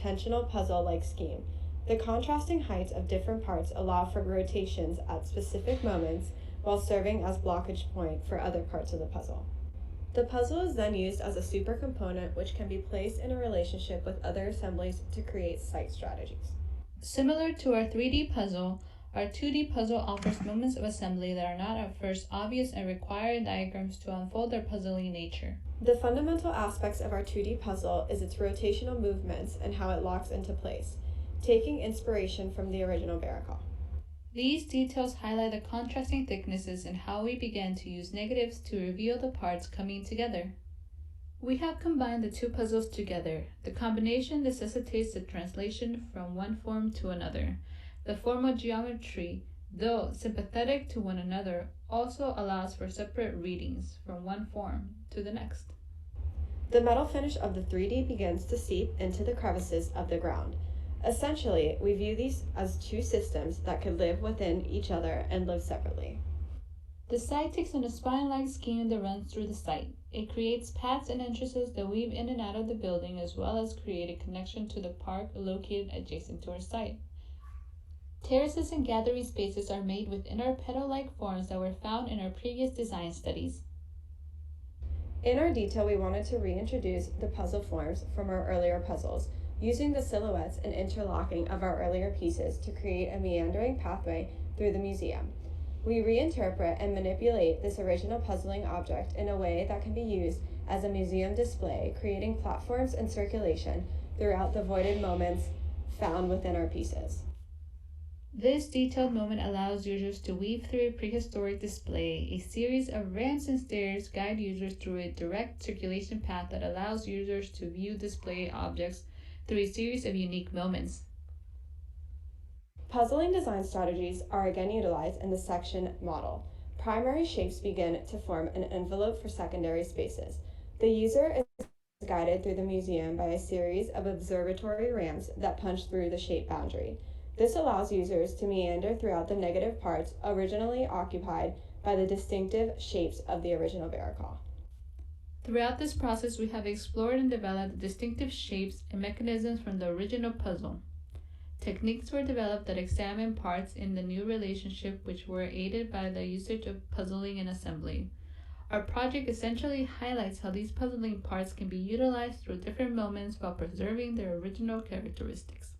intentional puzzle-like scheme. The contrasting heights of different parts allow for rotations at specific moments while serving as blockage point for other parts of the puzzle. The puzzle is then used as a super component which can be placed in a relationship with other assemblies to create site strategies. Similar to our 3D puzzle, our 2D puzzle offers moments of assembly that are not at first obvious and require diagrams to unfold their puzzling nature. The fundamental aspects of our 2D puzzle is its rotational movements and how it locks into place, taking inspiration from the original Baracol. These details highlight the contrasting thicknesses and how we began to use negatives to reveal the parts coming together. We have combined the two puzzles together. The combination necessitates the translation from one form to another. The formal geometry, though sympathetic to one another, also allows for separate readings from one form to the next. The metal finish of the 3D begins to seep into the crevices of the ground. Essentially, we view these as two systems that could live within each other and live separately. The site takes on a spine-like scheme that runs through the site. It creates paths and entrances that weave in and out of the building, as well as create a connection to the park located adjacent to our site. Terraces and gallery spaces are made within our petal-like forms that were found in our previous design studies. In our detail, we wanted to reintroduce the puzzle forms from our earlier puzzles, using the silhouettes and interlocking of our earlier pieces to create a meandering pathway through the museum. We reinterpret and manipulate this original puzzling object in a way that can be used as a museum display, creating platforms and circulation throughout the voided moments found within our pieces. This detailed moment allows users to weave through a prehistoric display. A series of ramps and stairs guide users through a direct circulation path that allows users to view display objects through a series of unique moments. Puzzling design strategies are again utilized in the section model. Primary shapes begin to form an envelope for secondary spaces. The user is guided through the museum by a series of observatory ramps that punch through the shape boundary. This allows users to meander throughout the negative parts originally occupied by the distinctive shapes of the original Baracol. Throughout this process, we have explored and developed the distinctive shapes and mechanisms from the original puzzle. Techniques were developed that examine parts in the new relationship, which were aided by the usage of puzzling and assembly. Our project essentially highlights how these puzzling parts can be utilized through different moments while preserving their original characteristics.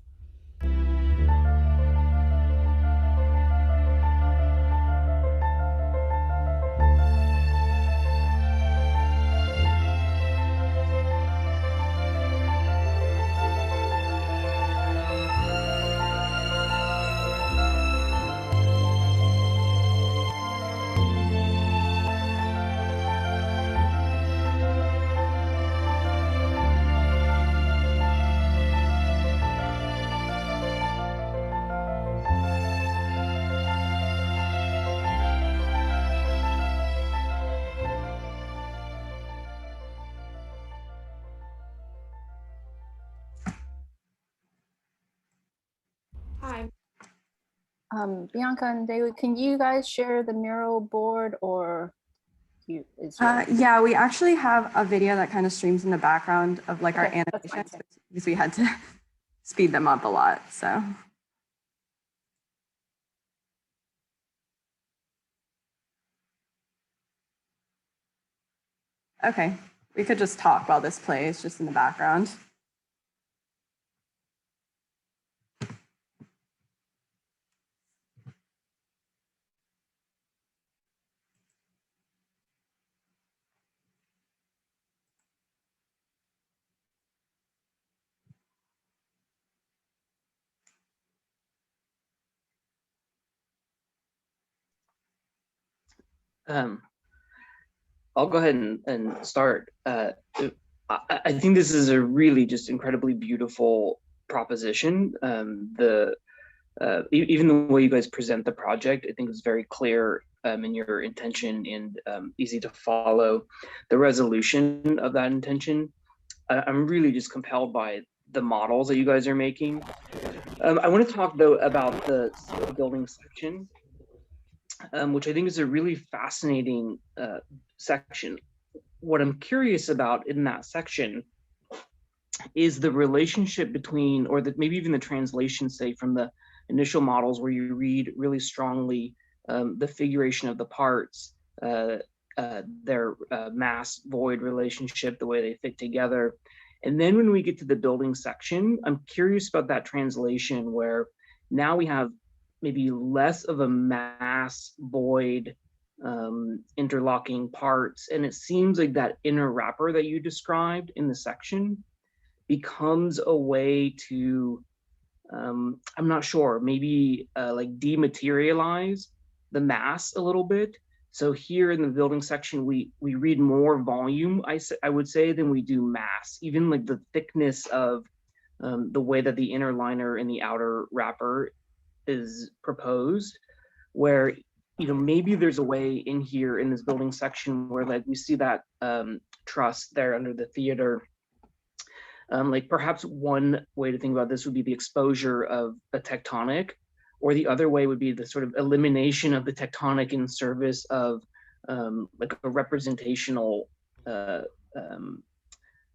Hi. Bianca and David, can you guys share the mural board or yeah, we actually have a video that kind of streams in the background of like our animations because we had to speed them up a lot. So. Okay, we could just talk while this plays just in the background. I'll go ahead and start. I think this is a really just incredibly beautiful proposition. Even the way you guys present the project, I think is very clear in your intention and easy to follow. The resolution of that intention, I'm really just compelled by the models that you guys are making. I want to talk though about the building section, which I think is a really fascinating section. What I'm curious about in that section is the relationship between, or maybe even the translation, say, from the initial models where you read really strongly the figuration of the parts, their mass void relationship, the way they fit together. And then when we get to the building section, I'm curious about that translation where now we have maybe less of a mass void interlocking parts. And it seems like that inner wrapper that you described in the section becomes a way to, I'm not sure, maybe like dematerialize the mass a little bit. So here in the building section, we read more volume, I would say, than we do mass. Even like the thickness of the way that the inner liner and the outer wrapper is proposed, where, you know, maybe there's a way in here in this building section where like we see that truss there under the theater. Like perhaps one way to think about this would be the exposure of a tectonic, or the other way would be the sort of elimination of the tectonic in service of like a representational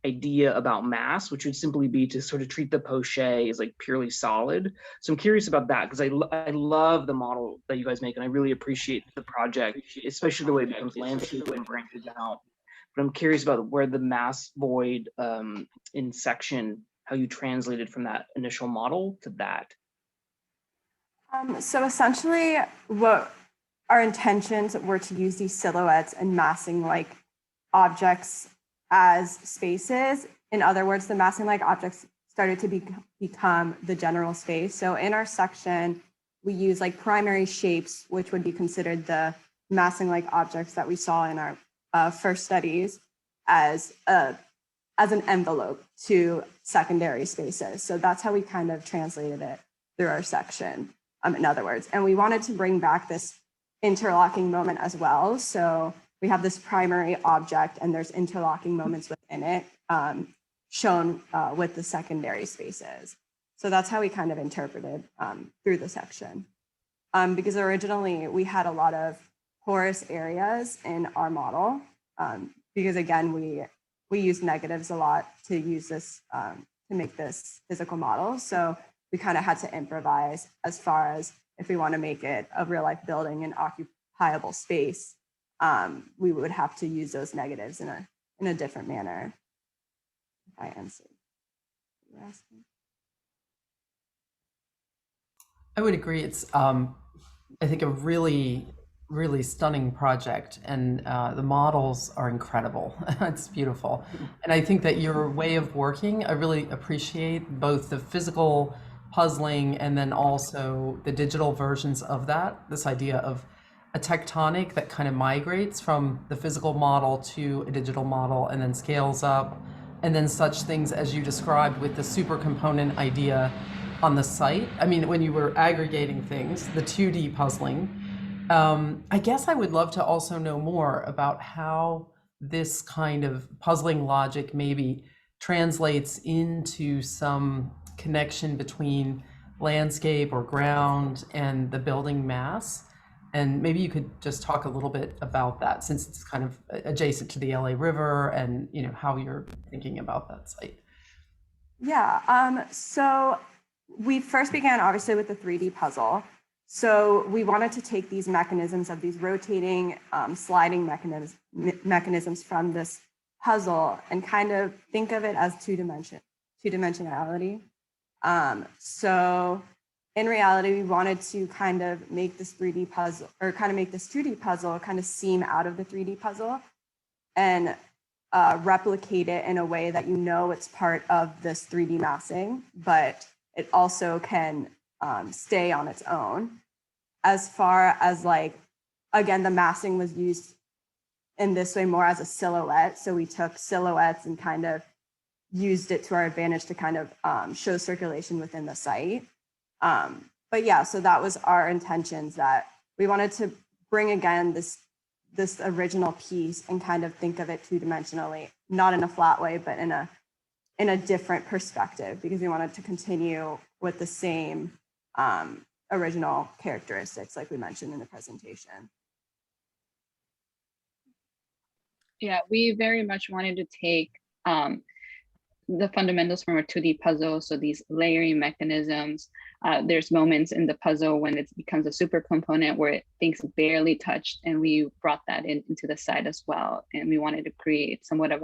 idea about mass, which would simply be to sort of treat the poche as like purely solid. So I'm curious about that, because I love the model that you guys make, and I really appreciate the project, especially the way it becomes landscape and branches out. But I'm curious about where the mass void in section, how you translated from that initial model to that. So essentially, what our intentions were to use these silhouettes and massing like objects as spaces. In other words, the massing like objects started to become the general space. So in our section, we use like primary shapes, which would be considered the massing like objects that we saw in our first studies, as an envelope to secondary spaces. So that's how we kind of translated it through our section, in other words. And we wanted to bring back this interlocking moment as well. So we have this primary object and there's interlocking moments within it, shown with the secondary spaces. So that's how we kind of interpreted through the section. Because originally we had a lot of porous areas in our model, because again, we use negatives a lot to use this, to make this physical model. So we kind of had to improvise as far as if we want to make it a real life building and occupiable space, we would have to use those negatives in a different manner. If I answered what you're asking. I would agree. It's, I think, a really, really stunning project, and the models are incredible. It's beautiful. And I think that your way of working, I really appreciate both the physical puzzling and then also the digital versions of that, this idea of a tectonic that kind of migrates from the physical model to a digital model and then scales up, and then such things as you described with the super component idea on the site. I mean, when you were aggregating things, the 2D puzzling, I guess I would love to also know more about how this kind of puzzling logic maybe translates into some connection between landscape or ground and the building mass. And maybe you could just talk a little bit about that, since it's kind of adjacent to the LA River, and you know how you're thinking about that site. Yeah, so we first began obviously with the 3D puzzle. So we wanted to take these mechanisms of these rotating, sliding mechanisms from this puzzle and kind of think of it as two-dimensionality. So in reality, we wanted to kind of make this 3D puzzle, or kind of make this 2D puzzle kind of seem out of the 3D puzzle and replicate it in a way that you know it's part of this 3D massing, but it also can stay on its own. As far as like, again, the massing was used in this way more as a silhouette. So we took silhouettes and kind of used it to our advantage to kind of show circulation within the site. But yeah, so that was our intentions, that we wanted to bring again this original piece and kind of think of it two-dimensionally, not in a flat way, but in a different perspective, because we wanted to continue with the same original characteristics like we mentioned in the presentation. Yeah, we very much wanted to take the fundamentals from a 2D puzzle. So these layering mechanisms, there's moments in the puzzle when it becomes a super component where things barely touched, and we brought that into the site as well. And we wanted to create somewhat of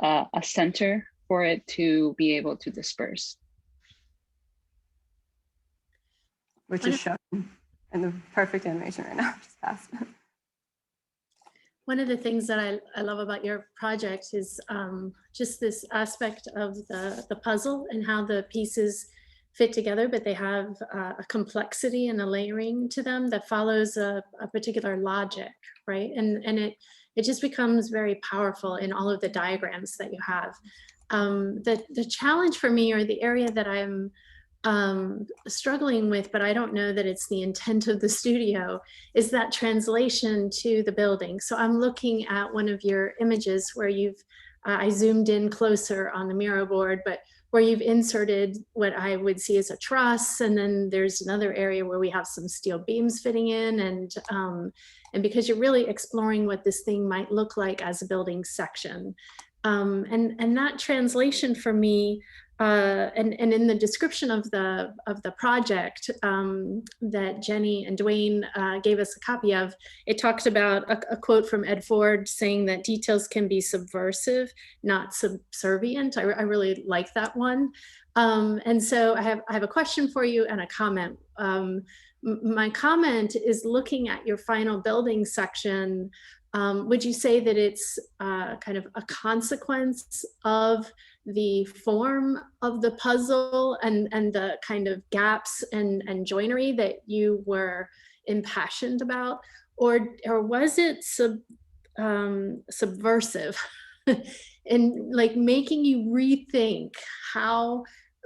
a center for it to be able to disperse. Which is shown in the perfect animation right now, just fast. One of the things that I love about your project is just this aspect of the puzzle and how the pieces fit together, but they have a complexity and a layering to them that follows a particular logic, right? And it just becomes very powerful in all of the diagrams that you have. The challenge for me, or the area that I'm struggling with, but I don't know that it's the intent of the studio, is that translation to the building. So I'm looking at one of your images where you've, I zoomed in closer on the Miro board, but where you've inserted what I would see as a truss, and then there's another area where we have some steel beams fitting in, and because you're really exploring what this thing might look like as a building section. And that translation for me, and in the description of the project that Jenny and Dwayne gave us a copy of, it talks about a quote from Ed Ford saying that details can be subversive, not subservient. I really like that one. And so I have a question for you and a comment. My comment is looking at your final building section. Would you say that it's kind of a consequence of the form of the puzzle and the kind of gaps and joinery that you were impassioned about, or was it subversive and like making you rethink how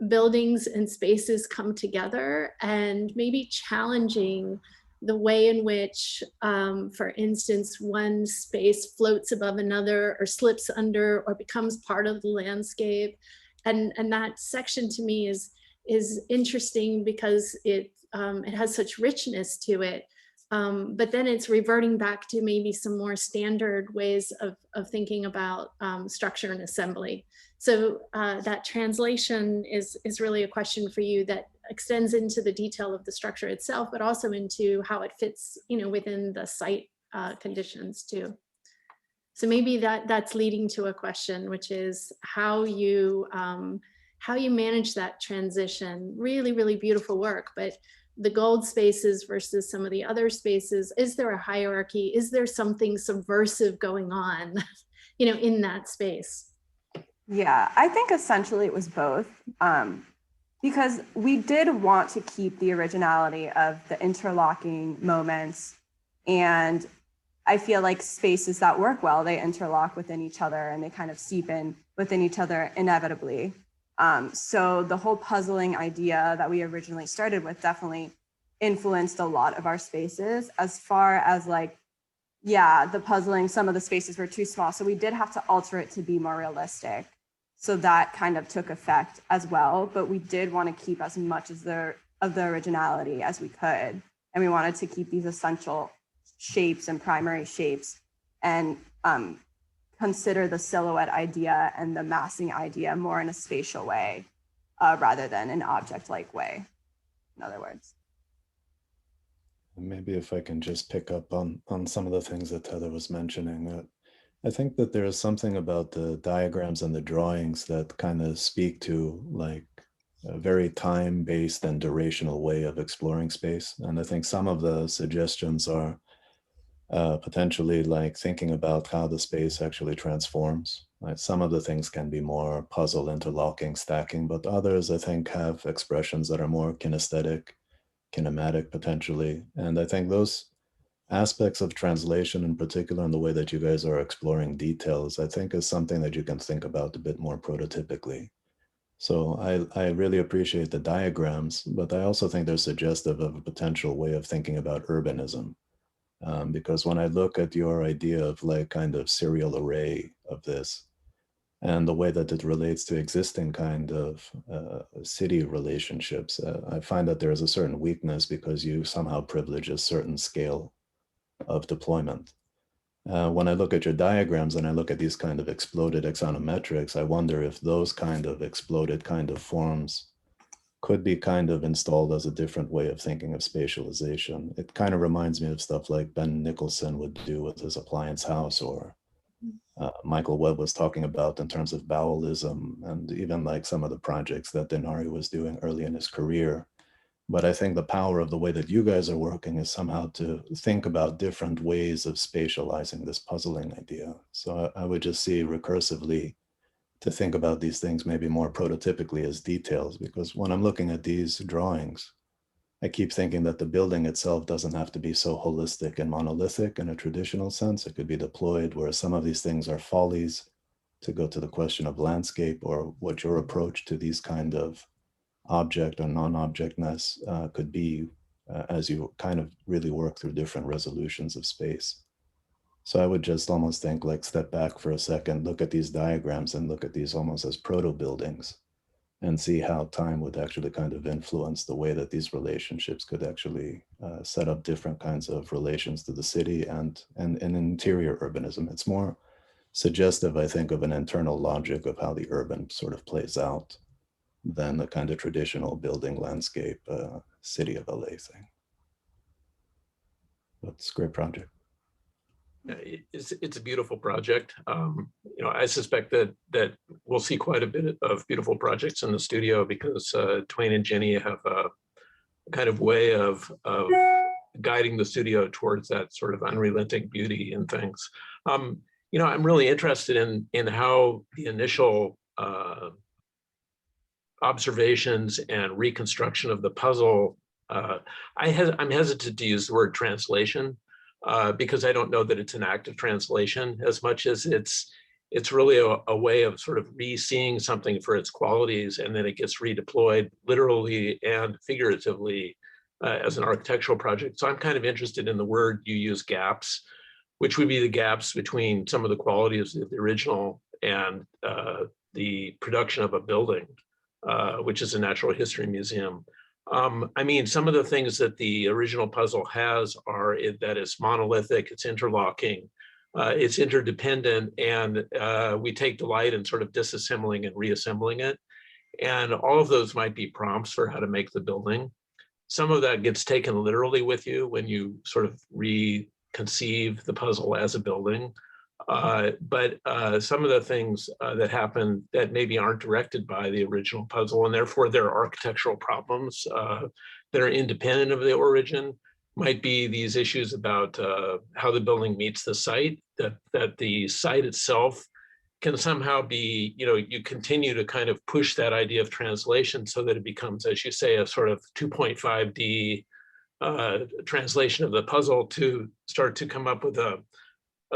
buildings and spaces come together, and maybe challenging the way in which, for instance, one space floats above another or slips under or becomes part of the landscape. And that section to me is interesting because it has such richness to it. But then it's reverting back to maybe some more standard ways of thinking about structure and assembly. So that translation is really a question for you that extends into the detail of the structure itself, but also into how it fits, within the site conditions too. So maybe that's leading to a question, which is how you manage that transition. Really, really beautiful work, but the gold spaces versus some of the other spaces, is there a hierarchy? Is there something subversive going on, in that space? Yeah, I think essentially it was both, because we did want to keep the originality of the interlocking moments, and I feel like spaces that work well, they interlock within each other and they kind of seep in within each other inevitably. So the whole puzzling idea that we originally started with definitely influenced a lot of our spaces. As far as the puzzling, some of the spaces were too small, so we did have to alter it to be more realistic. So that kind of took effect as well, but we did want to keep as much of the originality as we could. And we wanted to keep these essential shapes and primary shapes, and consider the silhouette idea and the massing idea more in a spatial way, rather than an object-like way, in other words. Maybe if I can just pick up on some of the things that Heather was mentioning. I think that there is something about the diagrams and the drawings that kind of speak to a very time-based and durational way of exploring space. And I think some of the suggestions are potentially thinking about how the space actually transforms. Some of the things can be more puzzle, interlocking, stacking, but others I think have expressions that are more kinesthetic, kinematic potentially. And I think those aspects of translation in particular, and the way that you guys are exploring details, I think is something that you can think about a bit more prototypically. So I really appreciate the diagrams, but I also think they're suggestive of a potential way of thinking about urbanism. Because when I look at your idea of kind of serial array of this, and the way that it relates to existing kind of city relationships, I find that there is a certain weakness because you somehow privilege a certain scale of deployment. When I look at your diagrams and I look at these kind of exploded axonometrics, I wonder if those kind of exploded kind of forms could be kind of installed as a different way of thinking of spatialization. It kind of reminds me of stuff like Ben Nicholson would do with his appliance house, or Michael Webb was talking about in terms of Bowelism, and even like some of the projects that Denari was doing early in his career. But I think the power of the way that you guys are working is somehow to think about different ways of spatializing this puzzling idea. So I would just see recursively to think about these things maybe more prototypically as details, because when I'm looking at these drawings, I keep thinking that the building itself doesn't have to be so holistic and monolithic in a traditional sense. It could be deployed, where some of these things are follies, to go to the question of landscape, or what your approach to these kind of object or non-objectness could be as you kind of really work through different resolutions of space. So I would just almost think, like, step back for a second, look at these diagrams and look at these almost as proto buildings, and see how time would actually kind of influence the way that these relationships could actually set up different kinds of relations to the city and interior urbanism. It's more suggestive, I think, of an internal logic of how the urban sort of plays out than the kind of traditional building landscape city of LA thing. But it's a great project. It's a beautiful project. You know, I suspect that we'll see quite a bit of beautiful projects in the studio, because Twain and Jenny have a kind of way of guiding the studio towards that sort of unrelenting beauty in things. You know, I'm really interested in how the initial observations and reconstruction of the puzzle. I'm hesitant to use the word translation, because I don't know that it's an act of translation as much as it's really a way of sort of re-seeing something for its qualities, and then it gets redeployed literally and figuratively as an architectural project. So I'm kind of interested in the word you use, gaps, which would be the gaps between some of the qualities of the original and the production of a building, which is a natural history museum. I mean, some of the things that the original puzzle has are that it's monolithic, it's interlocking, it's interdependent, and we take delight in sort of disassembling and reassembling it. And all of those might be prompts for how to make the building. Some of that gets taken literally with you when you sort of reconceive the puzzle as a building. But some of the things that happen that maybe aren't directed by the original puzzle, and therefore there are architectural problems that are independent of the origin, might be these issues about how the building meets the site, that the site itself can somehow be, you know, you continue to kind of push that idea of translation so that it becomes, as you say, a sort of 2.5D translation of the puzzle to start to come up with a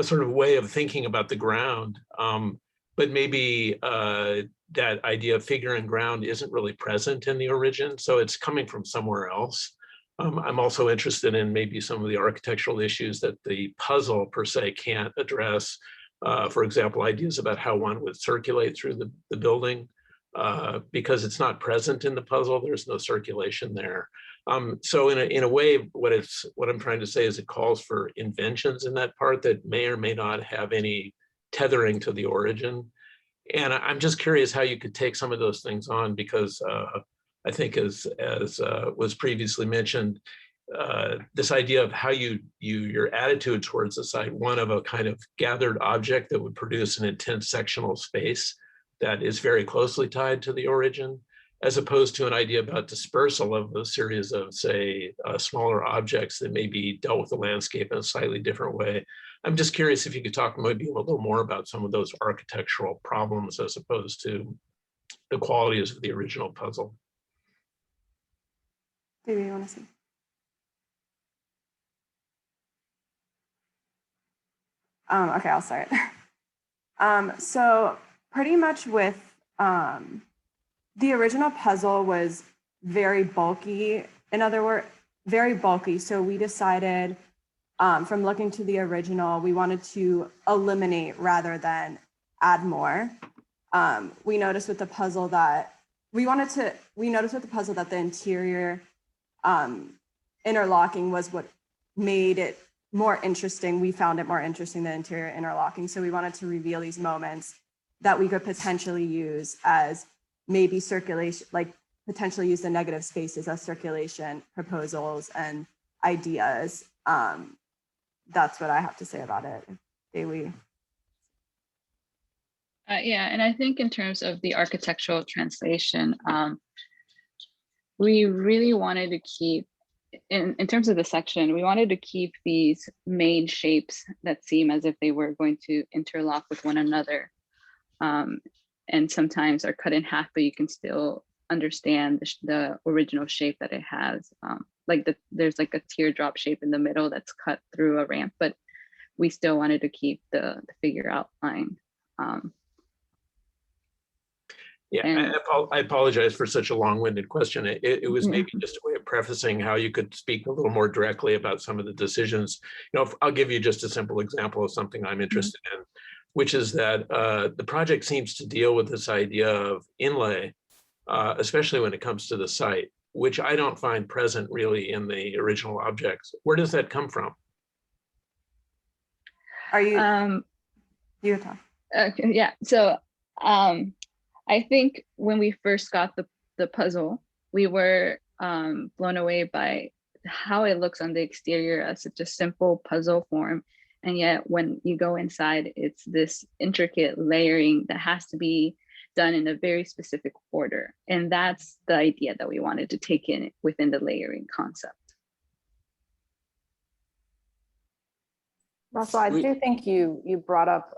sort of way of thinking about the ground. But maybe that idea of figure and ground isn't really present in the origin, so it's coming from somewhere else. I'm also interested in maybe some of the architectural issues that the puzzle per se can't address. For example, ideas about how one would circulate through the building, because it's not present in the puzzle, there's no circulation there. So in a way, what I'm trying to say is it calls for inventions in that part that may or may not have any tethering to the origin. And I'm just curious how you could take some of those things on, because I think as was previously mentioned, this idea of how your attitude towards the site, one of a kind of gathered object that would produce an intense sectional space that is very closely tied to the origin, as opposed to an idea about dispersal of a series of, say, smaller objects that may be dealt with the landscape in a slightly different way. I'm just curious if you could talk maybe a little more about some of those architectural problems as opposed to the qualities of the original puzzle. Maybe you want to see. Okay, I'll start. So pretty much with the original puzzle was very bulky. In other words, very bulky. So we decided from looking to the original, we wanted to eliminate rather than add more. We noticed with the puzzle that the interior interlocking was what made it more interesting. We found it more interesting than interior interlocking. So we wanted to reveal these moments that we could potentially use as maybe circulation, like potentially use the negative spaces as circulation proposals and ideas. That's what I have to say about it. Daily. Yeah, and I think in terms of the architectural translation, we really wanted to keep, in terms of the section, we wanted to keep these main shapes that seem as if they were going to interlock with one another. And sometimes are cut in half, but you can still understand the original shape that it has. There's like a teardrop shape in the middle that's cut through a ramp, but we still wanted to keep the figure outline. Yeah, I apologize for such a long-winded question. It was maybe just a way of prefacing how you could speak a little more directly about some of the decisions. I'll give you just a simple example of something I'm interested in, which is that the project seems to deal with this idea of inlay, especially when it comes to the site, which I don't find present really in the original objects. Where does that come from? Are you? Utah. Yeah. So I think when we first got the puzzle, we were blown away by how it looks on the exterior as such a simple puzzle form. And yet when you go inside, it's this intricate layering that has to be done in a very specific order. And that's the idea that we wanted to take in within the layering concept. Russell, I do think you brought up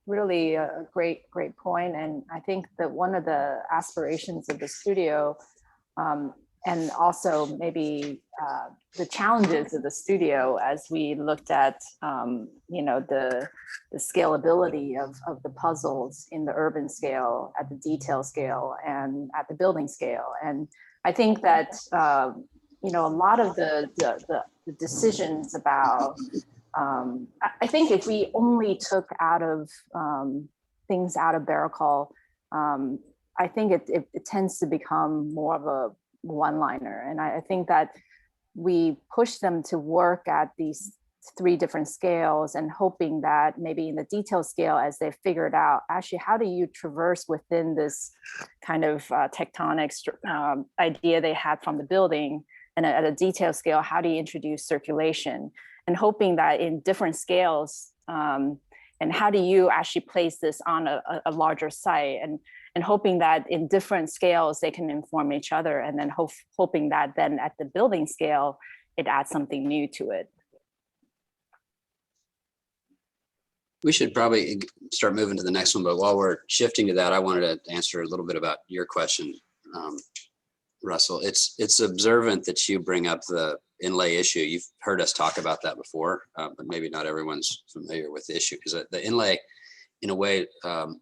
really a great point. And I think that one of the aspirations of the studio, and also maybe the challenges of the studio as we looked at the scalability of the puzzles in the urban scale, at the detail scale, and at the building scale. And I think that a lot of the decisions about I think if we only took things out of Baracol, I think it tends to become more of a one-liner. And I think that we push them to work at these 3 different scales and hoping that maybe in the detail scale, as they figured out, actually, how do you traverse within this kind of tectonic idea they had from the building? And at a detail scale, how do you introduce circulation? And hoping that in different scales, and how do you actually place this on a larger site, and hoping that in different scales, they can inform each other, and then hoping that then at the building scale, it adds something new to it. We should probably start moving to the next one, but while we're shifting to that, I wanted to answer a little bit about your question, Russell. It's observant that you bring up the inlay issue. You've heard us talk about that before, but maybe not everyone's familiar with the issue, because the inlay, in a way,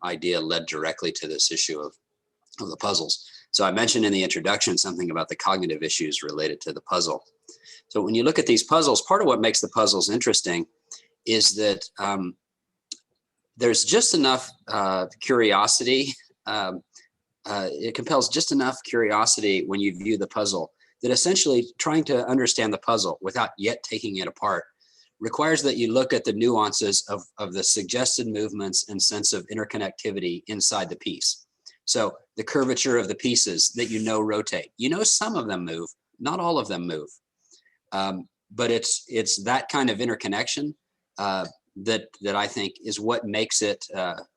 idea led directly to this issue of the puzzles. So I mentioned in the introduction something about the cognitive issues related to the puzzle. So when you look at these puzzles, part of what makes the puzzles interesting is that there's just enough curiosity. It compels just enough curiosity when you view the puzzle that essentially trying to understand the puzzle without yet taking it apart requires that you look at the nuances of the suggested movements and sense of interconnectivity inside the piece. So the curvature of the pieces that rotate. Some of them move, not all of them move. But it's that kind of interconnection that I think is what makes it,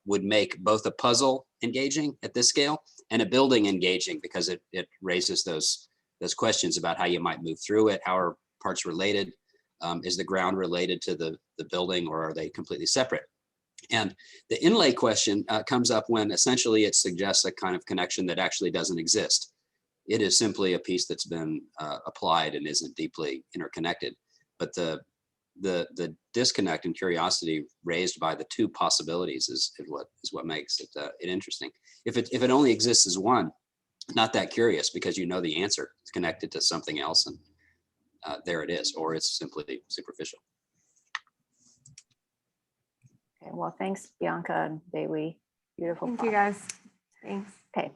would make both a puzzle engaging at this scale and a building engaging, because it raises those questions about how you might move through it. How are parts related? Is the ground related to the building, or are they completely separate? And the inlay question comes up when essentially it suggests a kind of connection that actually doesn't exist. It is simply a piece that's been applied and isn't deeply interconnected. But the disconnect and curiosity raised by the 2 possibilities is what makes it interesting. If it only exists as one, not that curious, because the answer. It's connected to something else, and there it is, or it's simply superficial. Okay, well, thanks, Bianca and Bailey. Beautiful. Thank you, guys. Thanks. Okay,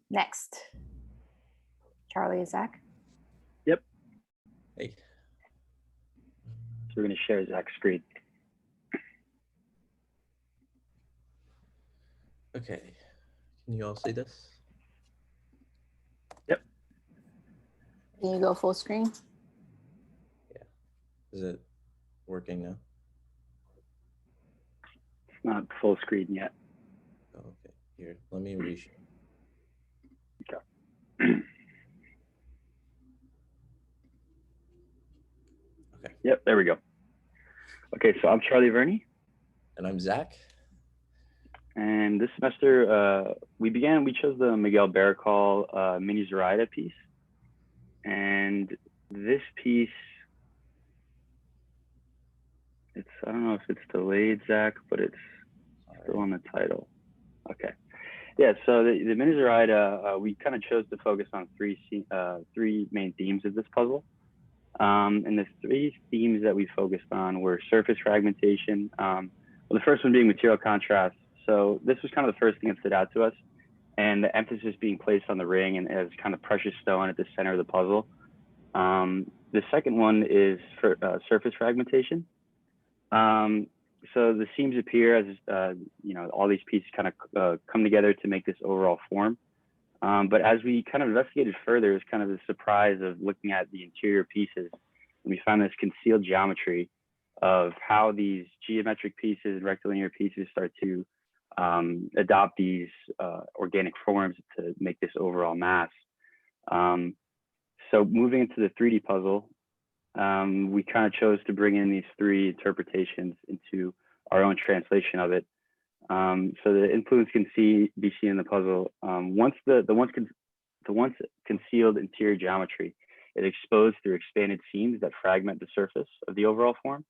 next, Charlie, Zach. Yep. Hey. we're going to share Zach's screen. Okay, can you all see this? Yep. Can you go full screen? Yeah. Is it working now? It's not full screen yet. Oh, okay, here, let me reshare. Okay. Okay. Yep, there we go. Okay, so I'm Charlie Verney. And I'm Zach. And this semester, we chose the Miguel Baracol Mini Zoraida piece. And this piece, I don't know if it's delayed, Zach, but it's still on the title. Okay. Yeah, so the Mini Zoraida, we kind of chose to focus on three main themes of this puzzle. And the three themes that we focused on were surface fragmentation. Well, the first one being material contrast. So this was kind of the first thing that stood out to us, and the emphasis being placed on the ring and as kind of precious stone at the center of the puzzle. The second one is for surface fragmentation. So the seams appear as all these pieces kind of come together to make this overall form. But as we kind of investigated further, it's kind of the surprise of looking at the interior pieces, and we found this concealed geometry of how these geometric pieces and rectilinear pieces start to adopt these organic forms to make this overall mass. So moving into the 3D puzzle, we kind of chose to bring in these three interpretations into our own translation of it. So the influence can be seen in the puzzle. Once the once concealed interior geometry is exposed through expanded seams that fragment the surface of the overall form.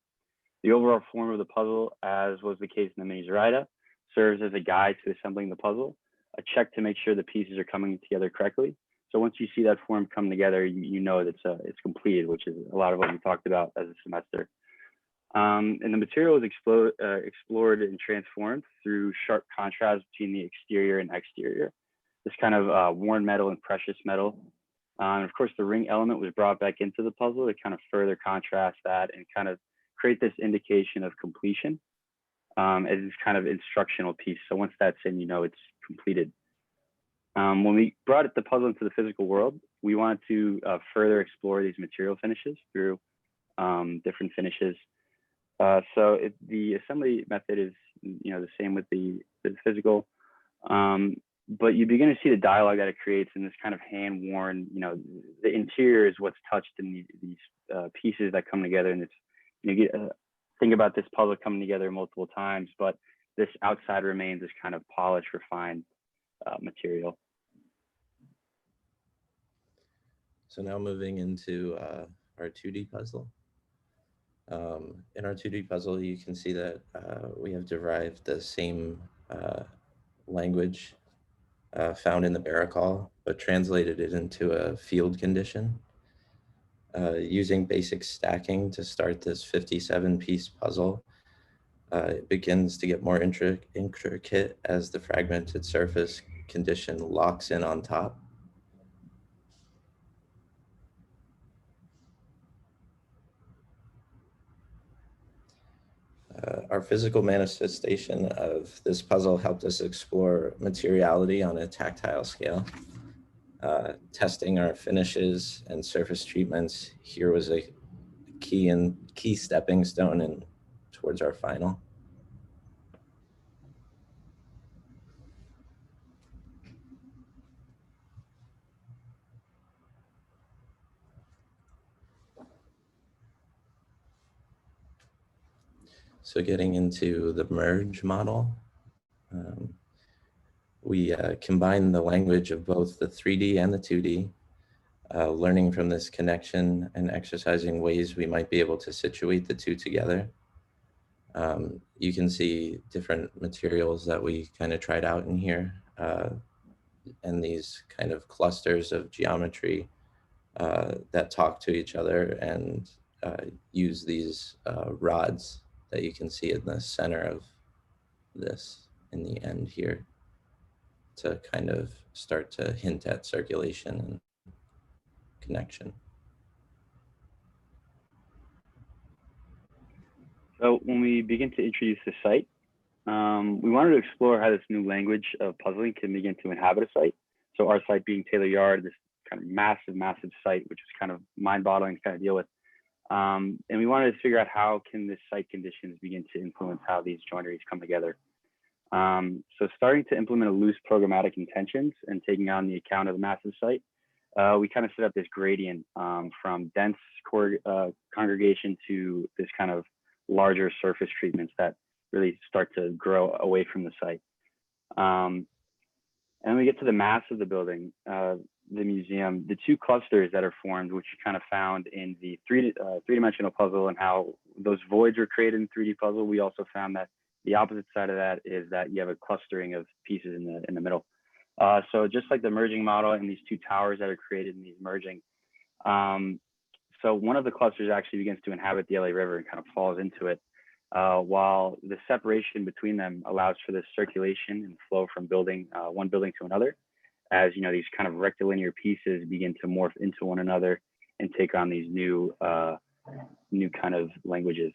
The overall form of the puzzle, as was the case in the Mini Zoraida, serves as a guide to assembling the puzzle, a check to make sure the pieces are coming together correctly. So once you see that form come together, you know that it's completed, which is a lot of what we talked about as a semester. And the material is explored and transformed through sharp contrast between the exterior and exterior. This kind of worn metal and precious metal. And of course, the ring element was brought back into the puzzle to kind of further contrast that and kind of create this indication of completion as this kind of instructional piece. So once that's in, you know it's completed. When we brought the puzzle into the physical world, we wanted to further explore these material finishes through different finishes. So the assembly method is, the same with the physical, but you begin to see the dialogue that it creates in this kind of hand-worn, the interior is what's touched in these pieces that come together, and it's, think about this puzzle coming together multiple times, but this outside remains this kind of polished, refined material. So now moving into our 2D puzzle. In our 2D puzzle, you can see that we have derived the same language found in the Baracol, but translated it into a field condition. Using basic stacking to start this 57-piece puzzle, it begins to get more intricate as the fragmented surface condition locks in on top. Our physical manifestation of this puzzle helped us explore materiality on a tactile scale. Testing our finishes and surface treatments here was a key stepping stone towards our final. So getting into the merge model, we combine the language of both the 3D and the 2D, learning from this connection and exercising ways we might be able to situate the two together. You can see different materials that we kind of tried out in here, and these kind of clusters of geometry that talk to each other and use these rods that you can see in the center of this in the end here to kind of start to hint at circulation and connection. So when we begin to introduce the site, we wanted to explore how this new language of puzzling can begin to inhabit a site. So our site being Taylor Yard, this kind of massive site, which is kind of mind-boggling to kind of deal with. And we wanted to figure out how can this site conditions begin to influence how these joineries come together. So starting to implement a loose programmatic intentions and taking on the account of the massive site, we kind of set up this gradient from dense congregation to this kind of larger surface treatments that really start to grow away from the site. And then we get to the mass of the building, the museum, the two clusters that are formed, which you kind of found in the three-dimensional puzzle and how those voids were created in 3D puzzle. We also found that the opposite side of that is that you have a clustering of pieces in the middle. So just like the merging model and these two towers that are created in these merging. So one of the clusters actually begins to inhabit the LA River and kind of falls into it, while the separation between them allows for this circulation and flow from one building to another, as you know, these kind of rectilinear pieces begin to morph into one another and take on these new kind of languages.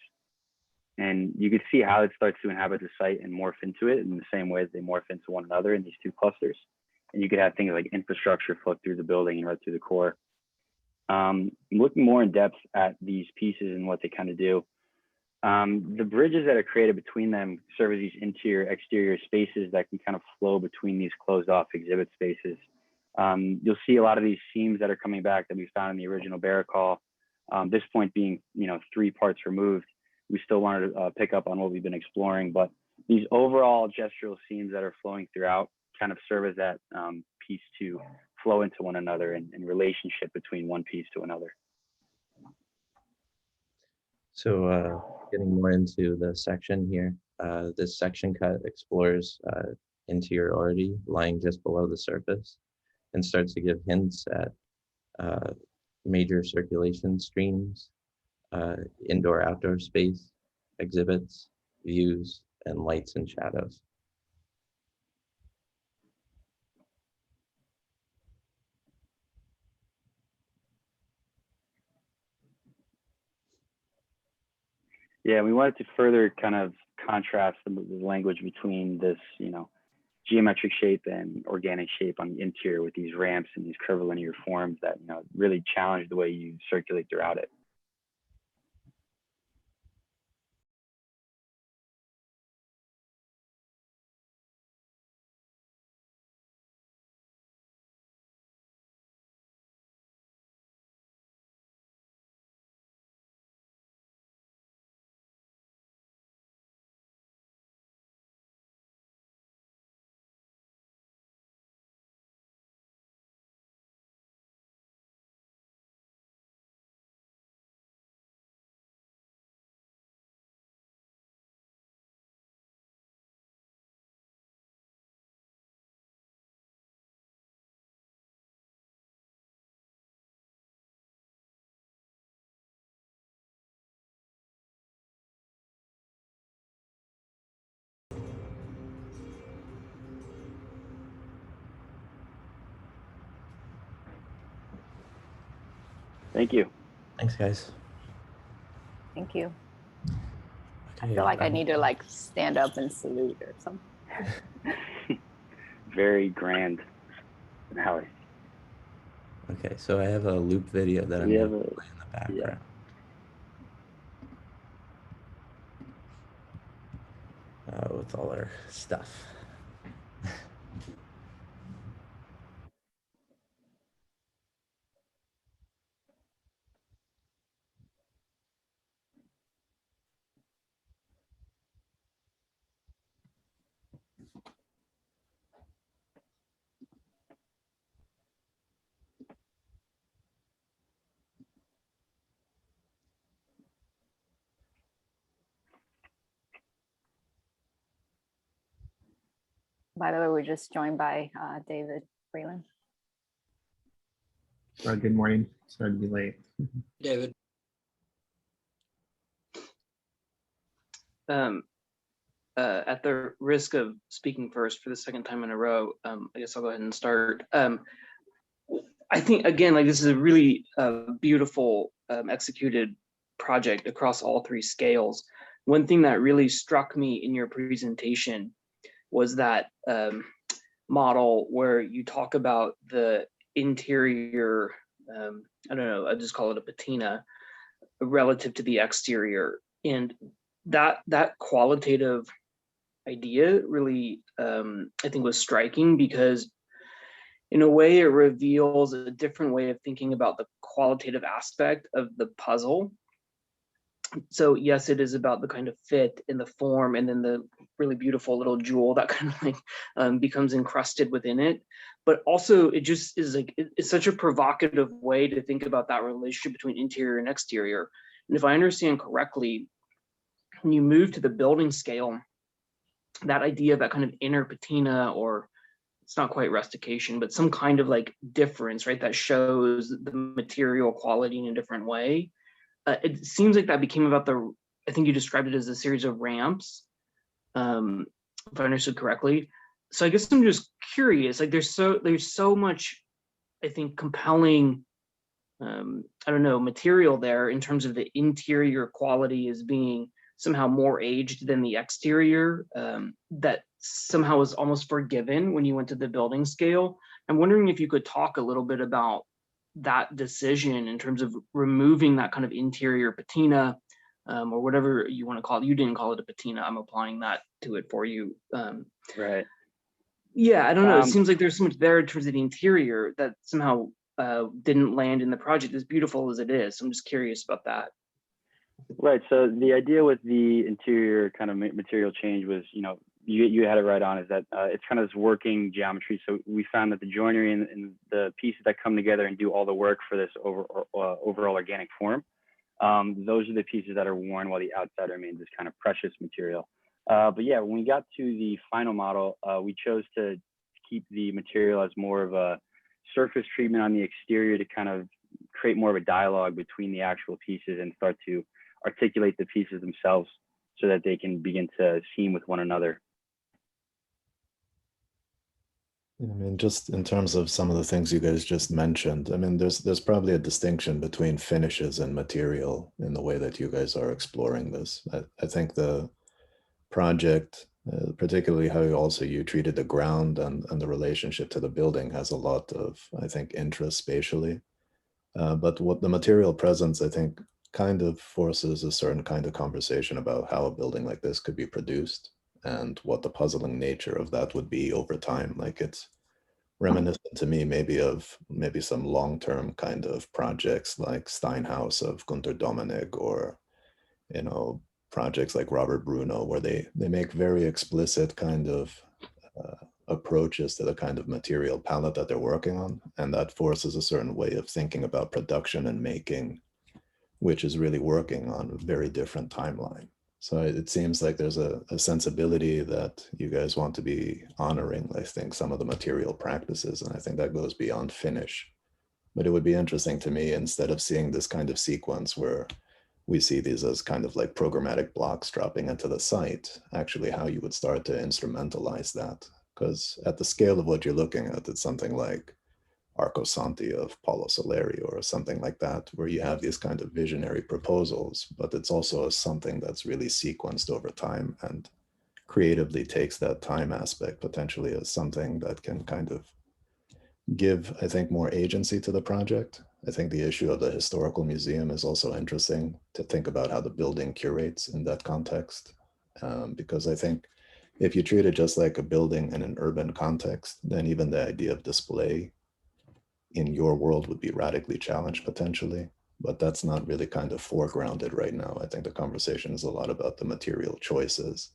And you can see how it starts to inhabit the site and morph into it in the same way that they morph into one another in these two clusters. And you could have things like infrastructure flow through the building and right through the core. Looking more in depth at these pieces and what they kind of do, the bridges that are created between them serve as these interior exterior spaces that can kind of flow between these closed off exhibit spaces. You'll see a lot of these seams that are coming back that we found in the original Barrack Hall. This point being, 3 parts removed. We still wanted to pick up on what we've been exploring, but these overall gestural seams that are flowing throughout kind of serve as that piece to flow into one another and relationship between one piece to another. So getting more into the section here, this section cut explores interiority lying just below the surface and starts to give hints at major circulation streams, indoor-outdoor space, exhibits, views, and lights and shadows. Yeah, we wanted to further kind of contrast the language between this, geometric shape and organic shape on the interior with these ramps and these curvilinear forms that, really challenge the way you circulate throughout it. Thank you. Thanks, guys. Thank you. Okay, I feel like I need to stand up and salute or something. Very grand, Hallie. Okay, so I have a loop video that I'm going to play in the background. With all our stuff. By the way, we're just joined by David Freeland. Good morning. Sorry to be late. David. At the risk of speaking first for the second time in a row, I guess I'll go ahead and start. I think, again, this is a really beautiful executed project across all 3 scales. one thing that really struck me in your presentation was that model where you talk about the interior, I don't know, I just call it a patina, relative to the exterior. And that qualitative idea really, I think, was striking, because in a way it reveals a different way of thinking about the qualitative aspect of the puzzle. So yes, it is about the kind of fit in the form, and then the really beautiful little jewel that kind of like becomes encrusted within it. But also it just is like, it's such a provocative way to think about that relationship between interior and exterior. And if I understand correctly, when you move to the building scale, that idea of that kind of inner patina, or it's not quite rustication, but some kind of like difference, right, that shows the material quality in a different way. It seems like that became about I think you described it as a series of ramps, if I understood correctly. So I guess I'm just curious, like there's so much, I think, compelling, I don't know, material there in terms of the interior quality as being somehow more aged than the exterior, that somehow was almost forgiven when you went to the building scale. I'm wondering if you could talk a little bit about that decision in terms of removing that kind of interior patina, or whatever you want to call it. You didn't call it a patina. I'm applying that to it for you. Right. Yeah, I don't know. It seems like there's so much there in terms of the interior that somehow didn't land in the project, as beautiful as it is. So I'm just curious about that. Right. So the idea with the interior kind of material change was, you had it right on, is that it's kind of this working geometry. So we found that the joinery and the pieces that come together and do all the work for this overall organic form, those are the pieces that are worn, while the outside remains this kind of precious material. But yeah, when we got to the final model, we chose to keep the material as more of a surface treatment on the exterior to kind of create more of a dialogue between the actual pieces and start to articulate the pieces themselves so that they can begin to seam with one another. I mean, just in terms of some of the things you guys just mentioned, I mean, there's probably a distinction between finishes and material in the way that you guys are exploring this. I think the project, particularly how you treated the ground and the relationship to the building, has a lot of, I think, interest spatially. But what the material presence, I think, kind of forces a certain kind of conversation about how a building like this could be produced and what the puzzling nature of that would be over time. Like, it's reminiscent to me maybe of some long-term kind of projects like Steinhaus of Gunter Dominik, or projects like Robert Bruno, where they make very explicit kind of approaches to the kind of material palette that they're working on, and that forces a certain way of thinking about production and making, which is really working on a very different timeline. So it seems like there's a sensibility that you guys want to be honoring, I think, some of the material practices, and I think that goes beyond finish. But it would be interesting to me, instead of seeing this kind of sequence where we see these as kind of like programmatic blocks dropping into the site, actually how you would start to instrumentalize that. Because at the scale of what you're looking at, it's something like Arco Santi of Paulo Soleri or something like that, where you have these kind of visionary proposals, but it's also something that's really sequenced over time and creatively takes that time aspect potentially as something that can kind of give, I think, more agency to the project. I think the issue of the historical museum is also interesting to think about how the building curates in that context, because I think if you treat it just like a building in an urban context, then even the idea of display in your world would be radically challenged potentially, but that's not really kind of foregrounded right now. I think the conversation is a lot about the material choices,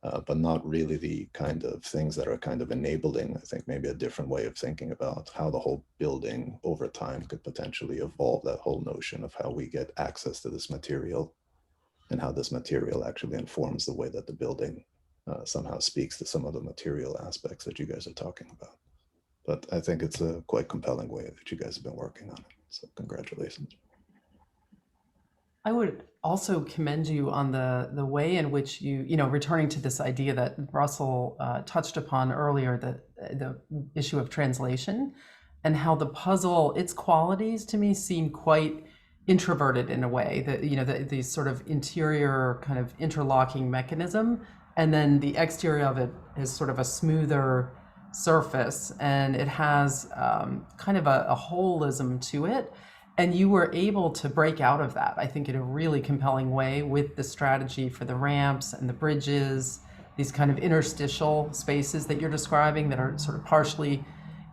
but not really the kind of things that are kind of enabling, I think, maybe a different way of thinking about how the whole building over time could potentially evolve, that whole notion of how we get access to this material and how this material actually informs the way that the building somehow speaks to some of the material aspects that you guys are talking about. But I think it's a quite compelling way that you guys have been working on it. So congratulations. I would also commend you on the way in which you returning to this idea that Russell touched upon earlier, the issue of translation, and how the puzzle, its qualities to me seem quite introverted in a way, that, you know, the sort of interior kind of interlocking mechanism, and then the exterior of it is sort of a smoother surface, and it has kind of a holism to it. And you were able to break out of that, I think, in a really compelling way with the strategy for the ramps and the bridges, these kind of interstitial spaces that you're describing that are sort of partially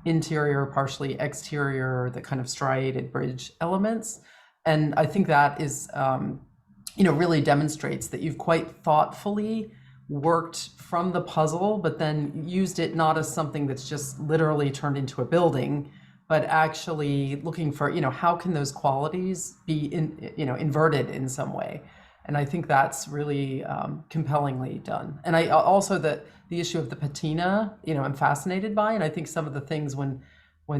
interior, partially exterior, the kind of striated bridge elements. And I think that is, you know, really demonstrates that you've quite thoughtfully worked from the puzzle, but then used it not as something that's just literally turned into a building, but actually looking for, you know, how can those qualities be inverted in some way. And I think that's really compellingly done. And I also, the issue of the patina, you know, I'm fascinated by, and I think some of the things when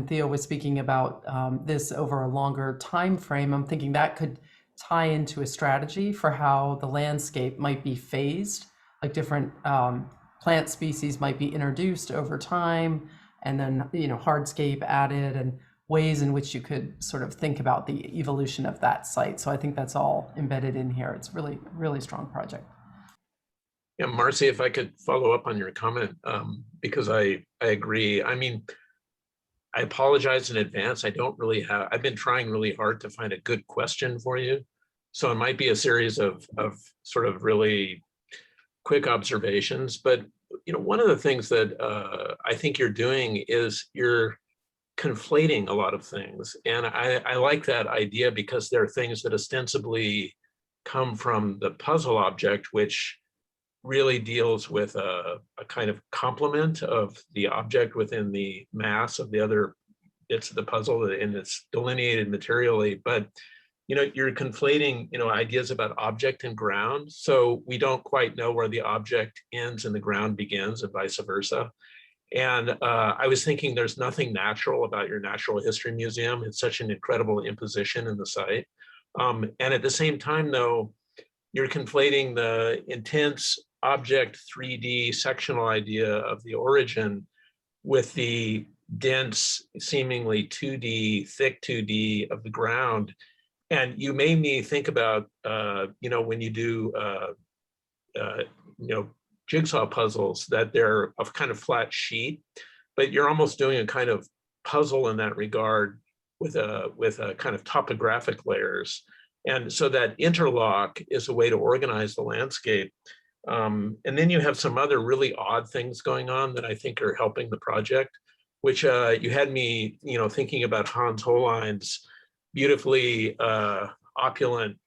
Theo was speaking about this over a longer time frame, I'm thinking that could tie into a strategy for how the landscape might be phased, like different plant species might be introduced over time, and then, you know, hardscape added, and ways in which you could sort of think about the evolution of that site. So I think that's all embedded in here. It's really, really strong project. Yeah, Marcy, if I could follow up on your comment, because I agree. I mean, I apologize in advance. I don't really have, I've been trying really hard to find a good question for you. So it might be a series of sort of really quick observations, but you know, one of the things that I think you're doing is you're conflating a lot of things. And I like that idea, because there are things that ostensibly come from the puzzle object, which really deals with a kind of complement of the object within the mass of the other bits of the puzzle, and it's delineated materially. But you know, you're conflating, you know, ideas about object and ground. So we don't quite know where the object ends and the ground begins, and vice versa. And I was thinking there's nothing natural about your Natural History Museum. It's such an incredible imposition in the site. And at the same time, though, you're conflating the intense object 3D sectional idea of the origin with the dense, seemingly 2D, thick 2D of the ground. And you made me think about, you know, when you do, you know, jigsaw puzzles, that they're of kind of flat sheet, but you're almost doing a kind of puzzle in that regard with a kind of topographic layers. And so that interlock is a way to organize the landscape. And then you have some other really odd things going on that I think are helping the project, which you had me, you know, thinking about Hans Hollein's beautifully opulent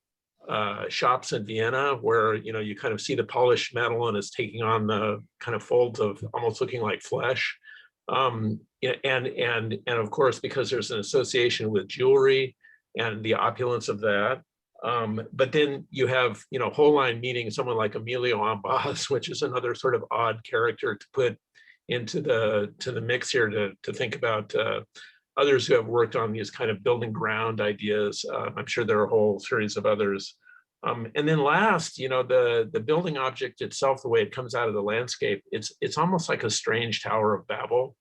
shops in Vienna, where, you know, you kind of see the polished metal and it's taking on the kind of folds of almost looking like flesh. Yeah, and of course, because there's an association with jewelry and the opulence of that. But then you have, you know, Hollein meeting someone like Emilio Ambas, which is another sort of odd character to put into the mix here, to think about others who have worked on these kind of building ground ideas. I'm sure there are a whole series of others. And then last, you know, the building object itself, the way it comes out of the landscape, it's almost like a strange Tower of Babel,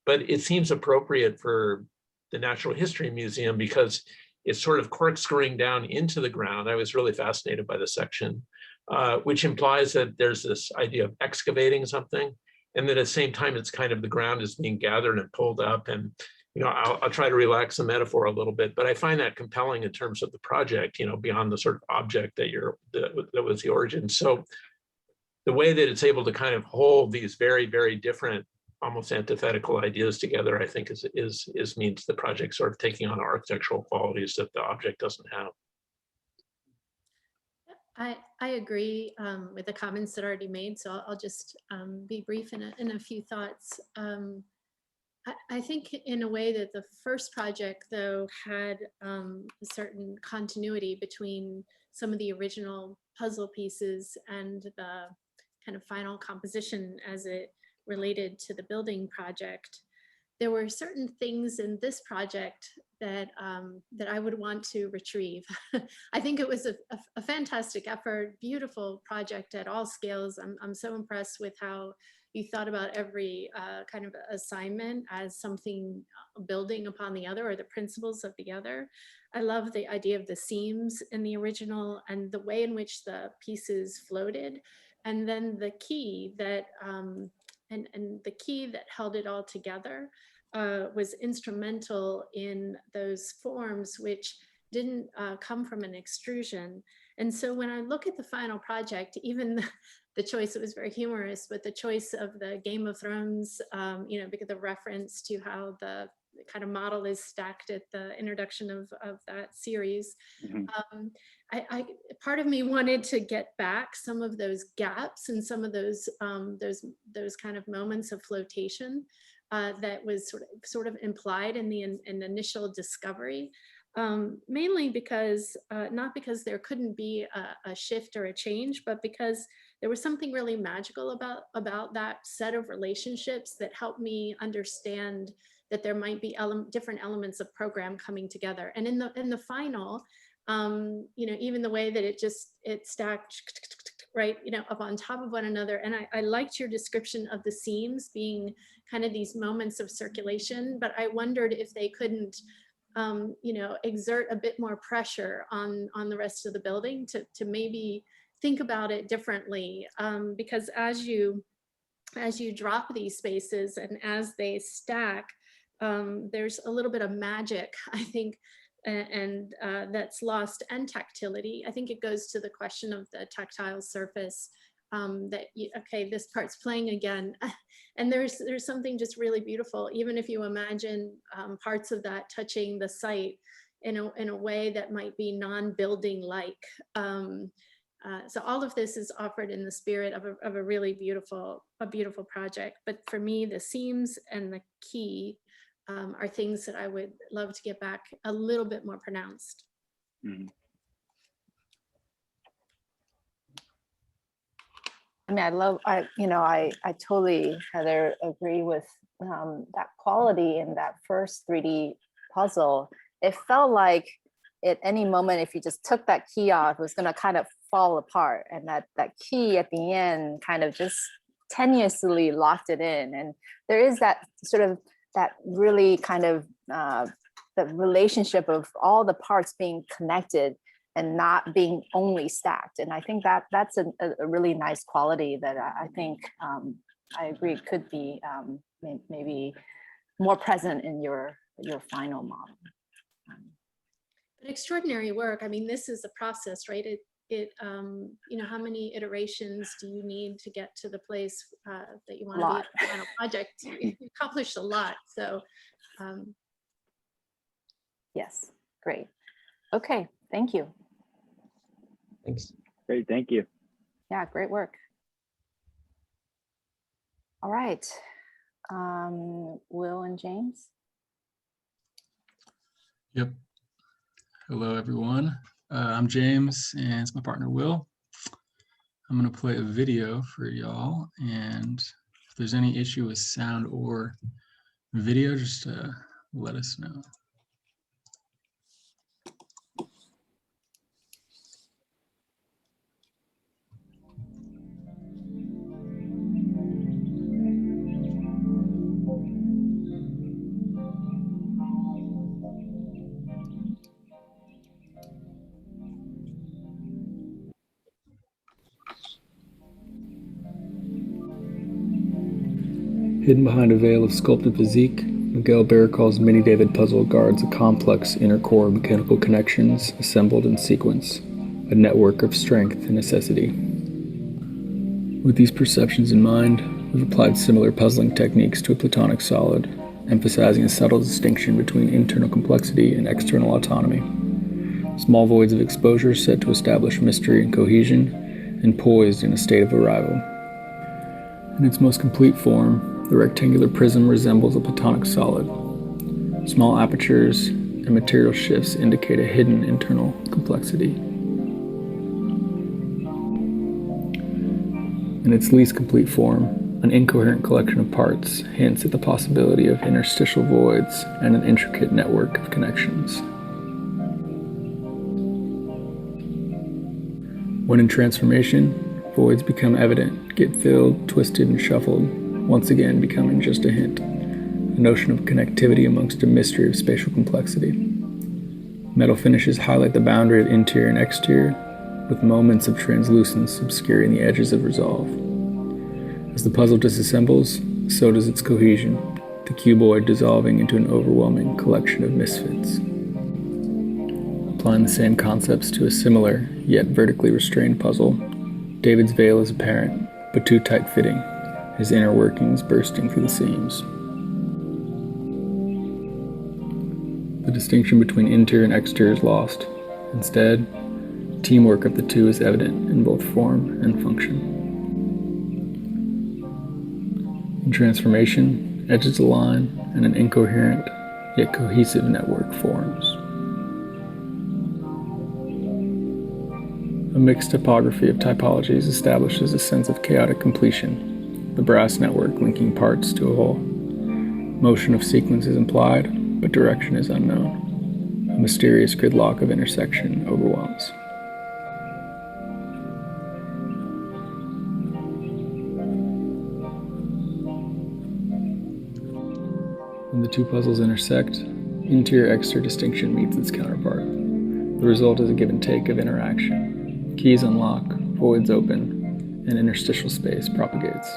but it seems appropriate for the Natural History Museum because it's sort of corkscrewing down into the ground. I was really fascinated by the section, which implies that there's this idea of excavating something, and then at the same time, it's kind of the ground is being gathered and pulled up. And you know, I'll try to relax the metaphor a little bit, but I find that compelling in terms of the project, you know, beyond the sort of object that was the origin. So the way that it's able to kind of hold these very, very different, almost antithetical ideas together, I think is means the project sort of taking on architectural qualities that the object doesn't have. I agree with the comments that are already made, so I'll just be brief in a few thoughts. I think in a way that the first project, though, had a certain continuity between some of the original puzzle pieces and the kind of final composition as it related to the building project. There were certain things in this project that that I would want to retrieve. I think it was a fantastic effort, beautiful project at all scales. I'm so impressed with how you thought about every kind of assignment as something building upon the other, or the principles of the other. I love the idea of the seams in the original and the way in which the pieces floated. And then the key that, and the key that held it all together was instrumental in those forms, which didn't come from an extrusion. And so when I look at the final project, even the choice, it was very humorous, but the choice of the Game of Thrones, you know, because the reference to how the kind of model is stacked at the introduction of that series. Part of me wanted to get back some of those gaps and some of those kind of moments of flotation that was sort of implied in the initial discovery. Mainly because, not because there couldn't be a shift or a change, but because there was something really magical about that set of relationships that helped me understand that there might be different elements of program coming together. And in the final, you know, even the way that it stacked right, you know, up on top of one another. And I liked your description of the seams being kind of these moments of circulation, but I wondered if they couldn't, you know, exert a bit more pressure on the rest of the building to maybe think about it differently, because as you drop these spaces and as they stack, there's a little bit of magic, I think, and that's lost, and tactility. I think it goes to the question of the tactile surface, that okay, this part's playing again, and there's something just really beautiful, even if you imagine parts of that touching the site in a way that might be non-building like. So all of this is offered in the spirit of a really beautiful project. But for me, the seams and the key are things that I would love to get back a little bit more pronounced. I mean, I totally, Heather, agree with that quality in that first 3D puzzle. It felt like at any moment, if you just took that key off, it was going to kind of fall apart, and that key at the end kind of just tenuously locked it in. And there is that sort of that really kind of the relationship of all the parts being connected and not being only stacked. And I think that's a really nice quality that I think I agree could be maybe more present in your final model. But extraordinary work. I mean, this is a process, right? You know, how many iterations do you need to get to the place that you want to be at the final project? You accomplished a lot. So yes, great. Okay, thank you. Thanks. Great, thank you. Yeah, great work. All right, Will and James. Yep. Hello, everyone. I'm James, and it's my partner, Will. I'm going to play a video for y'all, and if there's any issue with sound or video, just let us know. Hidden behind a veil of sculpted physique, Miguel Barracal's Mini David puzzle guards a complex inner core of mechanical connections assembled in sequence, a network of strength and necessity. With these perceptions in mind, we've applied similar puzzling techniques to a platonic solid, emphasizing a subtle distinction between internal complexity and external autonomy. Small voids of exposure set to establish mystery and cohesion, and poised in a state of arrival. In its most complete form, the rectangular prism resembles a platonic solid. Small apertures and material shifts indicate a hidden internal complexity. In its least complete form, an incoherent collection of parts hints at the possibility of interstitial voids and an intricate network of connections. When in transformation, voids become evident, get filled, twisted, and shuffled, once again becoming just a hint, a notion of connectivity amongst a mystery of spatial complexity. Metal finishes highlight the boundary of interior and exterior, with moments of translucence obscuring the edges of resolve. As the puzzle disassembles, so does its cohesion, the cuboid dissolving into an overwhelming collection of misfits. Applying the same concepts to a similar, yet vertically restrained puzzle, David's veil is apparent, but too tight-fitting, his inner workings bursting through the seams. The distinction between interior and exterior is lost. Instead, teamwork of the two is evident in both form and function. In transformation, edges align and an incoherent, yet cohesive network forms. A mixed topography of typologies establishes a sense of chaotic completion, the brass network linking parts to a whole. Motion of sequence is implied, but direction is unknown. A mysterious gridlock of intersection overwhelms. When the two puzzles intersect, interior-exterior distinction meets its counterpart. The result is a give and take of interaction. Keys unlock, voids open, and interstitial space propagates.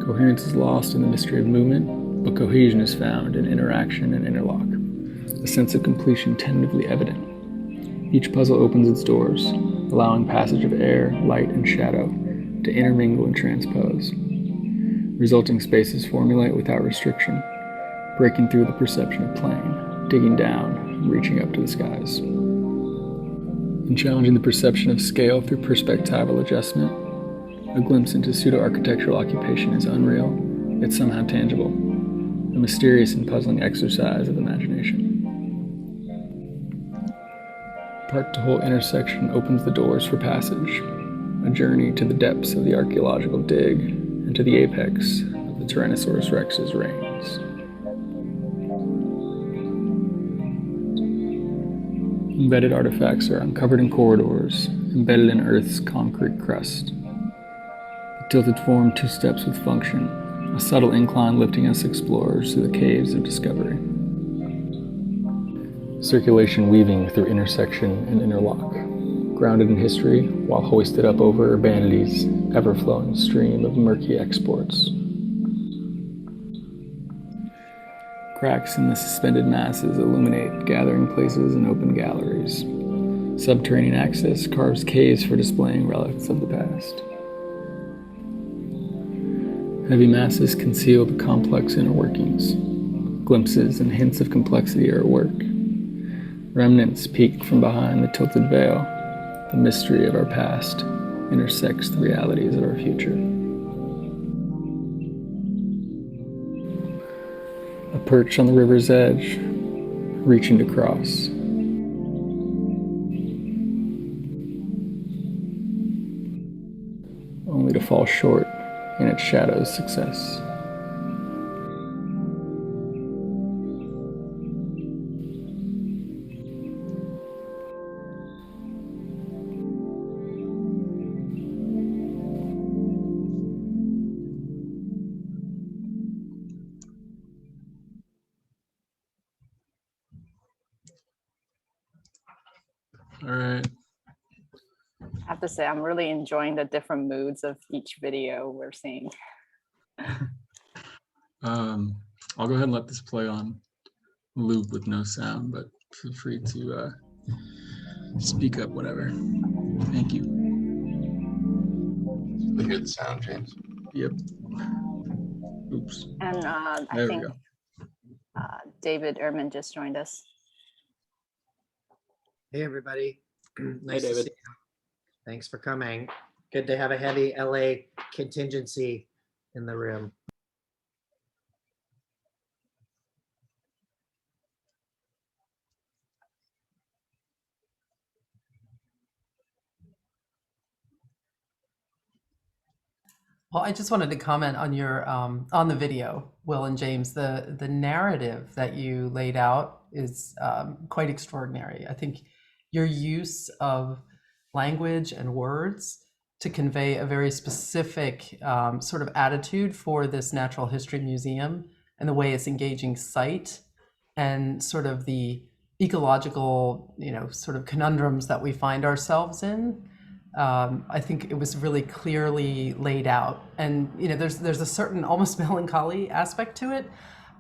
Coherence is lost in the mystery of movement, but cohesion is found in interaction and interlock, a sense of completion tentatively evident. Each puzzle opens its doors, allowing passage of air, light, and shadow to intermingle and transpose. Resulting spaces formulate without restriction, breaking through the perception of plane, digging down, and reaching up to the skies. In challenging the perception of scale through perspectival adjustment, a glimpse into pseudo-architectural occupation is unreal, yet somehow tangible, a mysterious and puzzling exercise of imagination. Part-to-whole intersection opens the doors for passage, a journey to the depths of the archaeological dig and to the apex of the Tyrannosaurus Rex's reigns. Embedded artifacts are uncovered in corridors, embedded in Earth's concrete crust. The tilted form two steps with function, a subtle incline lifting us explorers through the caves of discovery. Circulation weaving through intersection and interlock, grounded in history while hoisted up over urbanity's ever-flowing stream of murky exports. Cracks in the suspended masses illuminate gathering places and open galleries. Subterranean access carves caves for displaying relics of the past. Heavy masses conceal the complex inner workings. Glimpses and hints of complexity are at work. Remnants peek from behind the tilted veil. The mystery of our past intersects the realities of our future. A perch on the river's edge, reaching to cross. Only to fall short in its shadow's success. All right. I have to say, I'm really enjoying the different moods of each video we're seeing. I'll go ahead and let this play on loop with no sound, but feel free to speak up, whatever. Thank you. We hear the sound, James. Yep. Oops. And I There we think go. David Ehrman just joined us. Hey, everybody. Nice to David. see you. Thanks for coming. Good to have a heavy LA contingency in the room. Well, I just wanted to comment on your on the video, Will and James. The narrative that you laid out is quite extraordinary. I think your use of language and words to convey a very specific sort of attitude for this natural history museum and the way it's engaging sight and sort of the ecological, sort of conundrums that we find ourselves in. I think it was really clearly laid out, and there's a certain almost melancholy aspect to it,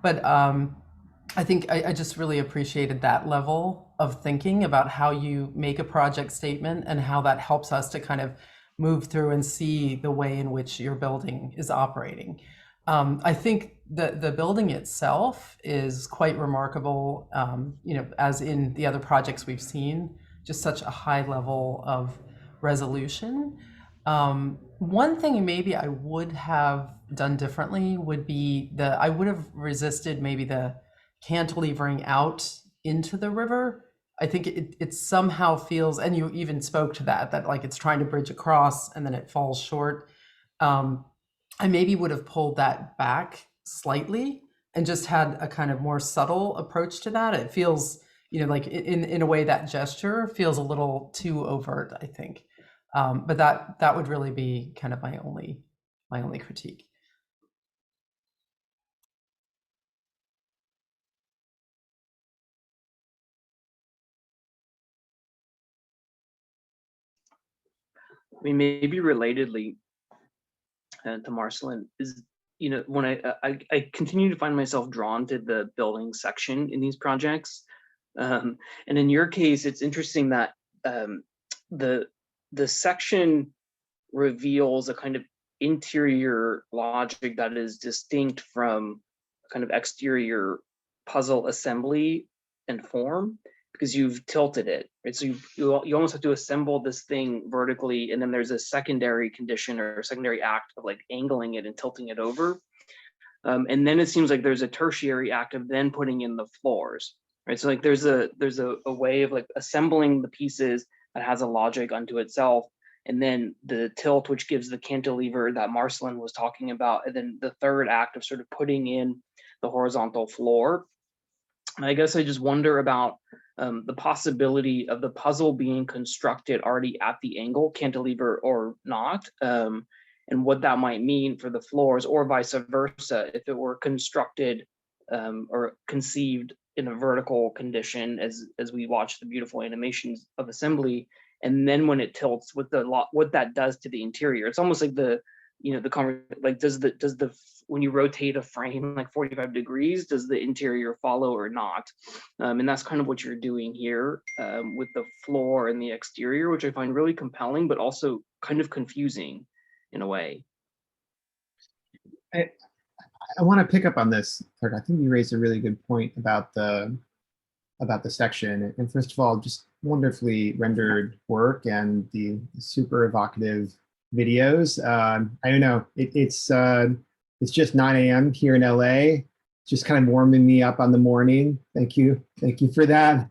but I think I just really appreciated that level of thinking about how you make a project statement and how that helps us to kind of move through and see the way in which your building is operating. I think the building itself is quite remarkable, as in the other projects we've seen, just such a high level of resolution. One thing maybe I would have done differently would be I would have resisted maybe the cantilevering out into the river. I think it somehow feels, and you even spoke to that like it's trying to bridge across and then it falls short. I maybe would have pulled that back slightly and just had a kind of more subtle approach to that. It feels, like in a way that gesture feels a little too overt, I think. But that would really be kind of my only critique. I mean, maybe relatedly to Marcelin is, when I continue to find myself drawn to the building section in these projects. And in your case, it's interesting that the section reveals a kind of interior logic that is distinct from kind of exterior puzzle assembly and form, because you've tilted it, right? So you almost have to assemble this thing vertically, and then there's a secondary condition or a secondary act of like angling it and tilting it over. And then it seems like there's a tertiary act of then putting in the floors, right? So like there's a way of like assembling the pieces that has a logic unto itself, and then the tilt, which gives the cantilever that Marcelin was talking about, and then the third act of sort of putting in the horizontal floor. And I guess I just wonder about the possibility of the puzzle being constructed already at the angle, cantilever or not, and what that might mean for the floors, or vice versa, if it were constructed or conceived in a vertical condition, as we watch the beautiful animations of assembly, and then when it tilts, what that does to the interior. It's almost like when you rotate a frame like 45 degrees, does the interior follow or not? And that's kind of what you're doing here with the floor and the exterior, which I find really compelling, but also kind of confusing in a way. I want to pick up on this, Kurt. I think you raised a really good point about the section. And first of all, just wonderfully rendered work and the super evocative videos. I don't know, it's just 9 a.m. here in LA, just kind of warming me up on the morning. Thank you for that.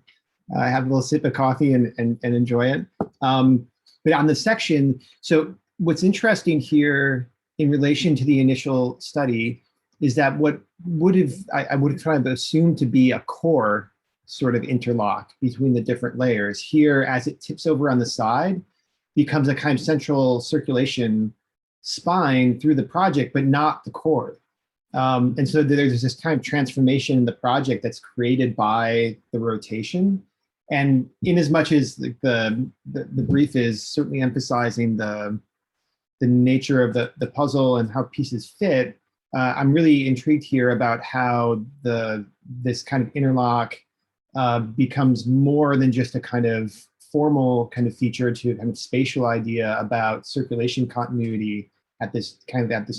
I have a little sip of coffee and enjoy it. But on the section, so what's interesting here in relation to the initial study is that what I would have tried to assume to be a core sort of interlock between the different layers here, as it tips over on the side, becomes a kind of central circulation spine through the project, but not the core. And so there's this kind of transformation in the project that's created by the rotation. And in as much as the brief is certainly emphasizing the nature of the puzzle and how pieces fit, I'm really intrigued here about how this kind of interlock becomes more than just a kind of formal kind of feature to a kind of spatial idea about circulation continuity at this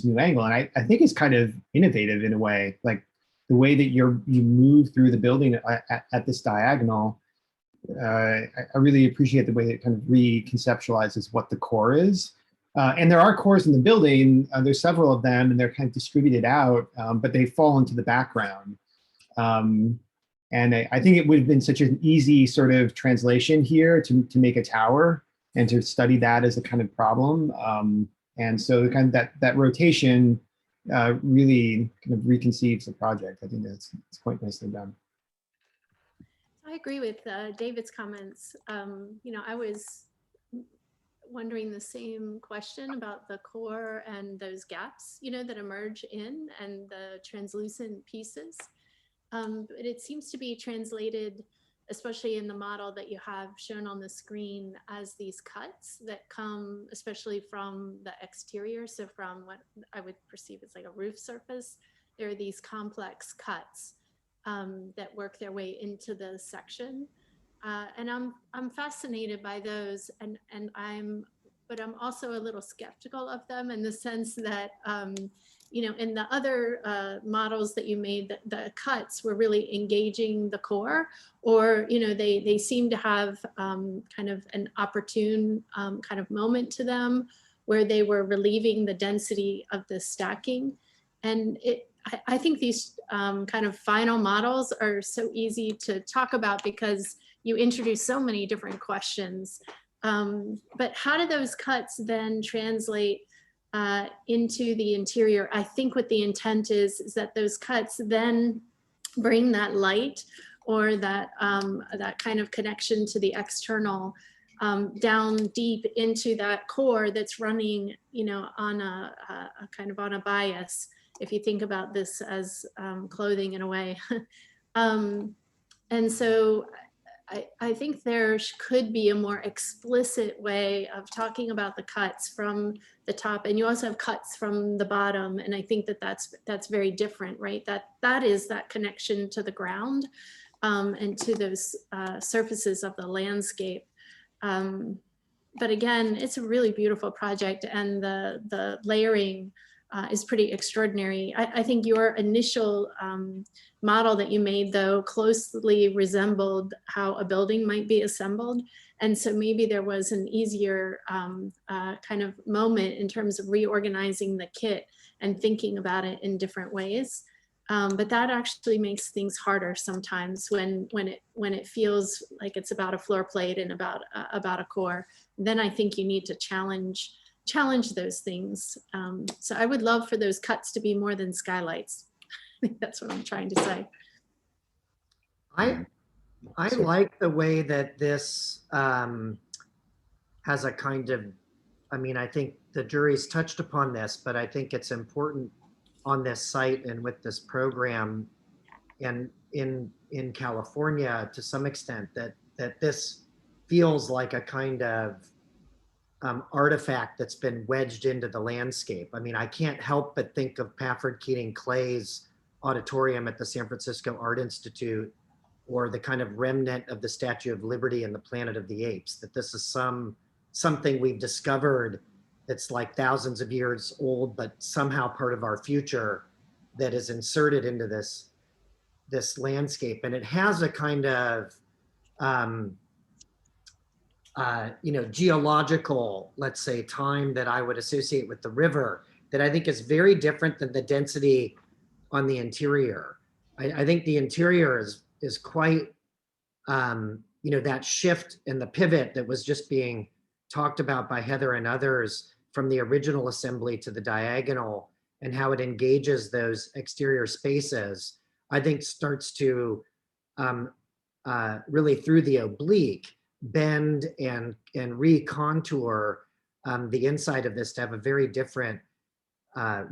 new angle. And I think it's kind of innovative in a way, like the way that you move through the building at this diagonal. I really appreciate the way that it kind of reconceptualizes what the core is. And there are cores in the building. There's several of them, and they're kind of distributed out, but they fall into the background. And I think it would have been such an easy sort of translation here to make a tower and to study that as a kind of problem. And so the kind of that rotation really kind of reconceives the project. I think it's quite nicely done. I agree with David's comments. wondering the same question about the core and those gaps, you know, that emerge in and the translucent pieces. But it seems to be translated, especially in the model that you have shown on the screen, as these cuts that come especially from the exterior. So from what I would perceive as like a roof surface, there are these complex cuts that work their way into the section. And I'm fascinated by those, but I'm also a little skeptical of them in the sense that, you know, in the other models that you made, the cuts were really engaging the core, or, you know, they seem to have kind of an opportune kind of moment to them where they were relieving the density of the stacking. And I think these kind of final models are so easy to talk about because you introduce so many different questions. But how do those cuts then translate into the interior? I think what the intent is that those cuts then bring that light or that kind of connection to the external down deep into that core that's running, you know, on a kind of on a bias, if you think about this as clothing in a way. And so I think there could be a more explicit way of talking about the cuts from the top, and you also have cuts from the bottom. And I think that that's very different, right? That is that connection to the ground and to those surfaces of the landscape. But again, it's a really beautiful project, and the layering is pretty extraordinary. I think your initial model that you made, though, closely resembled how a building might be assembled. And so maybe there was an easier kind of moment in terms of reorganizing the kit and thinking about it in different ways. But that actually makes things harder sometimes when it feels like it's about a floor plate and about a core. Then I think you need to challenge those things. So I would love for those cuts to be more than skylights. I think that's what I'm trying to say. I like the way that this has a kind of, I mean, I think the jury's touched upon this, but I think it's important on this site and with this program and in California to some extent that this feels like a kind of artifact that's been wedged into the landscape. I mean, I can't help but think of Pafford Keating Clay's auditorium at the San Francisco Art Institute, or the kind of remnant of the Statue of Liberty in the Planet of the Apes, that this is something we've discovered that's like thousands of years old, but somehow part of our future that is inserted into this landscape. And it has a kind of, you know, geological, let's say, time that I would associate with the river that I think is very different than the density on the interior. I think the interior is quite, you know, that shift and the pivot that was just being talked about by Heather and others from the original assembly to the diagonal and how it engages those exterior spaces, I think starts to really through the oblique bend and recontour the inside of this to have a very different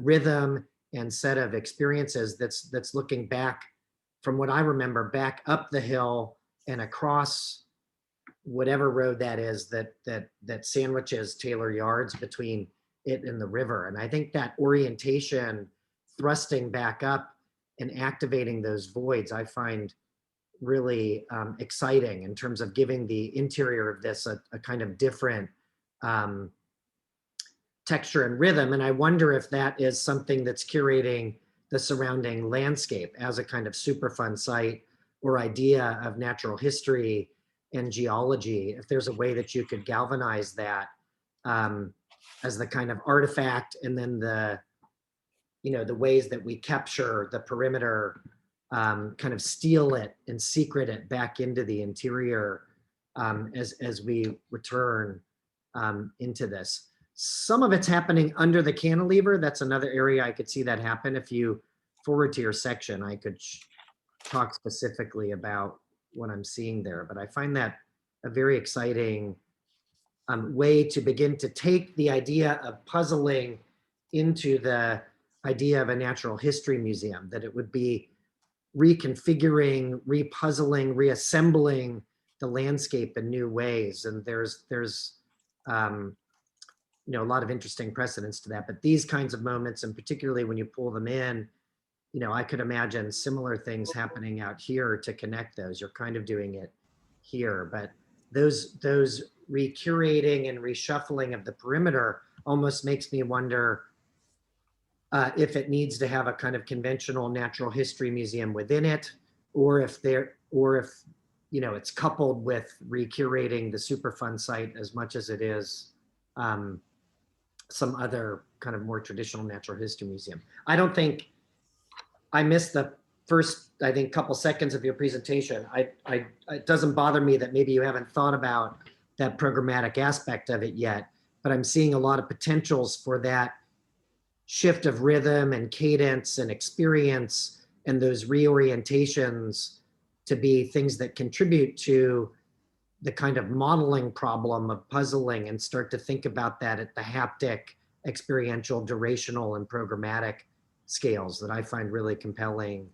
rhythm and set of experiences that's looking back from what I remember back up the hill and across whatever road that is that sandwiches Taylor Yards between it and the river. And I think that orientation, thrusting back up and activating those voids, I find really exciting in terms of giving the interior of this a kind of different texture and rhythm. And I wonder if that is something that's curating the surrounding landscape as a kind of Superfund site or idea of natural history and geology, if there's a way that you could galvanize that as the kind of artifact, and then the, you know, the ways that we capture the perimeter, kind of steal it and secret it back into the interior as we return into this. Some of it's happening under the cantilever. That's another area I could see that happen. If you forward to your section, I could talk specifically about what I'm seeing there, but I find that a very exciting way to begin to take the idea of puzzling into the idea of a natural history museum, that it would be reconfiguring, repuzzling, reassembling the landscape in new ways. And there's you know, a lot of interesting precedents to that, but these kinds of moments, and particularly when you pull them in, you know, I could imagine similar things happening out here to connect those. You're kind of doing it here, but those recurating and reshuffling of the perimeter almost makes me wonder if it needs to have a kind of conventional natural history museum within it, or if you know, it's coupled with recurating the Superfund site as much as it is some other kind of more traditional natural history museum. I don't think I missed the first, I think, couple seconds of your presentation. It doesn't bother me that maybe you haven't thought about that programmatic aspect of it yet, but I'm seeing a lot of potentials for that shift of rhythm and cadence and experience and those reorientations to be things that contribute to the kind of modeling problem of puzzling, and start to think about that at the haptic, experiential, durational, and programmatic scales that I find really compelling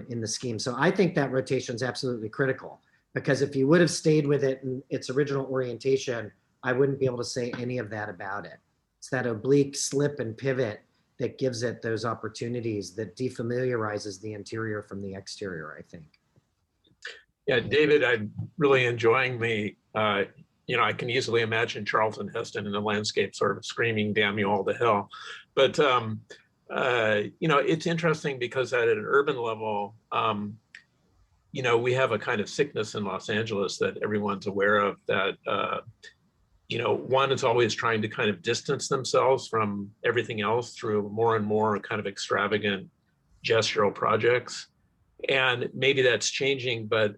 in the scheme. So I think that rotation is absolutely critical, because if you would have stayed with it in its original orientation, I wouldn't be able to say any of that about it. It's that oblique slip and pivot that gives it those opportunities, that defamiliarizes the interior from the exterior, I think. Yeah, David, I'm really enjoying the, you know, I can easily imagine Charlton Heston in the landscape sort of screaming, damn you all to hell. But, you know, it's interesting because at an urban level, you know, we have a kind of sickness in Los Angeles that everyone's aware of, that, you know, one is always trying to kind of distance themselves from everything else through more and more kind of extravagant gestural projects. And maybe that's changing, but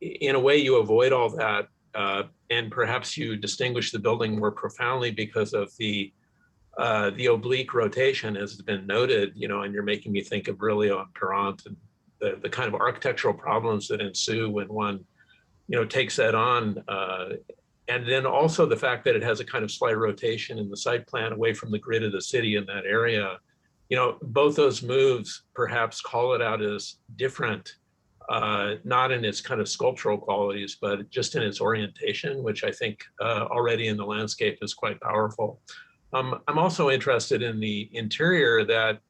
in a way you avoid all that, and perhaps you distinguish the building more profoundly because of the oblique rotation, as has been noted, you know, and you're making me think of Brilio and Perrant and the kind of architectural problems that ensue when one, you know, takes that on. And then also the fact that it has a kind of slight rotation in the site plan away from the grid of the city in that area. You know, both those moves perhaps call it out as different, not in its kind of sculptural qualities, but just in its orientation, which I think already in the landscape is quite powerful. I'm also interested in the interior, that,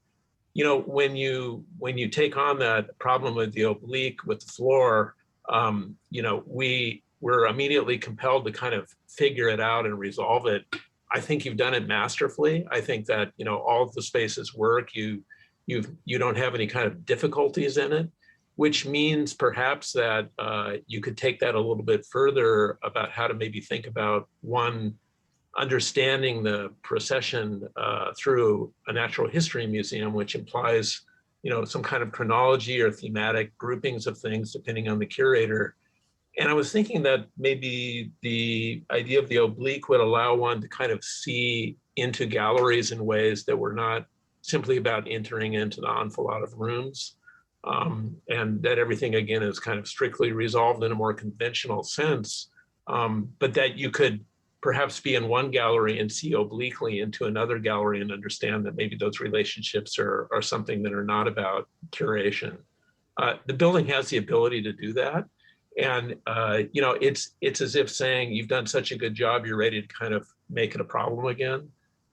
you know, when you take on that problem with the oblique with the floor, you know, we're immedately compelled to kind of figure it out and resolve it. I think you've done it masterfully. I think that, you know, all of the spaces work. You don't have any kind of difficulties in it, which means perhaps that you could take that a little bit further about how to maybe think about one, understanding the procession through a natural history museum, which implies, you know, some kind of chronology or thematic groupings of things depending on the curator. And I was thinking that maybe the idea of the oblique would allow one to kind of see into galleries in ways that were not simply about entering into the enfilade of rooms, and that everything, again, is kind of strictly resolved in a more conventional sense, but that you could perhaps be in one gallery and see obliquely into another gallery and understand that maybe those relationships are something that are not about curation. The building has the ability to do that. And, you know, it's as if saying, you've done such a good job, you're ready to kind of make it a problem again.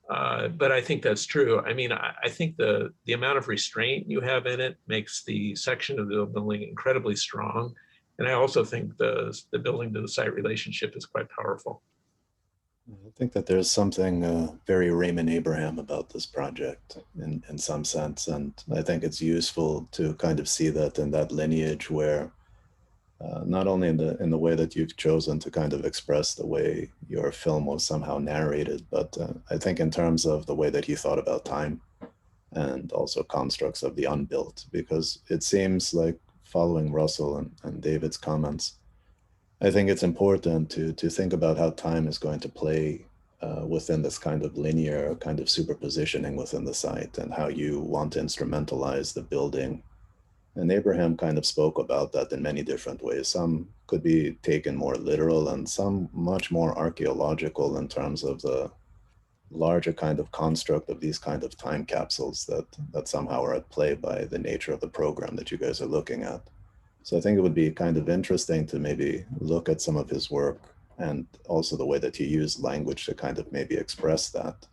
But I think that's true. I mean, I think the amount of restraint you have in it makes the section of the building incredibly strong. And I also think the building to the site relationship is quite powerful. I think that there's something very Raymond Abraham about this project in some sense. And I think it's useful to kind of see that in that lineage where not only in the way that you've chosen to kind of express the way your film was somehow narrated, but I think in terms of the way that he thought about time and also constructs of the unbuilt, because it seems like, following Russell and David's comments, I think it's important to think about how time is going to play within this kind of linear kind of superpositioning within the site, and how you want to instrumentalize the building And Abraham kind of spoke about that in many different ways. Some could be taken more literal and some much more archaeological in terms of the larger kind of construct of these kind of time capsules that somehow are at play by the nature of the program that you guys are looking at. So I think it would be kind of interesting to maybe look at some of his work and also the way that he used language to kind of maybe express that,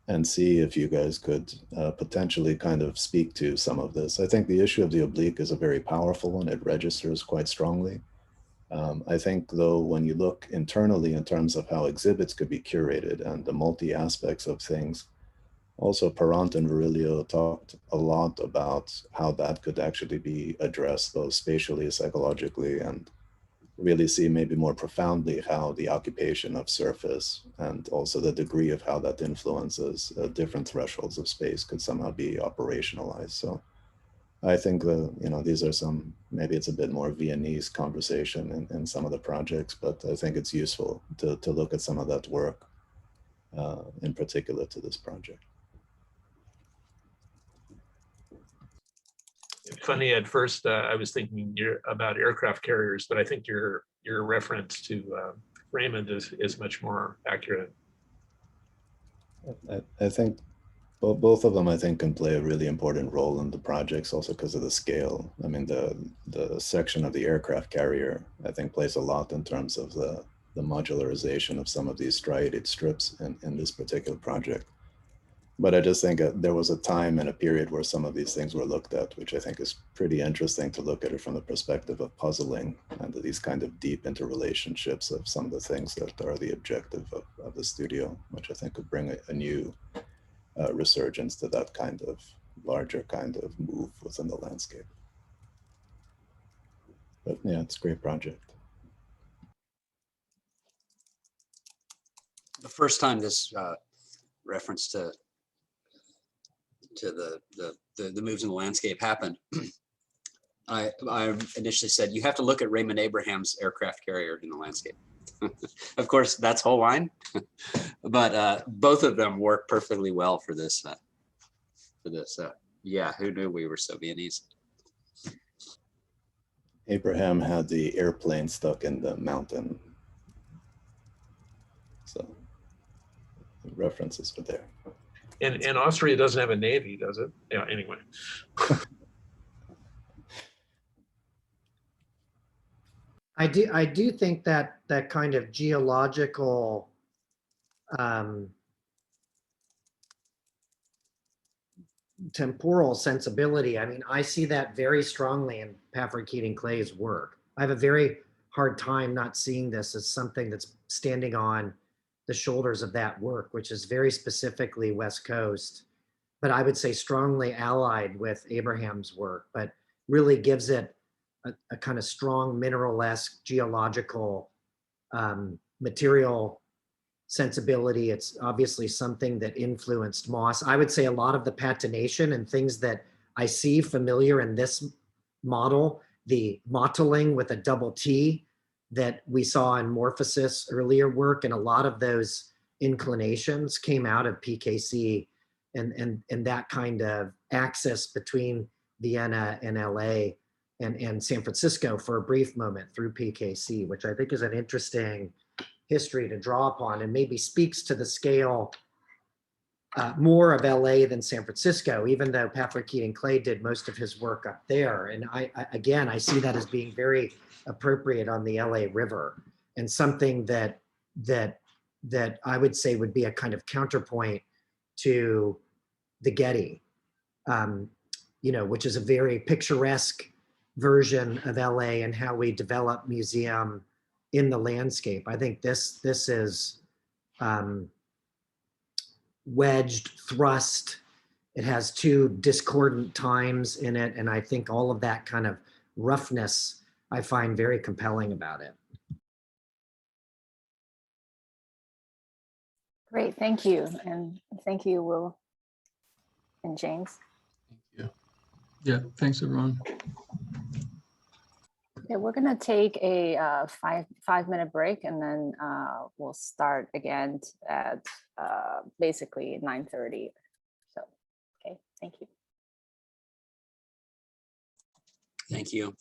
and see if you guys could potentially kind of speak to some of this. I think the issue of the oblique is a very powerful one. It registers quite strongly. I think, though, when you look internally in terms of how exhibits could be curated and the multi-aspects of things, also Parent and Virilio talked a lot about how that could actually be addressed, both spatially, psychologically, and really see maybe more profoundly how the occupation of surface and also the degree of how that influences different thresholds of space could somehow be operationalized. So I think these are some, maybe it's a bit more Viennese conversation in some of the projects, but I think it's useful to look at some of that work in particular to this project. Funny, at first I was thinking about aircraft carriers, but I think your reference to Raymond is much more accurate. I think both of them, I think, can play a really important role in the projects also because of the scale. I mean, the section of the aircraft carrier, I think, plays a lot in terms of the modularization of some of these striated strips in this particular project. But I just think there was a time and a period where some of these things were looked at, which I think is pretty interesting to look at it from the perspective of puzzling and these kind of deep interrelationships of some of the things that are the objective of the studio, which I think could bring a new resurgence to that kind of larger kind of move within the landscape. But yeah, it's a great project. The first time this reference to the moves in the landscape happened, I initially said, you have to look at Raymond Abraham's aircraft carrier in the landscape. Of course, that's whole line, but both of them work perfectly well for this. Yeah, who knew we were so Viennese? Abraham had the airplane stuck in the mountain, so the references were there. And Austria doesn't have a navy, does it? Yeah, anyway. I do think that that kind of geological temporal sensibility, I mean, I see that very strongly in Patrick Keating Clay's work. I have a very hard time not seeing this as something that's standing on the shoulders of that work, which is very specifically West Coast, but I would say strongly allied with Abraham's work, but really gives it a kind of strong mineral-esque geological material sensibility. It's obviously something that influenced Moss. I would say a lot of the patination and things that I see familiar in this model, the mottling with a double T that we saw in Morphosis earlier work, and a lot of those inclinations came out of PKC and that kind of axis between Vienna and LA and San Francisco for a brief moment through PKC, which I think is an interesting history to draw upon and maybe speaks to the scale more of LA than San Francisco, even though Patrick Keating Clay did most of his work up there. And again, I see that as being very appropriate on the LA River, and something that I would say would be a kind of counterpoint to the Getty, which is a very picturesque version of LA and how we develop museum in the landscape. I think this is wedged, thrust. It has two discordant times in it, and I think all of that kind of roughness I find very compelling about it. Great, thank you. And thank you, Will and James. Yeah, thanks everyone. Okay, we're gonna take a five-minute break, and then we'll start again at basically 9:30. So, okay, thank you. Thank you.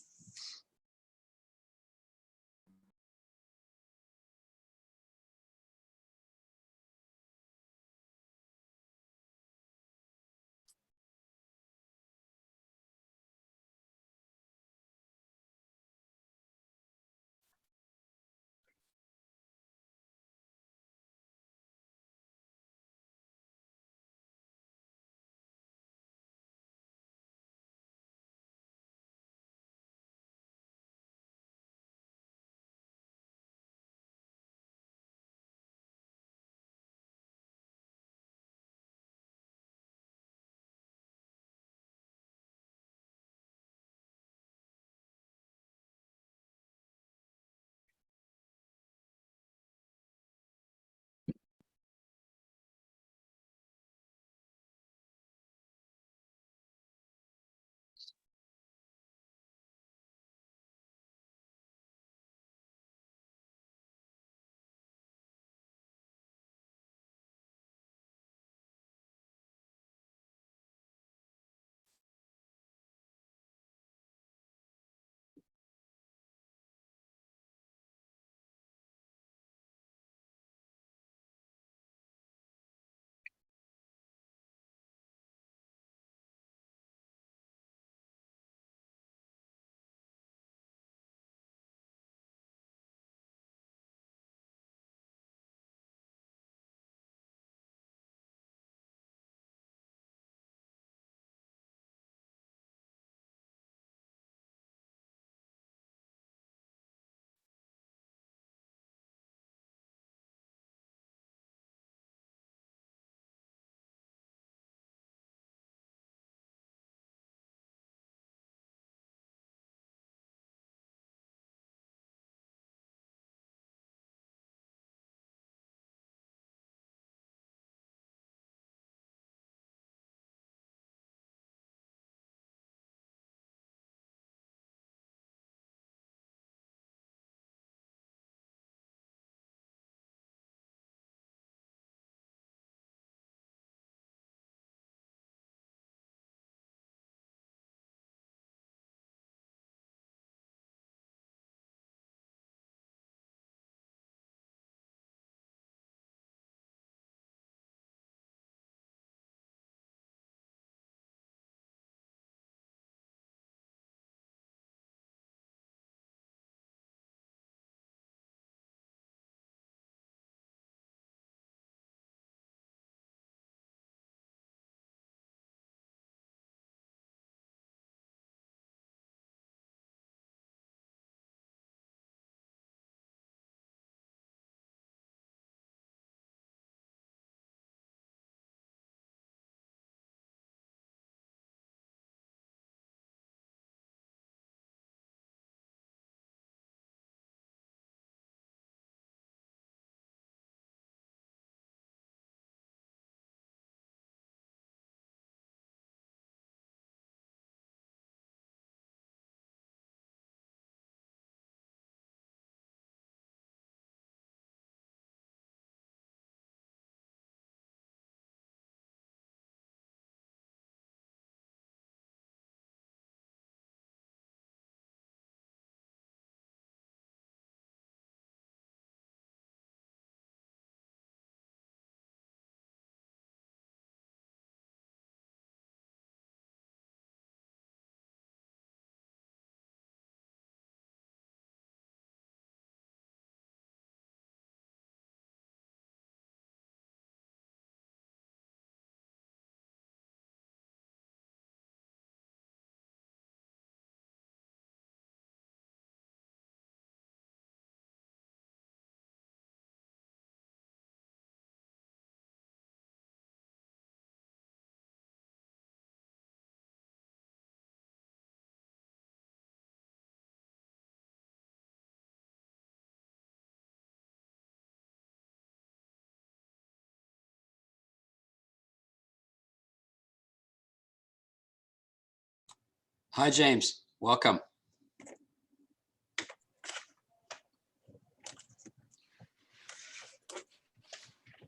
Hi, James. Welcome.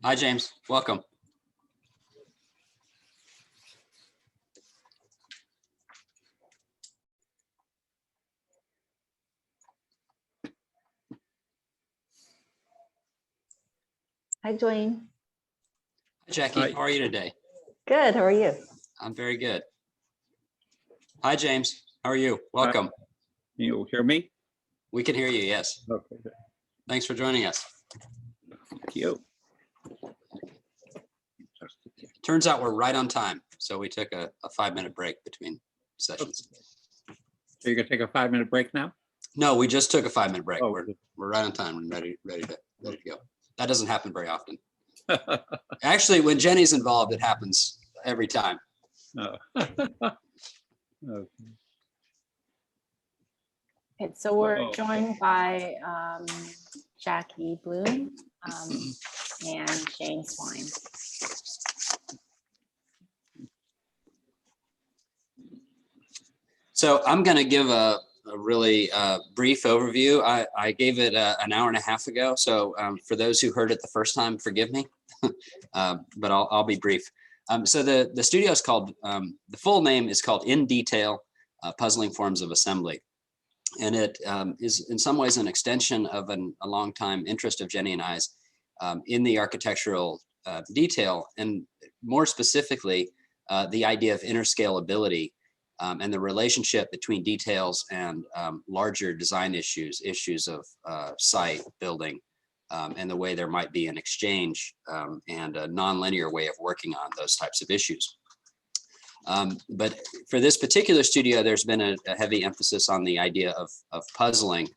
Hi, James. Welcome. Hi, Dwayne. Hi, Jackie. Hi. How are you today? Good. How are you? I'm very good. Hi, James. How are you? Welcome. You hear me? We can hear you, yes. Okay, good. Thanks for joining us. Thank you. Turns out we're right on time. So we took a 5-minute break between sessions. So you're gonna take a 5-minute break now? No, we just took a 5-minute break. Oh, We're right on time and ready to go. That doesn't happen very often. Actually, when Jenny's involved, it happens every time. Oh. Okay. Okay, so we're Uh-oh. joined by Jackie Bloom and Jane Swine. So I'm going to give a really brief overview. I gave it an hour and a half ago. So for those who heard it the first time, forgive me, but I'll be brief. So the studio is called, the full name is called In Detail, Puzzling Forms of Assembly. And it is in some ways an extension of a longtime interest of Jenny and I's in the architectural detail, and more specifically, the idea of interscalability and the relationship between details and larger design issues of site, building, and the way there might be an exchange and a nonlinear way of working on those types of issues. But for this particular studio, there's been a heavy emphasis on the idea of puzzling.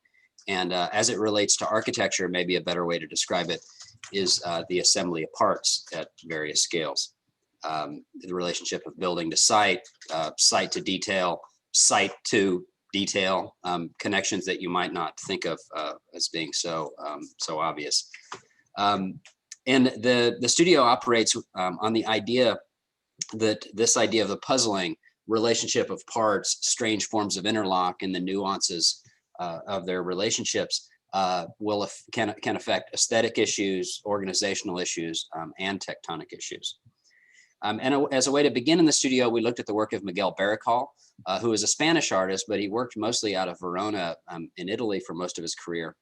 And as it relates to architecture, maybe a better way to describe it is the assembly of parts at various scales. The relationship of building to site, site to detail, site to detail, connections that you might not think of as being so obvious. And the studio operates on the idea that this idea of the puzzling relationship of parts, strange forms of interlock, and the nuances of their relationships can affect aesthetic issues, organizational issues, and tectonic issues. And as a way to begin in the studio, we looked at the work of Miguel Barracal, who is a Spanish artist, but he worked mostly out of Verona in Italy for most of his career.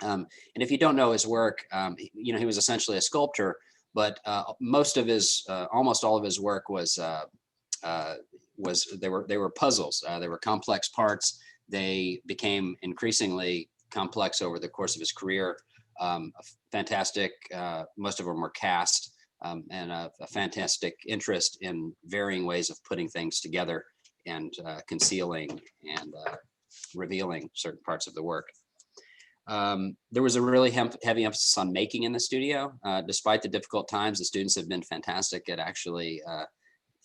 And if you don't know his work, he was essentially a sculptor, but almost all of his work they were puzzles. They were complex parts. They became increasingly complex over the course of his career. Fantastic. Most of them were cast. And a fantastic interest in varying ways of putting things together and concealing and revealing certain parts of the work. There was a really heavy emphasis on making in the studio. Despite the difficult times, the students have been fantastic at actually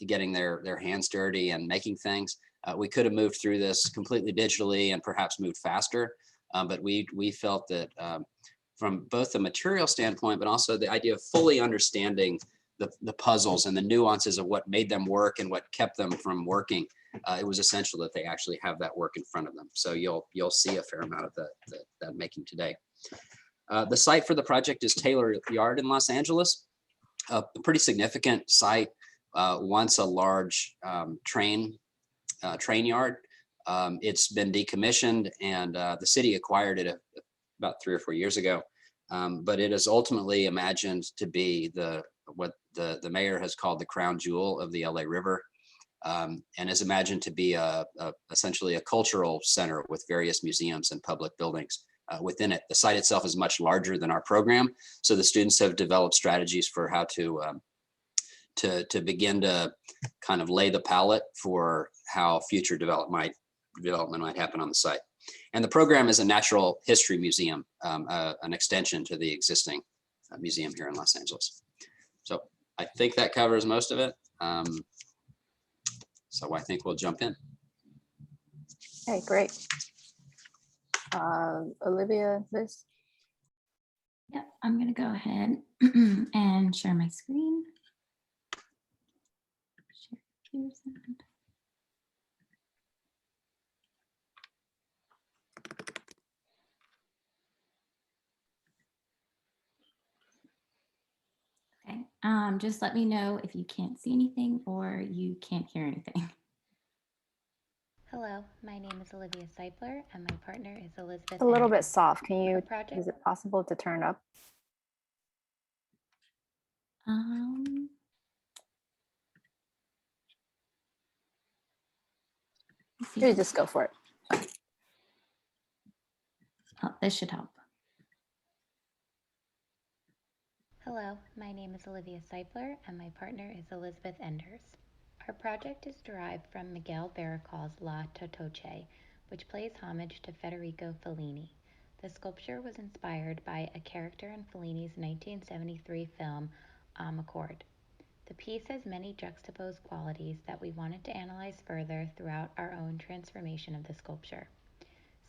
getting their hands dirty and making things. We could have moved through this completely digitally and perhaps moved faster, but we felt that from both the material standpoint, but also the idea of fully understanding the puzzles and the nuances of what made them work and what kept them from working, it was essential that they actually have that work in front of them. So you'll see a fair amount of that making today. The site for the project is Taylor Yard in Los Angeles, a pretty significant site, once a large train yard. It's been decommissioned, and the city acquired it about 3 or 4 years ago. But it is ultimately imagined to be what the mayor has called the crown jewel of the LA River, and is imagined to be essentially a cultural center with various museums and public buildings within it. The site itself is much larger than our program, so the students have developed strategies for how to begin to kind of lay the palette for how future development might happen on the site. And the program is a natural history museum, an extension to the existing museum here in Los Angeles. So I think that covers most of it. So I think we'll jump in. Okay, great. Olivia, Liz? Yep, I'm going to go ahead and share my screen. Share computer sound. Okay, just let me know if you can't see anything or you can't hear anything. Hello, my name is Olivia Seipler and my partner is Elizabeth. A little bit soft. Can you, project. is it possible to turn up? Um, You just go for it. oh, this should help. Hello, my name is Olivia Seipler and my partner is Elizabeth Enders. Our project is derived from Miguel Barracal's La Totoche, which pays homage to Federico Fellini. The sculpture was inspired by a character in Fellini's 1973 film Amarcord. The piece has many juxtaposed qualities that we wanted to analyze further throughout our own transformation of the sculpture.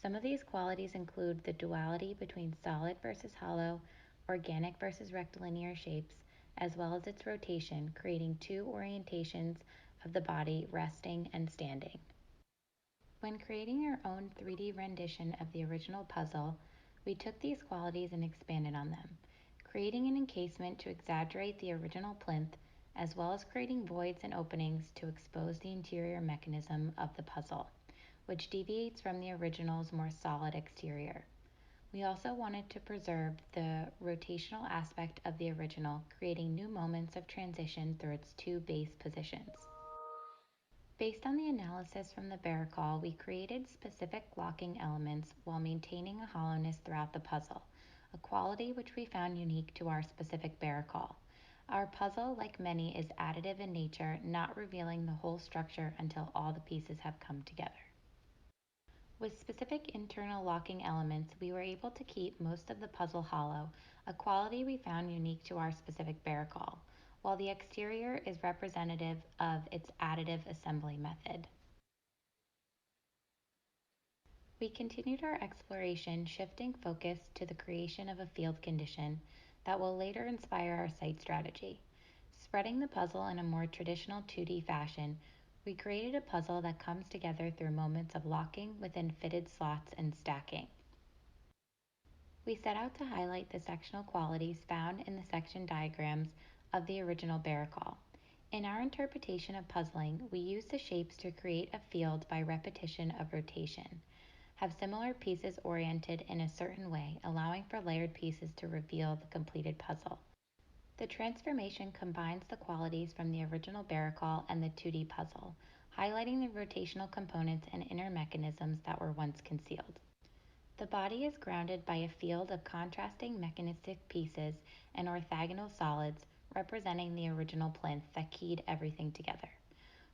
Some of these qualities include the duality between solid versus hollow, organic versus rectilinear shapes, as well as its rotation, creating two orientations of the body, resting and standing. When creating our own 3D rendition of the original puzzle, we took these qualities and expanded on them, creating an encasement to exaggerate the original plinth, as well as creating voids and openings to expose the interior mechanism of the puzzle, which deviates from the original's more solid exterior. We also wanted to preserve the rotational aspect of the original, creating new moments of transition through its two base positions. Based on the analysis from the Barracal, we created specific locking elements while maintaining a hollowness throughout the puzzle, a quality which we found unique to our specific Barracal. Our puzzle, like many, is additive in nature, not revealing the whole structure until all the pieces have come together. With specific internal locking elements, we were able to keep most of the puzzle hollow, a quality we found unique to our specific Barracal, while the exterior is representative of its additive assembly method. We continued our exploration, shifting focus to the creation of a field condition that will later inspire our site strategy. Spreading the puzzle in a more traditional 2D fashion, we created a puzzle that comes together through moments of locking within fitted slots and stacking. We set out to highlight the sectional qualities found in the section diagrams of the original Barracal. In our interpretation of puzzling, we use the shapes to create a field by repetition of rotation, have similar pieces oriented in a certain way, allowing for layered pieces to reveal the completed puzzle. The transformation combines the qualities from the original Barracal and the 2D puzzle, highlighting the rotational components and inner mechanisms that were once concealed. The body is grounded by a field of contrasting mechanistic pieces and orthogonal solids representing the original plinth that keyed everything together.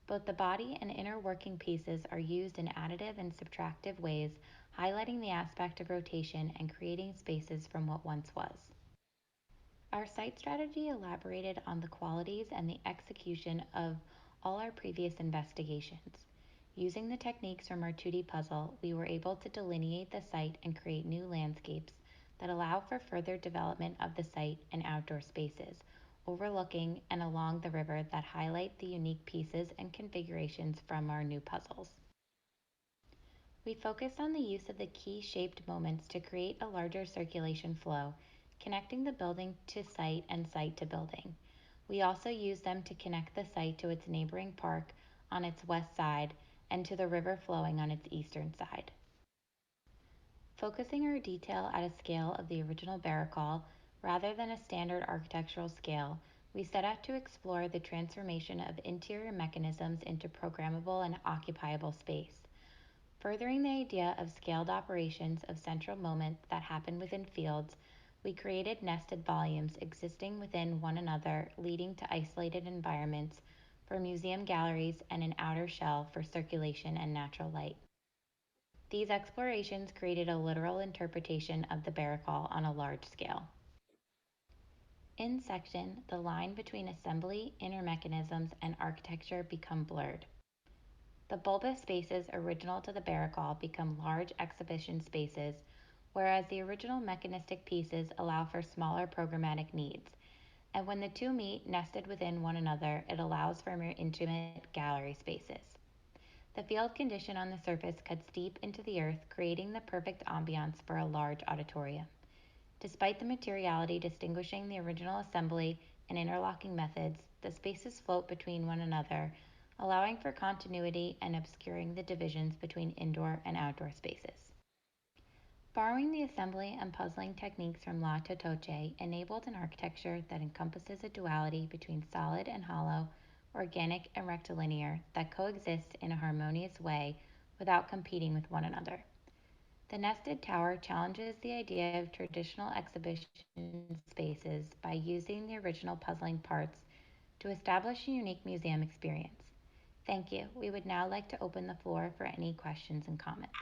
Both the body and inner working pieces are used in additive and subtractive ways, highlighting the aspect of rotation and creating spaces from what once was. Our site strategy elaborated on the qualities and the execution of all our previous investigations. Using the techniques from our 2D puzzle, we were able to delineate the site and create new landscapes that allow for further development of the site and outdoor spaces, overlooking and along the river that highlight the unique pieces and configurations from our new puzzles. We focused on the use of the key-shaped moments to create a larger circulation flow, connecting the building to site and site to building. We also used them to connect the site to its neighboring park on its west side and to the river flowing on its eastern side. Focusing our detail at a scale of the original Barracal, rather than a standard architectural scale, we set out to explore the transformation of interior mechanisms into programmable and occupiable space. Furthering the idea of scaled operations of central moments that happen within fields, we created nested volumes existing within one another, leading to isolated environments for museum galleries and an outer shell for circulation and natural light. These explorations created a literal interpretation of the Barracal on a large scale. In section, the line between assembly, inner mechanisms, and architecture become blurred. The bulbous spaces original to the Barracal become large exhibition spaces, whereas the original mechanistic pieces allow for smaller programmatic needs. And when the two meet nested within one another, it allows for more intimate gallery spaces. The field condition on the surface cuts deep into the earth, creating the perfect ambiance for a large auditorium. Despite the materiality distinguishing the original assembly and interlocking methods, the spaces float between one another, allowing for continuity and obscuring the divisions between indoor and outdoor spaces. Borrowing the assembly and puzzling techniques from La Totoche enabled an architecture that encompasses a duality between solid and hollow, organic and rectilinear that coexist in a harmonious way without competing with one another. The nested tower challenges the idea of traditional exhibition spaces by using the original puzzling parts to establish a unique museum experience. Thank you. We would now like to open the floor for any questions and comments.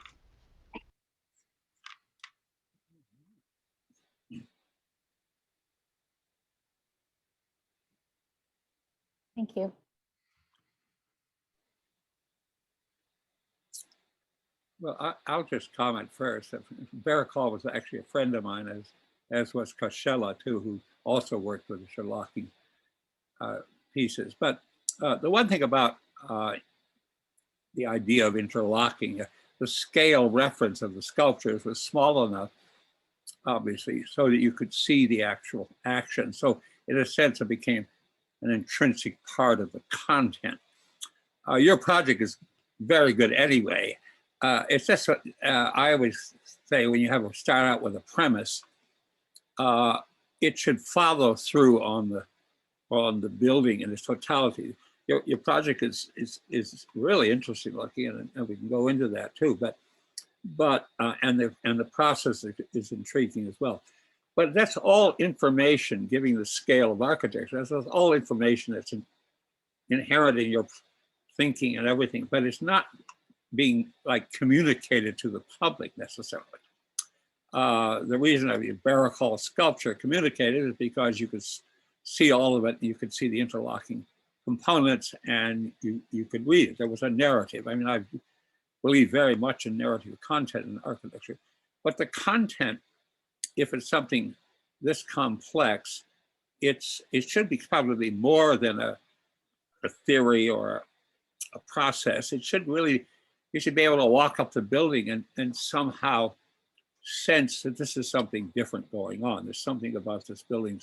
Thank you. Well, I'll just comment first. Barakal was actually a friend of mine, as was Koshela too, who also worked with the Sherlocking pieces. But the one thing about the idea of interlocking, the scale reference of the sculptures was small enough, obviously, so that you could see the actual action. So in a sense, it became an intrinsic part of the content. Your project is very good anyway. It's just what I always say, when you have to start out with a premise, it should follow through on the building in its totality. Your project is really interesting looking, and we can go into that too. But the process is intriguing as well. But that's all information, giving the scale of architecture. That's all information that's inherent in your thinking and everything. But it's not being like communicated to the public necessarily. The reason of the Barakal sculpture communicated is because you could see all of it, and you could see the interlocking components, and you could read it. There was a narrative. I mean, I believe very much in narrative content in architecture, but the content, if it's something this complex, it should be probably more than a theory or a process. It should really, you should be able to walk up the building and somehow sense that this is something different going on. There's something about this building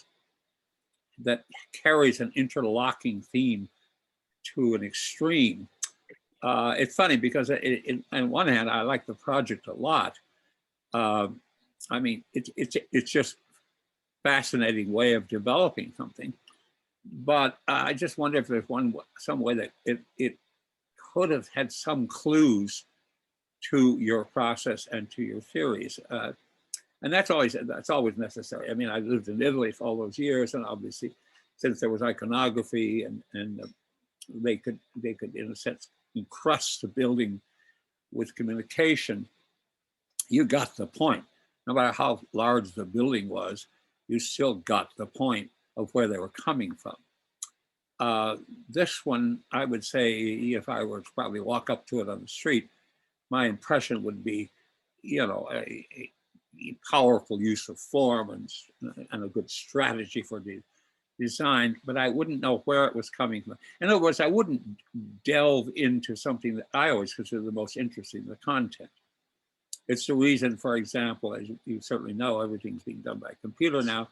that carries an interlocking theme to an extreme. It's funny because on one hand, I like the project a lot. I mean, it's just fascinating way of developing something. But I just wonder if there's some way that it could have had some clues to your process and to your theories. And that's always necessary. I mean, I lived in Italy for all those years, and obviously, since there was iconography and they could in a sense encrust the building with communication, you got the point. No matter how large the building was, you still got the point of where they were coming from. This one, I would say, if I were to probably walk up to it on the street, my impression would be, you know, a powerful use of form and a good strategy for the design, but I wouldn't know where it was coming from. In other words, I wouldn't delve into something that I always consider the most interesting, the content. It's the reason, for example, as you certainly know, everything's being done by computer now,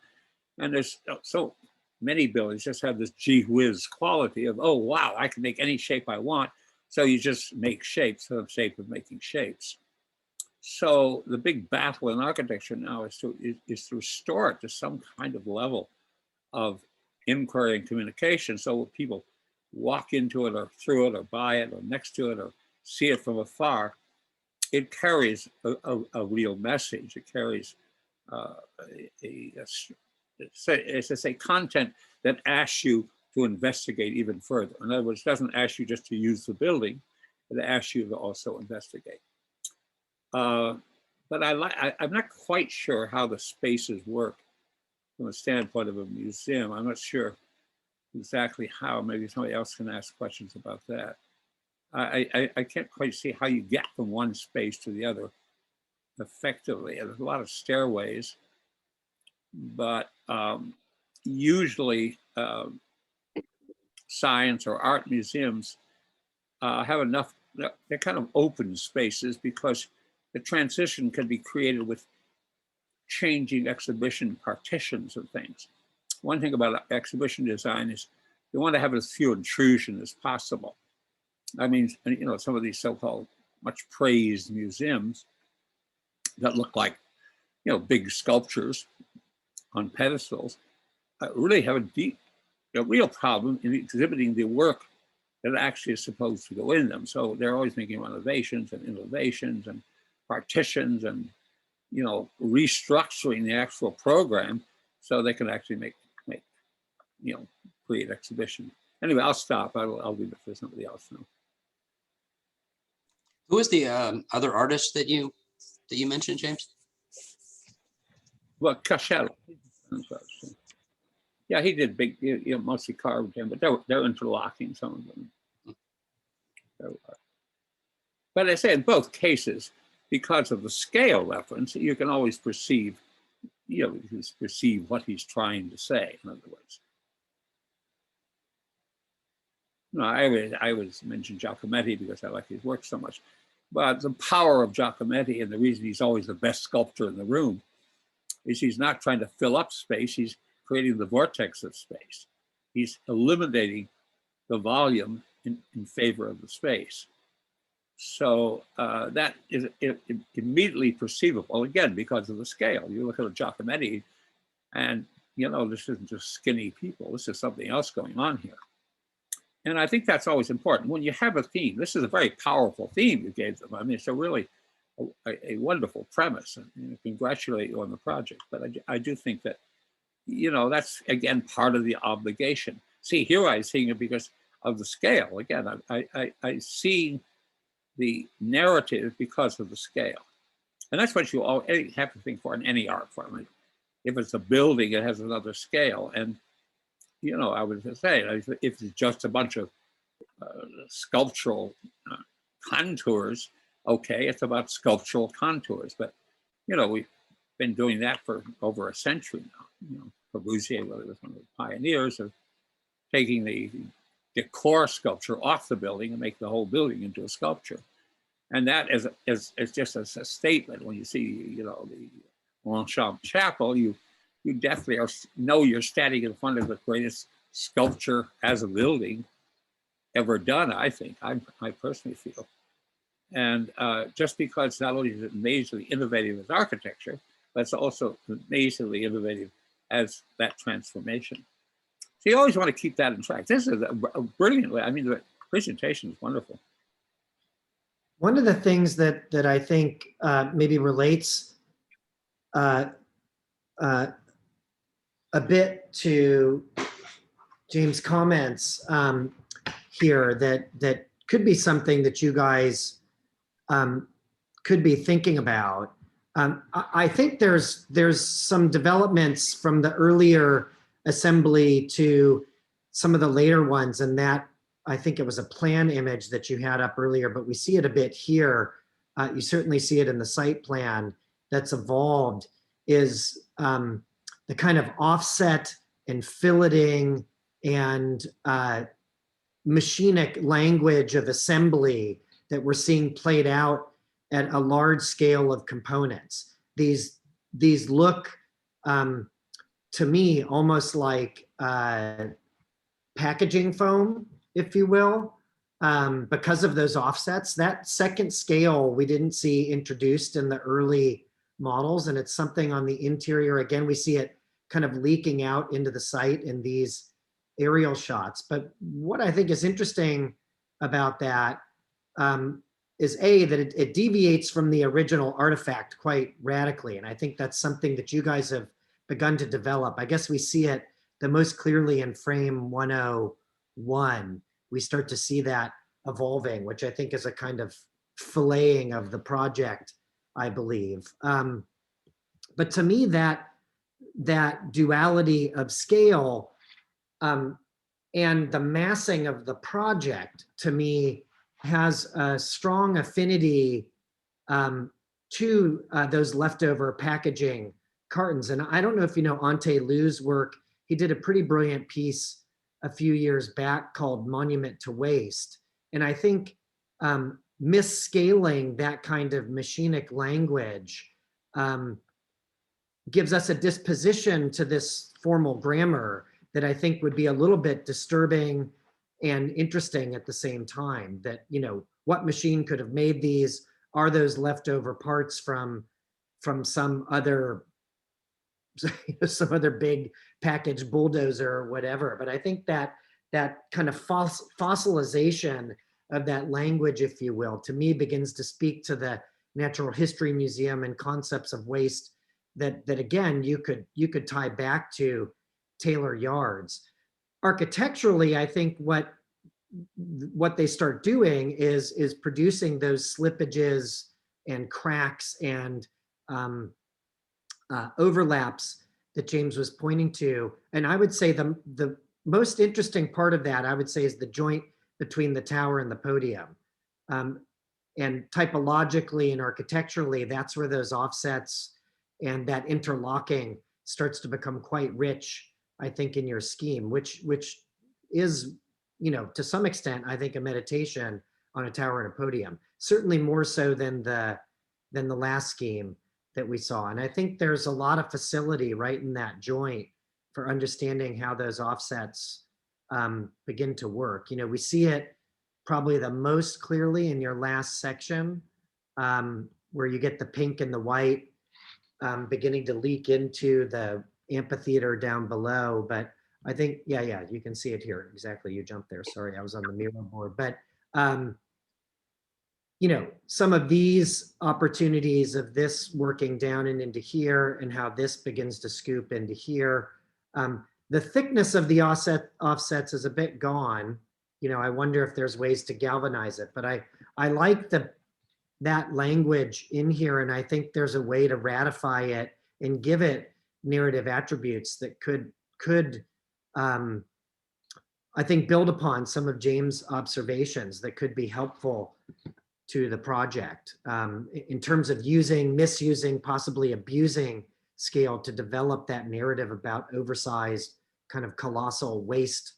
and there's so many buildings just have this gee whiz quality of, oh, wow, I can make any shape I want. So you just make shapes for the sake of making shapes. So the big battle in architecture now is to restore it to some kind of level of inquiry and communication. So when people walk into it or through it or by it or next to it or see it from afar, it carries a real message. It carries it's to say content that asks you to investigate even further. In other words, it doesn't ask you just to use the building, it asks you to also investigate. But I'm not quite sure how the spaces work from the standpoint of a museum. I'm not sure exactly how. Maybe somebody else can ask questions about that. I can't quite see how you get from one space to the other effectively. There's a lot of stairways, but usually science or art museums have enough, they're kind of open spaces because the transition can be created with changing exhibition partitions and things. One thing about exhibition design is you want to have as few intrusion as possible. I mean, you know, some of these so-called much praised museums that look like big sculptures on pedestals, really have a real problem in exhibiting the work that actually is supposed to go in them. So they're always making renovations and innovations and partitions and restructuring the actual program so they can actually make create exhibition. Anyway, I'll stop. I'll leave it for somebody else now. Who was the other artist that you mentioned, James? Well, Cashel. Yeah, he did big, mostly carved in, but they're interlocking, some of them. But I say in both cases, because of the scale reference, you can always perceive, perceive what he's trying to say, in other words. No, I was mentioned Giacometti because I like his work so much. But the power of Giacometti and the reason he's always the best sculptor in the room is he's not trying to fill up space, he's creating the vortex of space. He's eliminating the volume in favor of the space. So that is immediately perceivable, again, because of the scale. You look at a Giacometti and, this isn't just skinny people, this is something else going on here. And I think that's always important. When you have a theme, this is a very powerful theme you gave them. I mean, it's a really a wonderful premise, and congratulate you on the project. But I do think that, that's, again, part of the obligation. See, here I'm seeing it because of the scale. Again, I see the narrative because of the scale. And that's what you all have to think for in any art form. If it's a building, it has another scale. And I was saying, if it's just a bunch of sculptural contours, okay, it's about sculptural contours. But, we've been doing that for over a century now. Corbusier was one of the pioneers of taking the decor sculpture off the building and make the whole building into a sculpture. And that is just a statement. When you see, the Longchamp Chapel, you definitely know you're standing in front of the greatest sculpture as a building ever done, I think. I personally feel. And just because not only is it amazingly innovative as architecture, but it's also amazingly innovative as that transformation. So you always want to keep that in track. This is a brilliant way. I mean, the presentation is wonderful. One of the things that I think maybe relates a bit to James' comments here that could be something that you guys could be thinking about. I think there's some developments from the earlier assembly to some of the later ones, and that I think it was a plan image that you had up earlier, but we see it a bit here. You certainly see it in the site plan that's evolved, is the kind of offset and filleting and machinic language of assembly that we're seeing played out at a large scale of components. These look to me almost like packaging foam, if you will, because of those offsets. That second scale we didn't see introduced in the early models, and it's something on the interior. Again, we see it kind of leaking out into the site in these aerial shots. But what I think is interesting about that is that it deviates from the original artifact quite radically. And I think that's something that you guys have begun to develop. I guess we see it the most clearly in frame 101. We start to see that evolving, which I think is a kind of filleting of the project, I believe. But to me, that duality of scale and the massing of the project, to me, has a strong affinity to those leftover packaging cartons. And I don't know if you know Ante Liu's work. He did a pretty brilliant piece a few years back called Monument to Waste. And I think misscaling that kind of machinic language gives us a disposition to this formal grammar that I think would be a little bit disturbing and interesting at the same time. That, what machine could have made these? Are those leftover parts from from some other some other big package bulldozer or whatever. But I think that that kind of fossilization of that language, if you will, to me begins to speak to the Natural History Museum and concepts of waste that again you could tie back to Taylor Yards. Architecturally, I think what they start doing is producing those slippages and cracks and overlaps that James was pointing to. And I would say the most interesting part of that, I would say, is the joint between the tower and the podium. And typologically and architecturally, that's where those offsets and that interlocking starts to become quite rich, I think, in your scheme, which is, you know, to some extent, I think, a meditation on a tower and a podium, certainly more so than the last scheme that we saw. And I think there's a lot of facility right in that joint for understanding how those offsets begin to work. You know, we see it probably the most clearly in your last section, where you get the pink and the white beginning to leak into the amphitheater down below. But I think, yeah, you can see it here. Exactly, you jumped there. Sorry, I was on the mirror board. But you know, some of these opportunities of this working down and into here and how this begins to scoop into here. The thickness of the offsets is a bit gone. You know, I wonder if there's ways to galvanize it, but I like that language in here, and I think there's a way to ratify it and give it narrative attributes that could I think build upon some of James' observations that could be helpful to the project in terms of using, misusing, possibly abusing scale to develop that narrative about oversized kind of colossal waste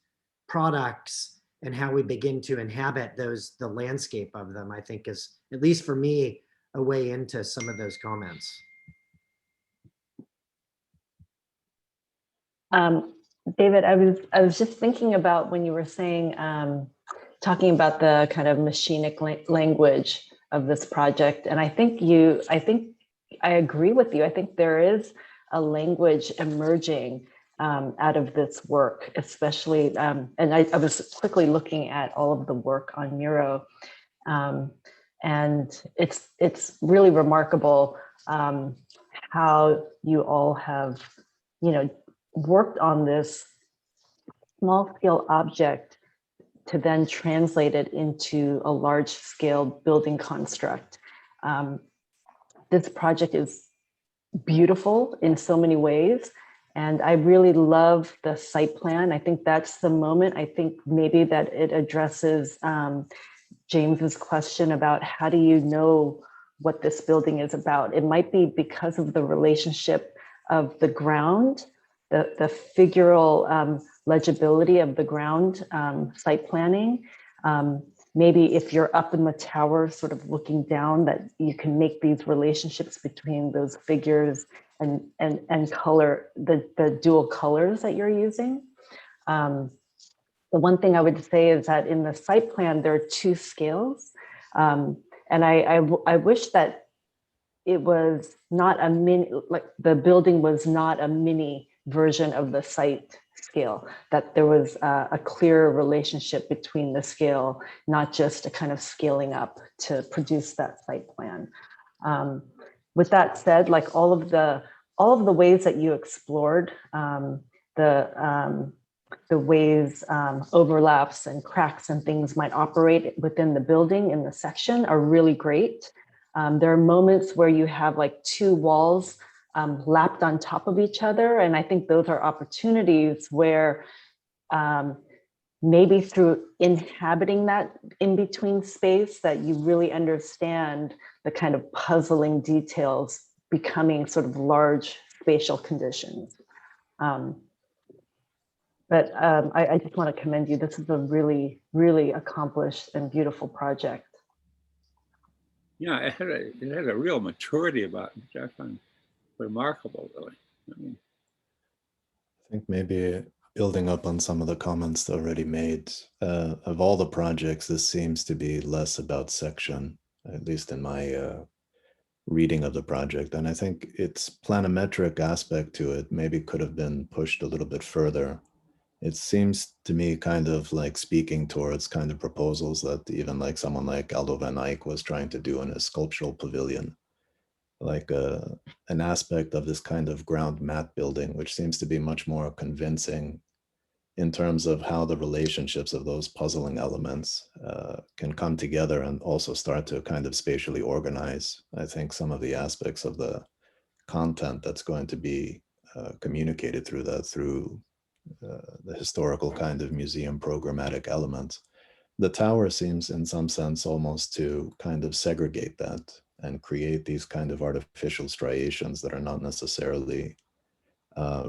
products and how we begin to inhabit the landscape of them, I think is, at least for me, a way into some of those comments. David, I was just thinking about when you were saying, talking about the kind of machinic language of this project. And I think I agree with you. I think there is a language emerging out of this work, especially, and I was quickly looking at all of the work on Miro. And it's really remarkable how you all have, you know, worked on this small scale object to then translate it into a large scale building construct. This project is beautiful in so many ways. And I really love the site plan. I think that's the moment. I think maybe that it addresses James's question about how do you know what this building is about? It might be because of the relationship of the ground, the figural legibility of the ground site planning. Maybe if you're up in the tower, sort of looking down, that you can make these relationships between those figures and color, the dual colors that you're using. The one thing I would say is that in the site plan, there are two scales. And I wish that it was not a mini, like the building was not a mini version of the site scale, that there was a clear relationship between the scale, not just a kind of scaling up to produce that site plan. With that said, like all of the ways that you explored, the ways overlaps and cracks and things might operate within the building in the section are really great. There are moments where you have like two walls lapped on top of each other. And I think those are opportunities where maybe through inhabiting that in-between space that you really understand the kind of puzzling details becoming sort of large spatial conditions. But I just want to commend you. This is a really, really accomplished and beautiful project. Yeah, it had a real maturity about it, which I find remarkable, really. I mean, I think maybe building up on some of the comments already made, of all the projects, this seems to be less about section, at least in my reading of the project. And I think its planimetric aspect to it maybe could have been pushed a little bit further. It seems to me kind of like speaking towards kind of proposals that even like someone like Aldo van Eyck was trying to do in a sculptural pavilion, like an aspect of this kind of ground mat building, which seems to be much more convincing in terms of how the relationships of those puzzling elements can come together and also start to kind of spatially organize, I think, some of the aspects of the content that's going to be communicated through that, through the historical kind of museum programmatic elements. The tower seems in some sense almost to kind of segregate that and create these kind of artificial striations that are not necessarily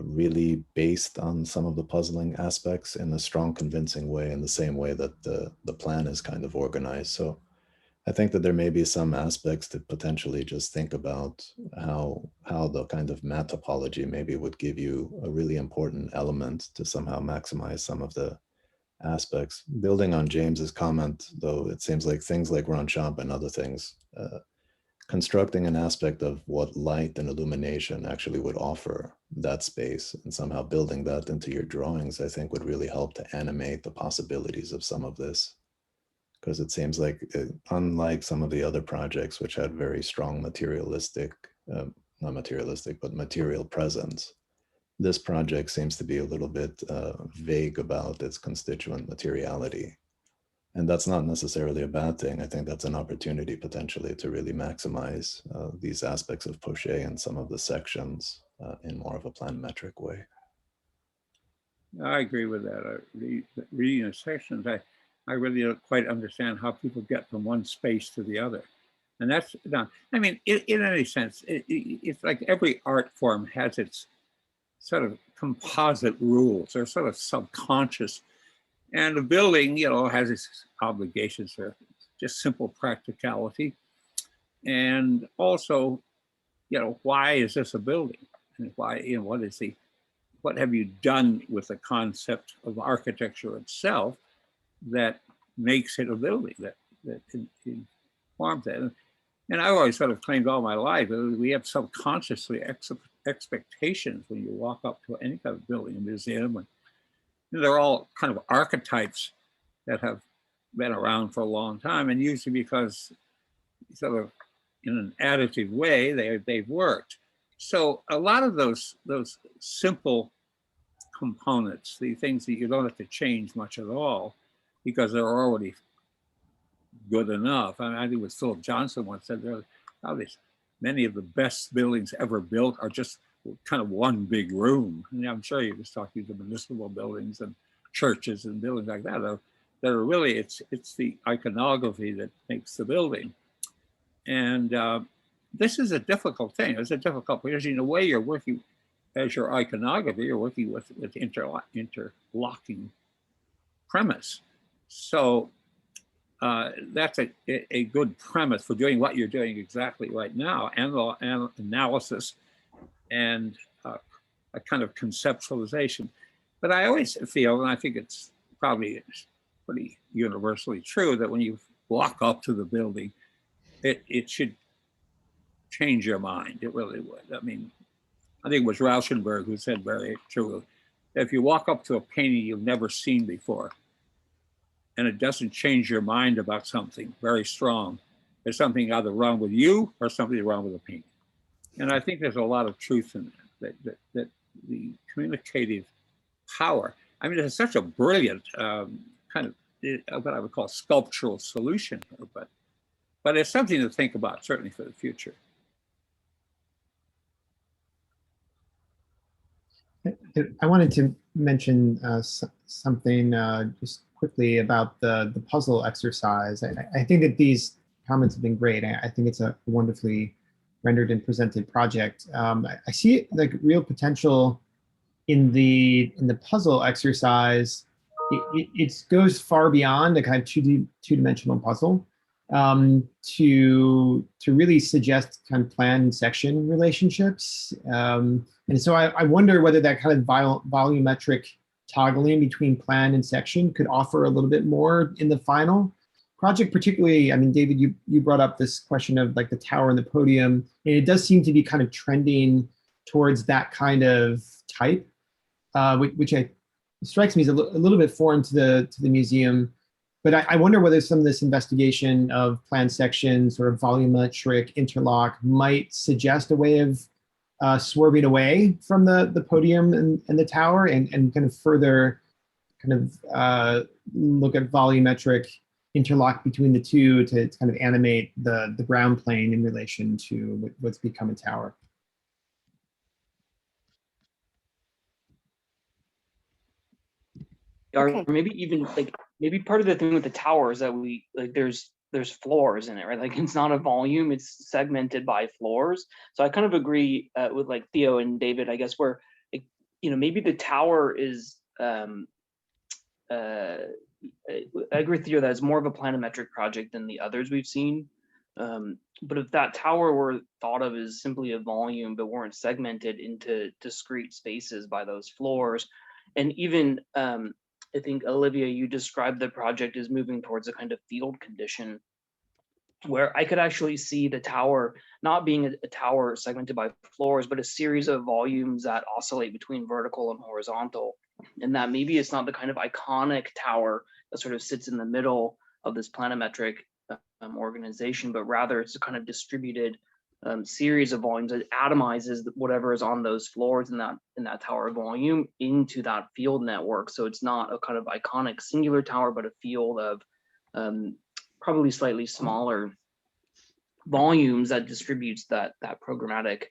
really based on some of the puzzling aspects in a strong, convincing way, in the same way that the plan is kind of organized. So I think that there may be some aspects to potentially just think about how the kind of mat topology maybe would give you a really important element to somehow maximize some of the aspects. Building on James's comment, though, it seems like things like Ronchamp and other things, constructing an aspect of what light and illumination actually would offer that space and somehow building that into your drawings, I think would really help to animate the possibilities of some of this. Because it seems like, unlike some of the other projects, which had very strong materialistic, not materialistic, but material presence, this project seems to be a little bit vague about its constituent materiality. And that's not necessarily a bad thing. I think that's an opportunity potentially to really maximize these aspects of Poche and some of the sections in more of a planimetric way. I agree with that. Reading the sections, I really don't quite understand how people get from one space to the other. And that's, no, I mean, in any sense, it's like every art form has its sort of composite rules. They're sort of subconscious. And the building, you know, has its obligations for just simple practicality. And also, you know, why is this a building? And why, you know, what have you done with the concept of architecture itself that makes it a building, that informs that? And I always sort of claimed all my life that we have subconsciously expectations when you walk up to any kind of building, a museum, and they're all kind of archetypes that have been around for a long time, and usually because sort of in an additive way they've worked. So a lot of those simple components, the things that you don't have to change much at all because they're already good enough. I mean, I think it was Philip Johnson once said there, many of the best buildings ever built are just kind of one big room. And I'm sure he was talking to municipal buildings and churches and buildings like that. That are really, it's the iconography that makes the building. And this is a difficult thing. It's a difficult because in a way you're working as your iconography, you're working with interlocking premise. So that's a good premise for doing what you're doing exactly right now, and analysis and a kind of conceptualization. But I always feel, and I think it's probably pretty universally true, that when you walk up to the building, it should change your mind. It really would. I mean, I think it was Rauschenberg who said very true, that if you walk up to a painting you've never seen before, and it doesn't change your mind about something very strong, there's something either wrong with you or something wrong with the painting. And I think there's a lot of truth in that the communicative power, I mean, it's such a brilliant kind of what I would call sculptural solution, but it's something to think about, certainly for the future. I wanted to mention something just quickly about the puzzle exercise. I think that these comments have been great. I think it's a wonderfully rendered and presented project. I see like real potential in the puzzle exercise. It goes far beyond a kind of two-dimensional puzzle to really suggest kind of plan and section relationships. And so I wonder whether that kind of volumetric toggling between plan and section could offer a little bit more in the final. project particularly, I mean, David, you brought up this question of like the tower and the podium, and it does seem to be kind of trending towards that kind of type, which strikes me as a little bit foreign to the museum. But I wonder whether some of this investigation of plan sections or volumetric interlock might suggest a way of swerving away from the podium and the tower and kind of further kind of look at volumetric interlock between the two to kind of animate the ground plane in relation to what's become a tower. Or maybe even like maybe part of the thing with the tower is that we like there's floors in it, right? Like it's not a volume, it's segmented by floors. So I kind of agree with like Theo and David, I guess, where like, you know, maybe the tower is I agree with Theo that it's more of a planimetric project than the others we've seen. But if that tower were thought of as simply a volume but weren't segmented into discrete spaces by those floors, and even I think, Olivia, you described the project as moving towards a kind of field condition where I could actually see the tower not being a tower segmented by floors, but a series of volumes that oscillate between vertical and horizontal. And that maybe it's not the kind of iconic tower that sort of sits in the middle of this planimetric organization, but rather it's a kind of distributed series of volumes that atomizes whatever is on those floors in that tower volume into that field network. So it's not a kind of iconic singular tower, but a field of probably slightly smaller volumes that distributes that programmatic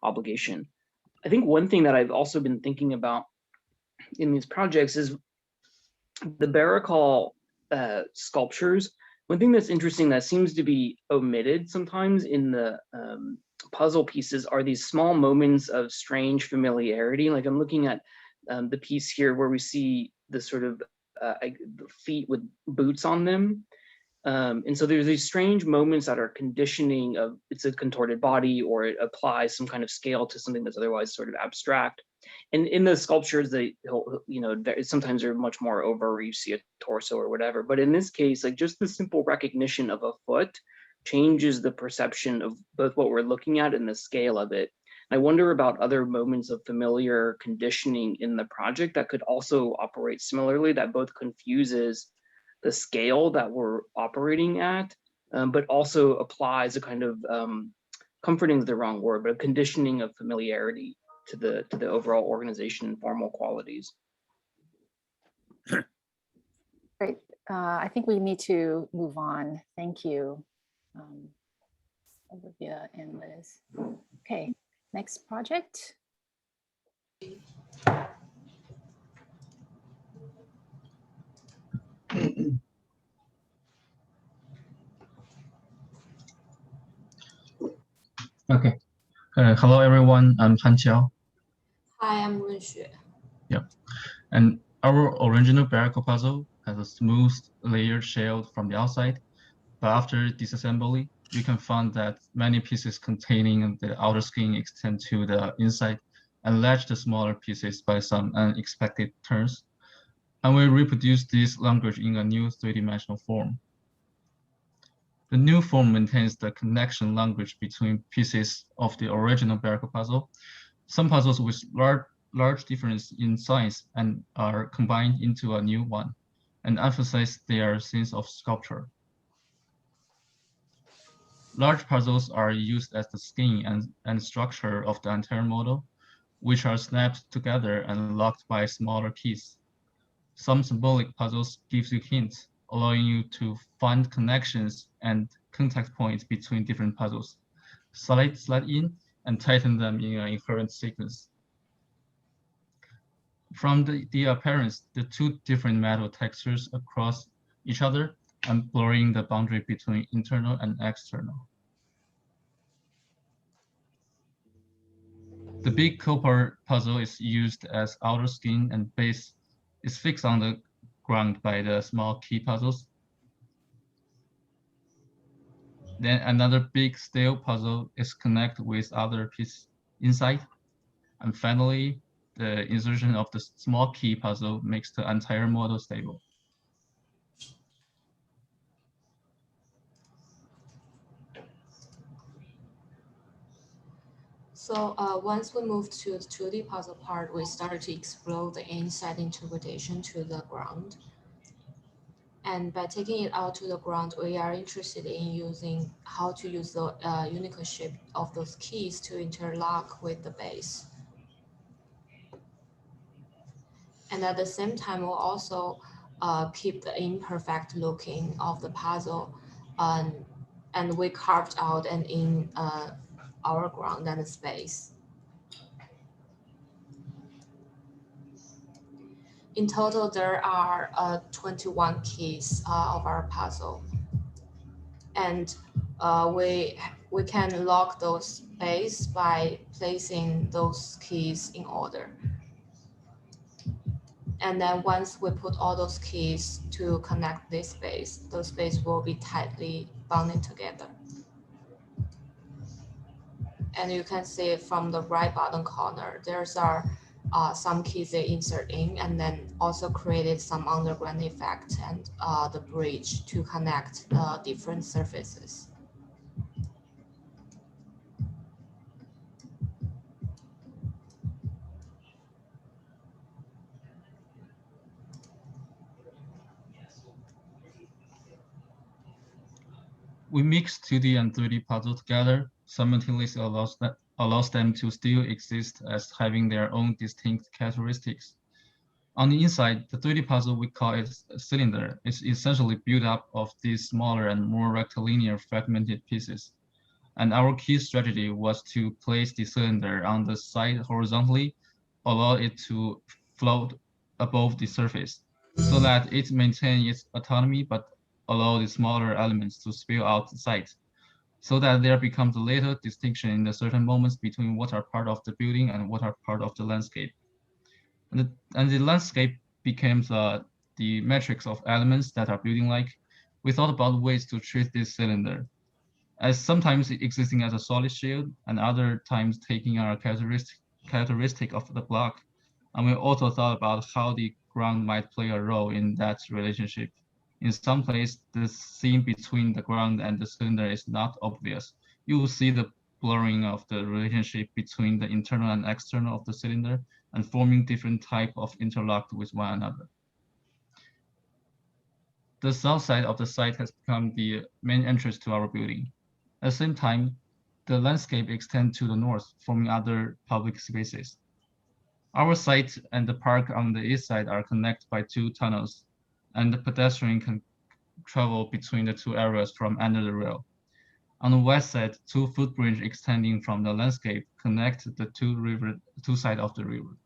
obligation. I think one thing that I've also been thinking about in these projects is the Baracol sculptures. One thing that's interesting that seems to be omitted sometimes in the puzzle pieces are these small moments of strange familiarity. Like I'm looking at the piece here where we see the sort of feet with boots on them. And so there's these strange moments that are conditioning of it's a contorted body or it applies some kind of scale to something that's otherwise sort of abstract. And in the sculptures, they, you know, sometimes they're much more over, you see a torso or whatever. But in this case, like just the simple recognition of a foot changes the perception of both what we're looking at and the scale of it. I wonder about other moments of familiar conditioning in the project that could also operate similarly, that both confuses the scale that we're operating at, but also applies a kind of comforting is the wrong word, but a conditioning of familiarity to the overall organization and formal qualities. Great. I think we need to move on. Thank you, Olivia and Liz. Okay, next project. Okay. Hello, everyone. I'm Han Qiao. Hi, I'm Wen Xue. Yep. And our original Baracol puzzle has a smooth layered shell from the outside, but after disassembly, we can find that many pieces containing the outer skin extend to the inside and latch the smaller pieces by some unexpected turns. And we reproduce this language in a new three-dimensional form. The new form maintains the connection language between pieces of the original Baracol puzzle. Some puzzles with large difference in size and are combined into a new one and emphasize their sense of sculpture. Large puzzles are used as the skin and structure of the entire model, which are snapped together and locked by smaller keys. Some symbolic puzzles give you hints, allowing you to find connections and contact points between different puzzles, slide in, and tighten them in an inherent sequence. From the appearance, the two different metal textures across each other and blurring the boundary between internal and external. The big copper puzzle is used as outer skin and base is fixed on the ground by the small key puzzles. Then another big steel puzzle is connected with other pieces inside. And finally, the insertion of the small key puzzle makes the entire model stable. So once we moved to the 2D puzzle part, we started to explore the inside interpretation to the ground. And by taking it out to the ground, we are interested in using how to use the Unicode shape of those keys to interlock with the base. And at the same time, we'll also keep the imperfect looking of the puzzle. And we carved out and in our ground and space. In total, there are 21 keys of our puzzle. And we can lock those base by placing those keys in order. And then once we put all those keys to connect this base, those bases will be tightly bounded together. And you can see from the right bottom corner, there's some keys they insert in, and then also created some underground effect and the bridge to connect different surfaces. We mix 2D and 3D puzzle together simultaneously allows them to still exist as having their own distinct characteristics. On the inside, the 3D puzzle, we call it a cylinder, is essentially built up of these smaller and more rectilinear fragmented pieces. And our key strategy was to place the cylinder on the side horizontally, allow it to float above the surface, so that it maintains its autonomy but allow the smaller elements to spill out the side, so that there becomes a later distinction in the certain moments between what are part of the building and what are part of the landscape. And the landscape becomes the matrix of elements that are building-like. We thought about ways to treat this cylinder, as sometimes existing as a solid shield and other times taking a characteristic of the block. And we also thought about how the ground might play a role in that relationship. In some place, the seam between the ground and the cylinder is not obvious. You will see the blurring of the relationship between the internal and external of the cylinder and forming different type of interlock with one another. The south side of the site has become the main entrance to our building. At the same time, the landscape extends to the north, forming other public spaces. Our site and the park on the east side are connected by 2 tunnels, and the pedestrian can travel between the 2 areas from under the rail. On the west side, 2 footbridges extending from the landscape connect the 2 sides of the river.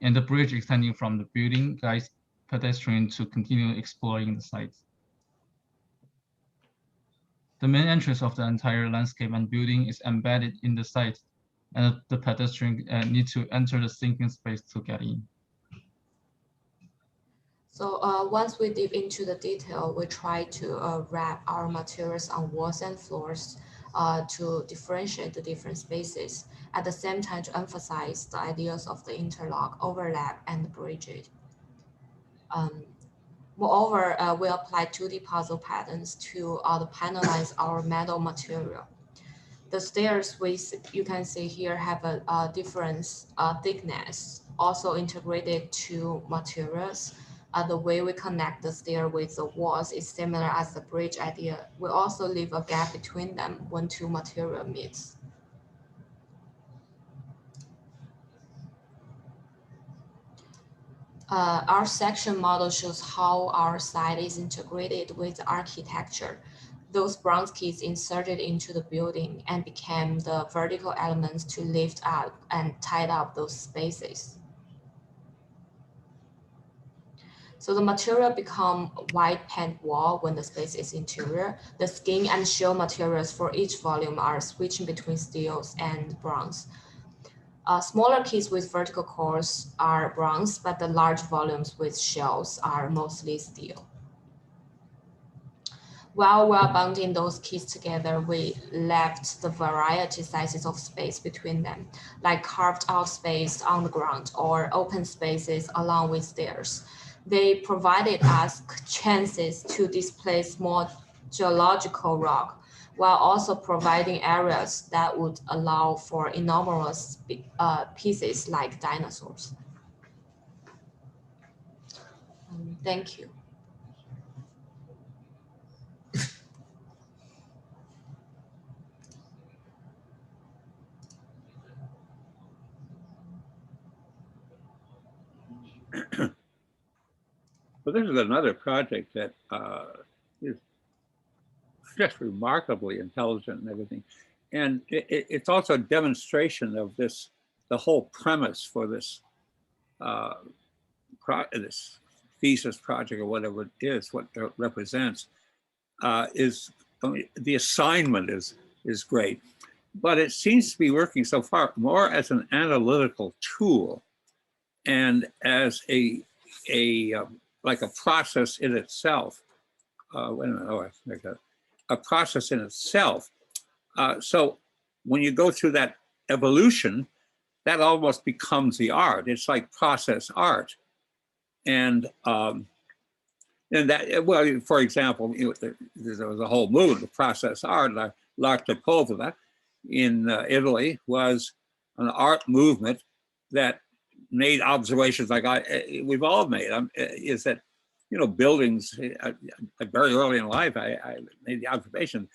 And the bridge extending from the building guides pedestrians to continue exploring the site. The main entrance of the entire landscape and building is embedded in the site, and the pedestrian need to enter the sinking space to get in. So once we dip into the detail, we try to wrap our materials on walls and floors to differentiate the different spaces, at the same time to emphasize the ideas of the interlock, overlap, and bridge. Moreover, we apply 2D puzzle patterns to panelize our metal material. The stairs you can see here have a different thickness, also integrated to materials. The way we connect the stair with the walls is similar as the bridge idea. We also leave a gap between them when 2 material meets. Our section model shows how our site is integrated with architecture. Those bronze keys inserted into the building and became the vertical elements to lift up and tied up those spaces. So the material become white paint wall when the space is interior. The skin and shell materials for each volume are switching between steels and bronze. Smaller keys with vertical cores are bronze, but the large volumes with shells are mostly steel. While we're bonding those keys together, we left the variety sizes of space between them, like carved out space on the ground or open spaces along with stairs. They provided us chances to display small geological rock, while also providing areas that would allow for enormous pieces like dinosaurs. Thank you. Well, this is another project that is just remarkably intelligent and everything. And it's also a demonstration of this, the whole premise for this, this thesis project or whatever it is, what it represents, is, I mean, the assignment is great, but it seems to be working so far more as an analytical tool and as like a process in itself. Wait a minute, oh, I think a process in itself. So when you go through that evolution, that almost becomes the art. It's like process art. And that, well, for example, there was a whole movement of process art. L'arte povera in Italy was an art movement that made observations like we've all made. Is that, you know, buildings, very early in life, I made the observation,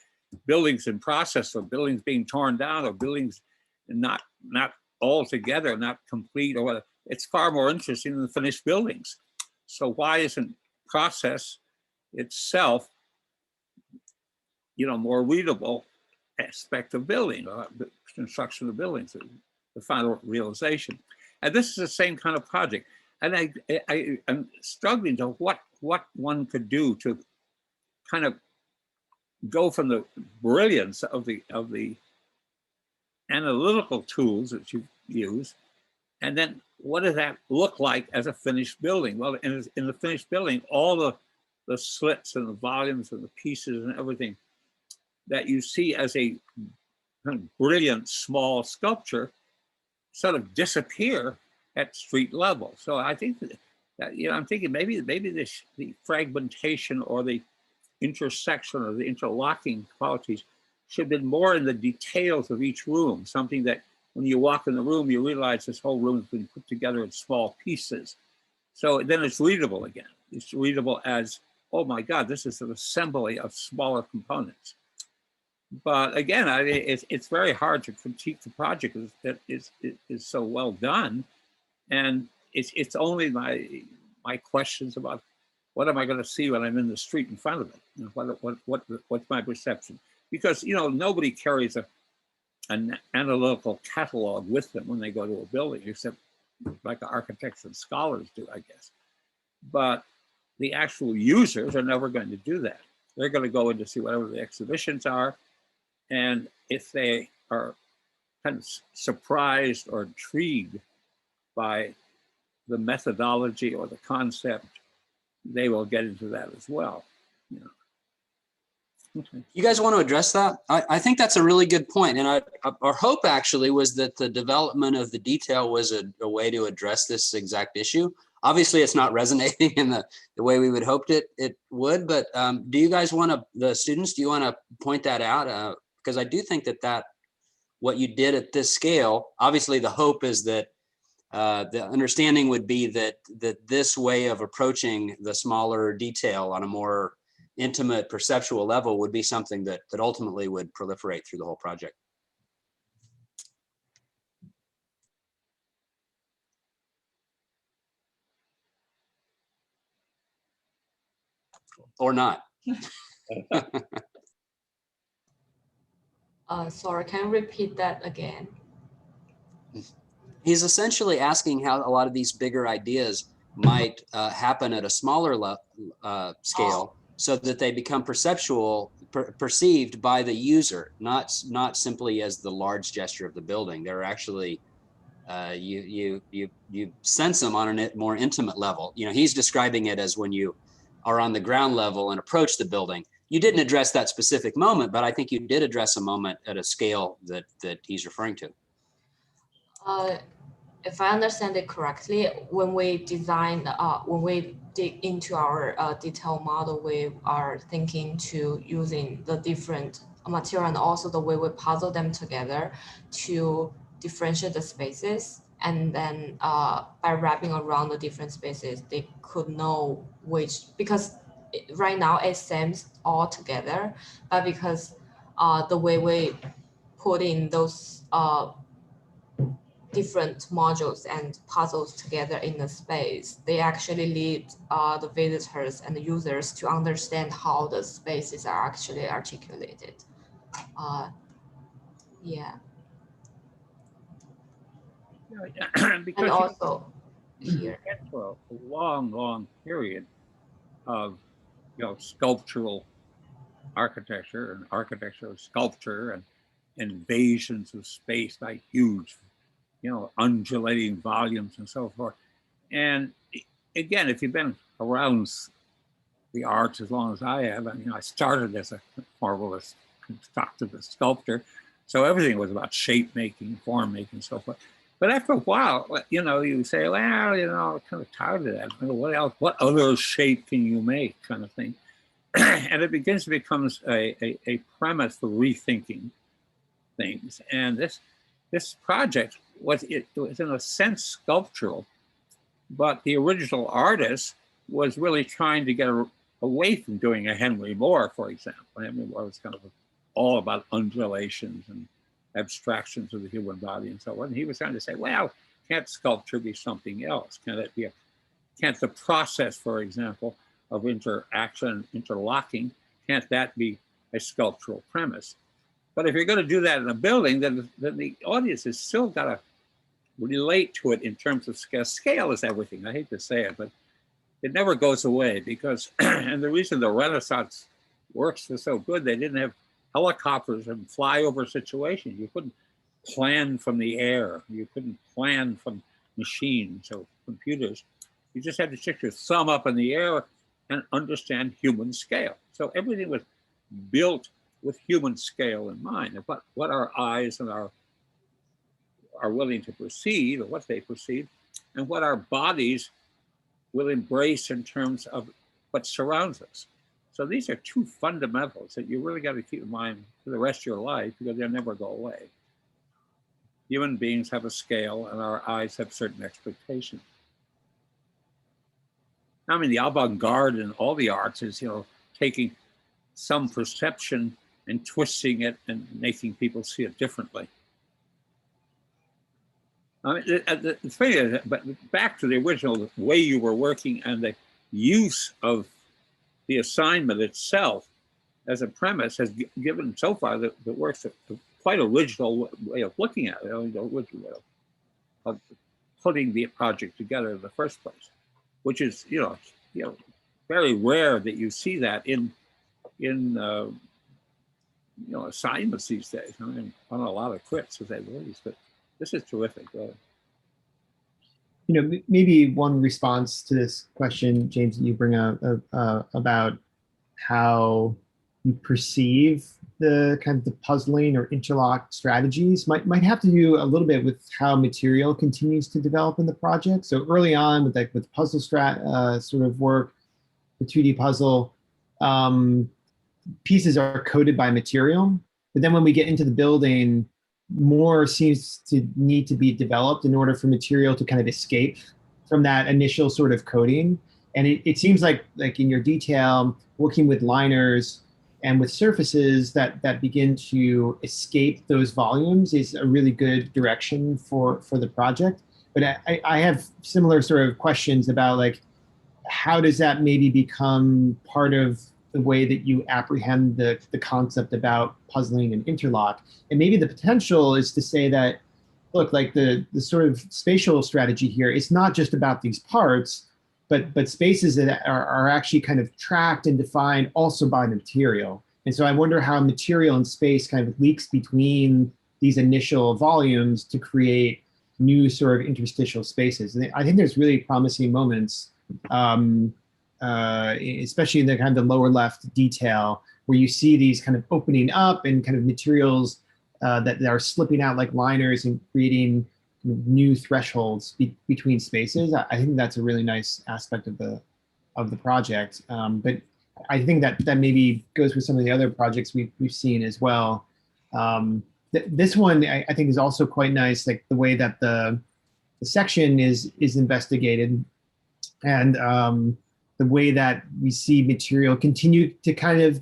buildings in process, or buildings being torn down, or buildings not all together, not complete, or whatever. It's far more interesting than finished buildings. So why isn't process itself, you know, more readable aspect of building, the construction of buildings, the final realization? And this is the same kind of project. And I'm struggling to what one could do to kind of go from the brilliance of the analytical tools that you use, and then what does that look like as a finished building? Well, in the finished building, all the slits and the volumes and the pieces and everything that you see as a kind of brilliant small sculpture sort of disappear at street level. So I think that, you know, I'm thinking maybe the fragmentation or the intersection or the interlocking qualities should have been more in the details of each room, something that when you walk in the room, you realize this whole room has been put together in small pieces. So then it's readable again. It's readable as, oh my God, this is an assembly of smaller components. But again, it's very hard to critique the project that is so well done. And it's only my questions about what am I going to see when I'm in the street in front of it? You know, what's my perception? Because, you know, nobody carries an analytical catalog with them when they go to a building, except like the architects and scholars do, I guess. But the actual users are never going to do that. They're going to go in to see whatever the exhibitions are. And if they are kind of surprised or intrigued by the methodology or the concept, they will get into that as well. You know. Okay. You guys want to address that? I think that's a really good point. And our hope actually was that the development of the detail was a way to address this exact issue. Obviously, it's not resonating in the way we would hoped it would, but do you guys want to, the students, do you want to point that out? Because I do think that what you did at this scale, obviously the hope is that the understanding would be that this way of approaching the smaller detail on a more intimate perceptual level would be something that ultimately would proliferate through the whole project. Or not. Sorry, can you repeat that again? He's essentially asking how a lot of these bigger ideas might happen at a smaller scale, so that they become perceived by the user, not simply as the large gesture of the building. They're actually you sense them on a more intimate level. You know, he's describing it as when you are on the ground level and approach the building. You didn't address that specific moment, but I think you did address a moment at a scale that he's referring to. if I understand it correctly, when we design, when we dig into our detailed model, we are thinking to using the different material and also the way we puzzle them together to differentiate the spaces. And then by wrapping around the different spaces, they could know which, because right now it seems all together, but because the way we put in those different modules and puzzles together in the space, they actually lead the visitors and the users to understand how the spaces are actually articulated. Yeah. Because and also here for a long period of sculptural architecture and architectural sculpture and invasions of space by huge, undulating volumes and so forth. And again, if you've been around the arts as long as I have, I started as a marvelous constructivist sculptor, so everything was about shape making, form making, and so forth. But after a while, you say, well, I'm kind of tired of that. What else? What other shape can you make, kind of thing? And it begins to become a premise for rethinking things. And this project it was in a sense sculptural, but the original artist was really trying to get away from doing a Henry Moore, for example. Henry Moore was kind of all about undulations and abstractions of the human body and so on. And he was trying to say, well, can't sculpture be something else? Can't the process, for example, of interaction, interlocking, can't that be a sculptural premise? But if you're going to do that in a building, then the audience has still got to relate to it in terms of scale. Scale is everything. I hate to say it, but it never goes away because, and the reason the Renaissance works was so good, they didn't have helicopters and flyover situations. You couldn't plan from the air. You couldn't plan from machines or computers. You just had to stick your thumb up in the air and understand human scale. So everything was built with human scale in mind, and what our eyes and are willing to perceive, or what they perceive, and what our bodies will embrace in terms of what surrounds us. So these are two fundamentals that you really got to keep in mind for the rest of your life because they'll never go away. Human beings have a scale and our eyes have certain expectations. I mean, the avant-garde in all the arts is, taking some perception and twisting it and making people see it differently. I mean, the thing is, but back to the original way you were working and the use of the assignment itself as a premise has given so far the works a quite original way of looking at it, the original way of putting the project together in the first place, which is, very rare that you see that in assignments these days. I mean, on a lot of crits, to say the least, but this is terrific. Maybe one response to this question, James, that you bring up about how you perceive the kind of the puzzling or interlock strategies might have to do a little bit with how material continues to develop in the project. So early on with puzzle sort of work, the 2D puzzle, pieces are coded by material. But then when we get into the building, more seems to need to be developed in order for material to kind of escape from that initial sort of coding. And it seems like in your detail, working with liners and with surfaces that begin to escape those volumes is a really good direction for the project. But I have similar sort of questions about how does that maybe become part of the way that you apprehend the concept about puzzling and interlock. And maybe the potential is to say that, look, the sort of spatial strategy here, it's not just about these parts, but spaces that are actually kind of tracked and defined also by material. And so I wonder how material and space kind of leaks between these initial volumes to create new sort of interstitial spaces. And I think there's really promising moments, especially in the kind of the lower left detail, where you see these kind of opening up and kind of materials that are slipping out like liners and creating new thresholds between spaces. I think that's a really nice aspect of the project. But I think that maybe goes with some of the other projects we've seen as well. This one I think is also quite nice, like the way that the section is investigated, and the way that we see material continue to kind of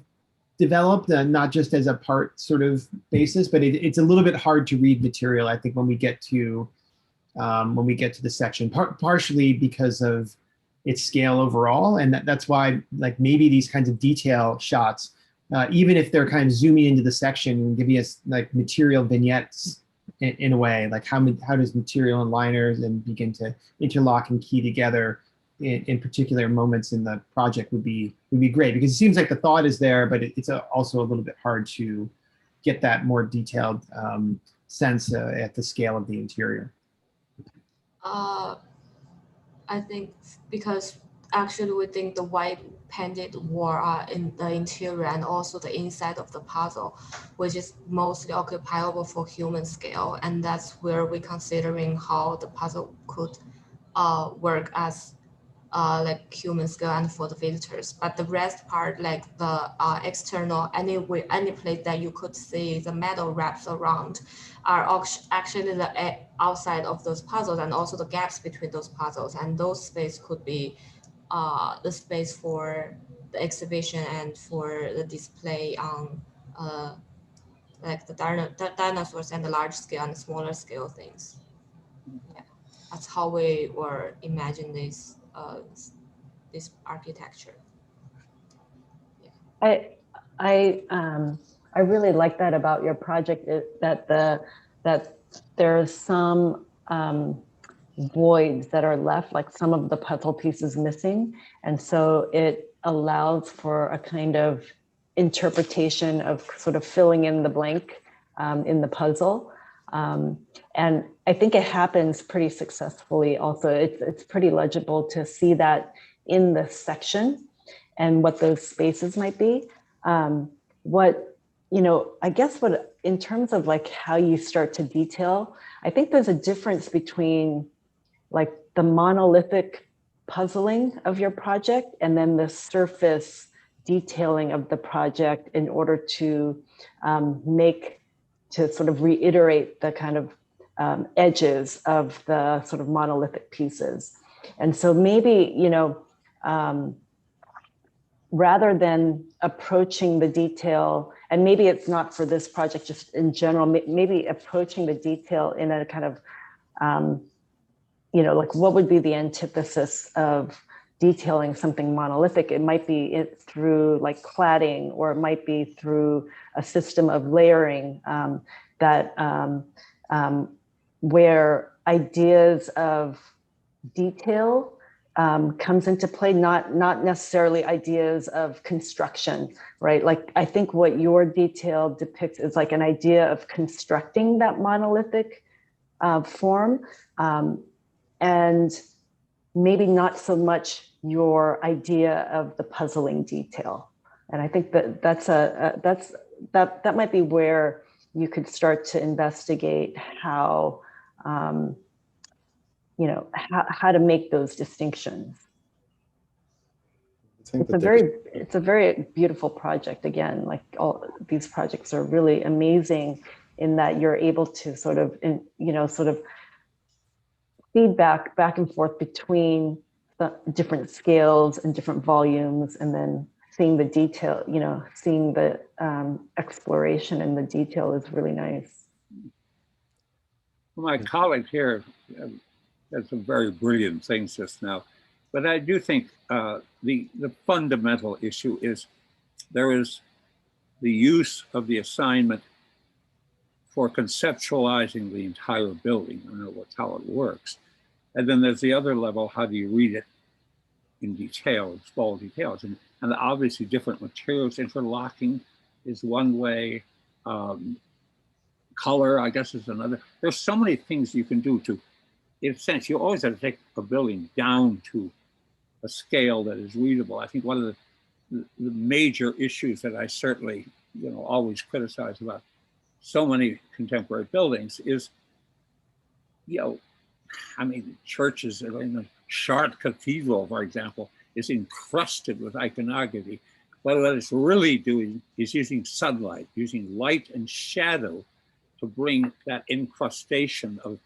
develop, not just as a part sort of basis, but it's a little bit hard to read material, I think, when we get to the section, partially because of its scale overall, and that's why, like, maybe these kinds of detail shots, even if they're kind of zooming into the section, giving us like material vignettes in a way, like how does material and liners and begin to interlock and key together in particular moments in the project would be great, because it seems like the thought is there, but it's also a little bit hard to get that more detailed sense at the scale of the interior. I think because actually we think the white painted wall are in the interior and also the inside of the puzzle, which is mostly occupiable for human scale, and that's where we're considering how the puzzle could work as like human scale and for the visitors. But the rest part, like the external, any place that you could see the metal wraps around, are actually the outside of those puzzles, and also the gaps between those puzzles. And those space could be the space for the exhibition and for the display on like the dinosaurs and the large scale and smaller scale things. Yeah, that's how we were imagine this architecture. I really like that about your project, that there's some voids that are left, like some of the puzzle pieces missing, and so it allows for a kind of interpretation of sort of filling in the blank in the puzzle. And I think it happens pretty successfully also. It's pretty legible to see that in the section and what those spaces might be. I guess what, in terms of like how you start to detail, I think there's a difference between like the monolithic puzzling of your project and then the surface detailing of the project in order to sort of reiterate the kind of edges of the sort of monolithic pieces. And so maybe, rather than approaching the detail, and maybe it's not for this project, just in general, maybe approaching the detail in a kind of, like what would be the antithesis of detailing something monolithic? It might be through like cladding, or it might be through a system of layering where ideas of detail comes into play, not necessarily ideas of construction, right? Like I think what your detail depicts is like an idea of constructing that monolithic form, and maybe not so much your idea of the puzzling detail. And I think that might be where you could start to investigate how to make those distinctions. It's a very beautiful project. Again, like all these projects are really amazing in that you're able to sort of feedback back and forth between the different scales and different volumes, and then seeing the detail, seeing the exploration and the detail is really nice. My colleague here said some very brilliant things just now, but I do think the fundamental issue is there is the use of the assignment for conceptualizing the entire building. I don't know how it works. And then there's the other level, how do you read it in detail, small details? And obviously different materials interlocking is one way. Color, I guess, is another. There's so many things you can do to, in a sense, you always have to take a building down to a scale that is readable. I think one of the major issues that I certainly, always criticize about so many contemporary buildings is you know, I mean, churches in the Chartres Cathedral, for example, is encrusted with iconography. But what it's really doing is using sunlight, using light and shadow to bring that incrustation of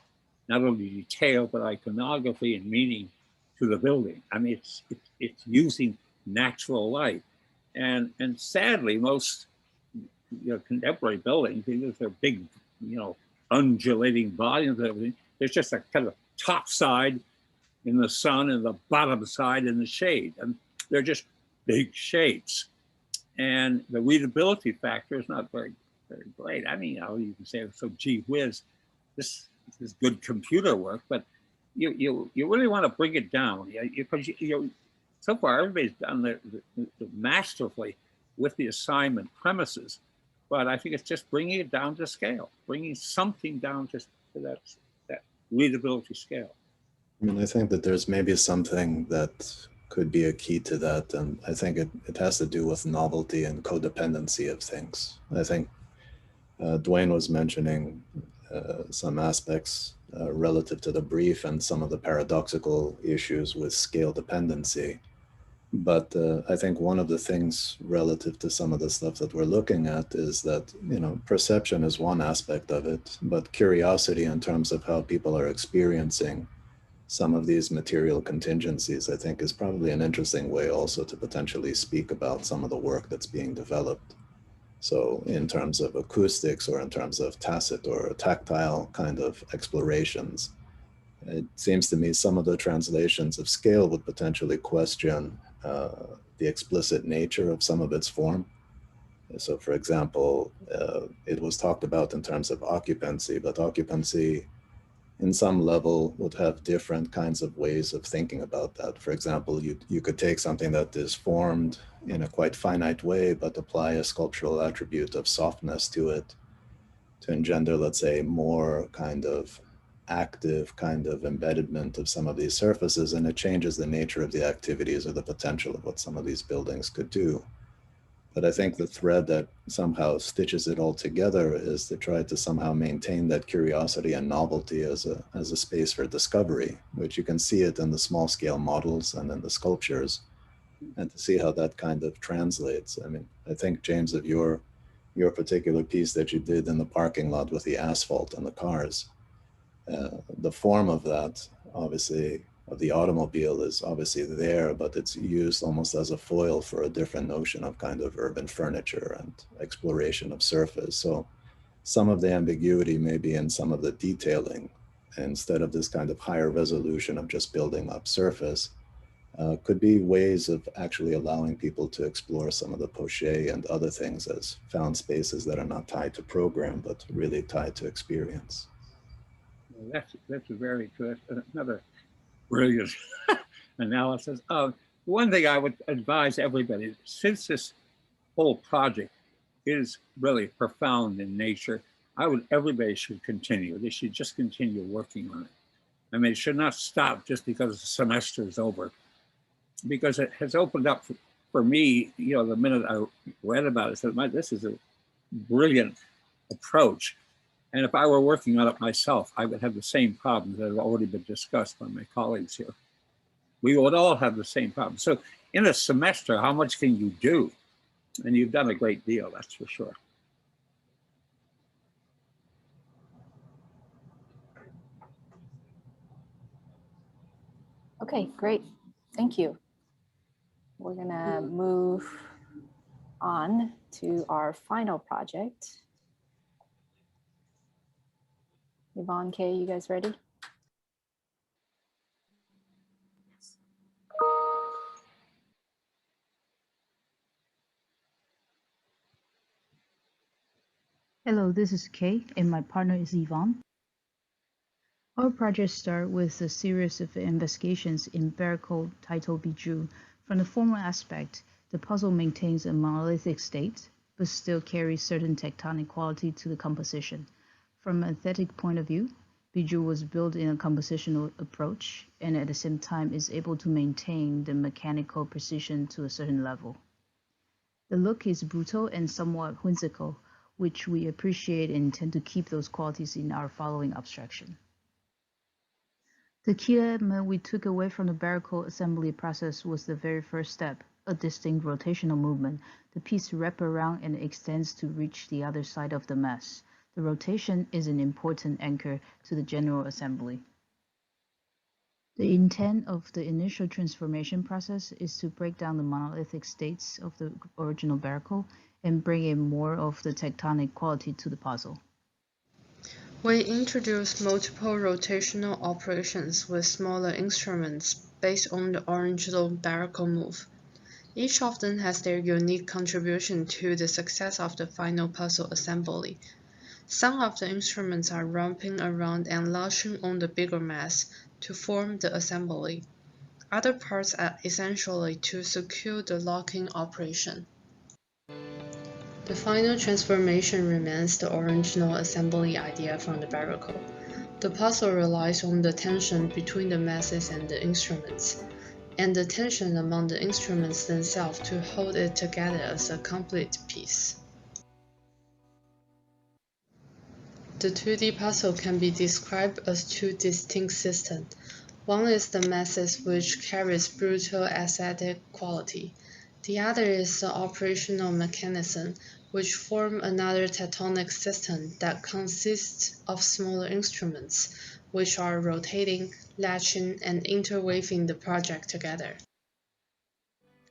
not only detail, but iconography and meaning to the building. I mean, it's using natural light. And sadly, most contemporary buildings, because they're big, undulating volumes and everything, there's just a kind of top side in the sun and the bottom side in the shade. And they're just big shapes. And the readability factor is not very great. I mean, you can say, so gee whiz, this is good computer work, but you really want to bring it down, because so far everybody's done the masterfully with the assignment premises, but I think it's just bringing it down to scale, bringing something down just to that readability scale. I mean, I think that there's maybe something that could be a key to that, and I think it has to do with novelty and codependency of things. I think Dwayne was mentioning some aspects relative to the brief and some of the paradoxical issues with scale dependency. But I think one of the things relative to some of the stuff that we're looking at is that, perception is one aspect of it, but curiosity in terms of how people are experiencing some of these material contingencies, I think, is probably an interesting way also to potentially speak about some of the work that's being developed. So in terms of acoustics or in terms of tacit or tactile kind of explorations, it seems to me some of the translations of scale would potentially question the explicit nature of some of its form. So for example, it was talked about in terms of occupancy, but occupancy in some level would have different kinds of ways of thinking about that. For example, you could take something that is formed in a quite finite way, but apply a sculptural attribute of softness to it to engender, let's say, more kind of active kind of embedment of some of these surfaces, and it changes the nature of the activities or the potential of what some of these buildings could do. But I think the thread that somehow stitches it all together is to try to somehow maintain that curiosity and novelty as a space for discovery, which you can see it in the small scale models and in the sculptures, and to see how that kind of translates. I mean, I think, James, of your particular piece that you did in the parking lot with the asphalt and the cars, the form of that, obviously, of the automobile is obviously there, but it's used almost as a foil for a different notion of kind of urban furniture and exploration of surface. So some of the ambiguity may be in some of the detailing, instead of this kind of higher resolution of just building up surface, could be ways of actually allowing people to explore some of the poche and other things as found spaces that are not tied to program, but really tied to experience. That's a very good, another brilliant analysis. One thing I would advise everybody, since this whole project is really profound in nature, everybody should continue. They should just continue working on it. I mean, it should not stop just because the semester is over, because it has opened up for me, the minute I read about it, I said, this is a brilliant approach. And if I were working on it myself, I would have the same problems that have already been discussed by my colleagues here. We would all have the same problem. So in a semester, how much can you do? And you've done a great deal, that's for sure. Okay, great. Thank you. We're gonna move on to our final project. Yvonne, Kay, you guys ready? Hello, this is Kay, and my partner is Yvonne. Our project starts with a series of investigations in Barraco titled Bijou. From the formal aspect, the puzzle maintains a monolithic state, but still carries certain tectonic quality to the composition. From an aesthetic point of view, Bijou was built in a compositional approach, and at the same time is able to maintain the mechanical precision to a certain level. The look is brutal and somewhat whimsical, which we appreciate and intend to keep those qualities in our following abstraction. The key element we took away from the Barracle assembly process was the very first step, a distinct rotational movement. The piece wraps around and extends to reach the other side of the mass. The rotation is an important anchor to the general assembly. The intent of the initial transformation process is to break down the monolithic states of the original Barracle and bring in more of the tectonic quality to the puzzle. We introduced multiple rotational operations with smaller instruments based on the original Barracle move. Each of them has their unique contribution to the success of the final puzzle assembly. Some of the instruments are ramping around and latching on the bigger mass to form the assembly. Other parts are essentially to secure the locking operation. The final transformation remains the original assembly idea from the Barracle. The puzzle relies on the tension between the masses and the instruments, and the tension among the instruments themselves to hold it together as a complete piece. The 2D puzzle can be described as two distinct systems. One is the masses, which carries brutal aesthetic quality. The other is the operational mechanism, which form another tectonic system that consists of smaller instruments, which are rotating, latching, and interweaving the project together.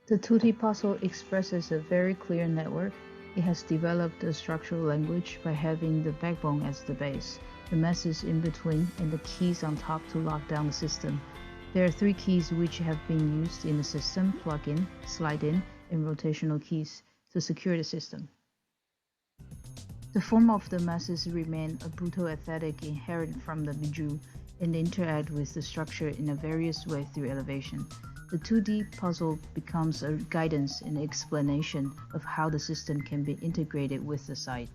The 2D puzzle expresses a very clear network. It has developed a structural language by having the backbone as the base, the masses in between, and the keys on top to lock down the system. There are 3 keys which have been used in the system: plug-in, slide-in, and rotational keys to secure the system. The form of the masses remain a brutal aesthetic inherent from the bijou and interact with the structure in a various way through elevation. The 2D puzzle becomes a guidance and explanation of how the system can be integrated with the site.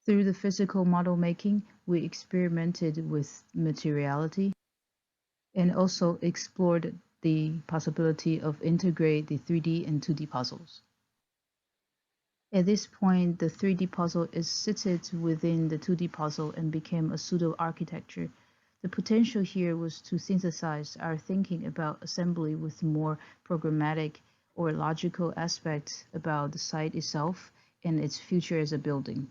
Through the physical model making, we experimented with materiality and also explored the possibility of integrate the 3D and 2D puzzles. At this point, the 3D puzzle is seated within the 2D puzzle and became a pseudo-architecture. The potential here was to synthesize our thinking about assembly with more programmatic or logical aspects about the site itself and its future as a building.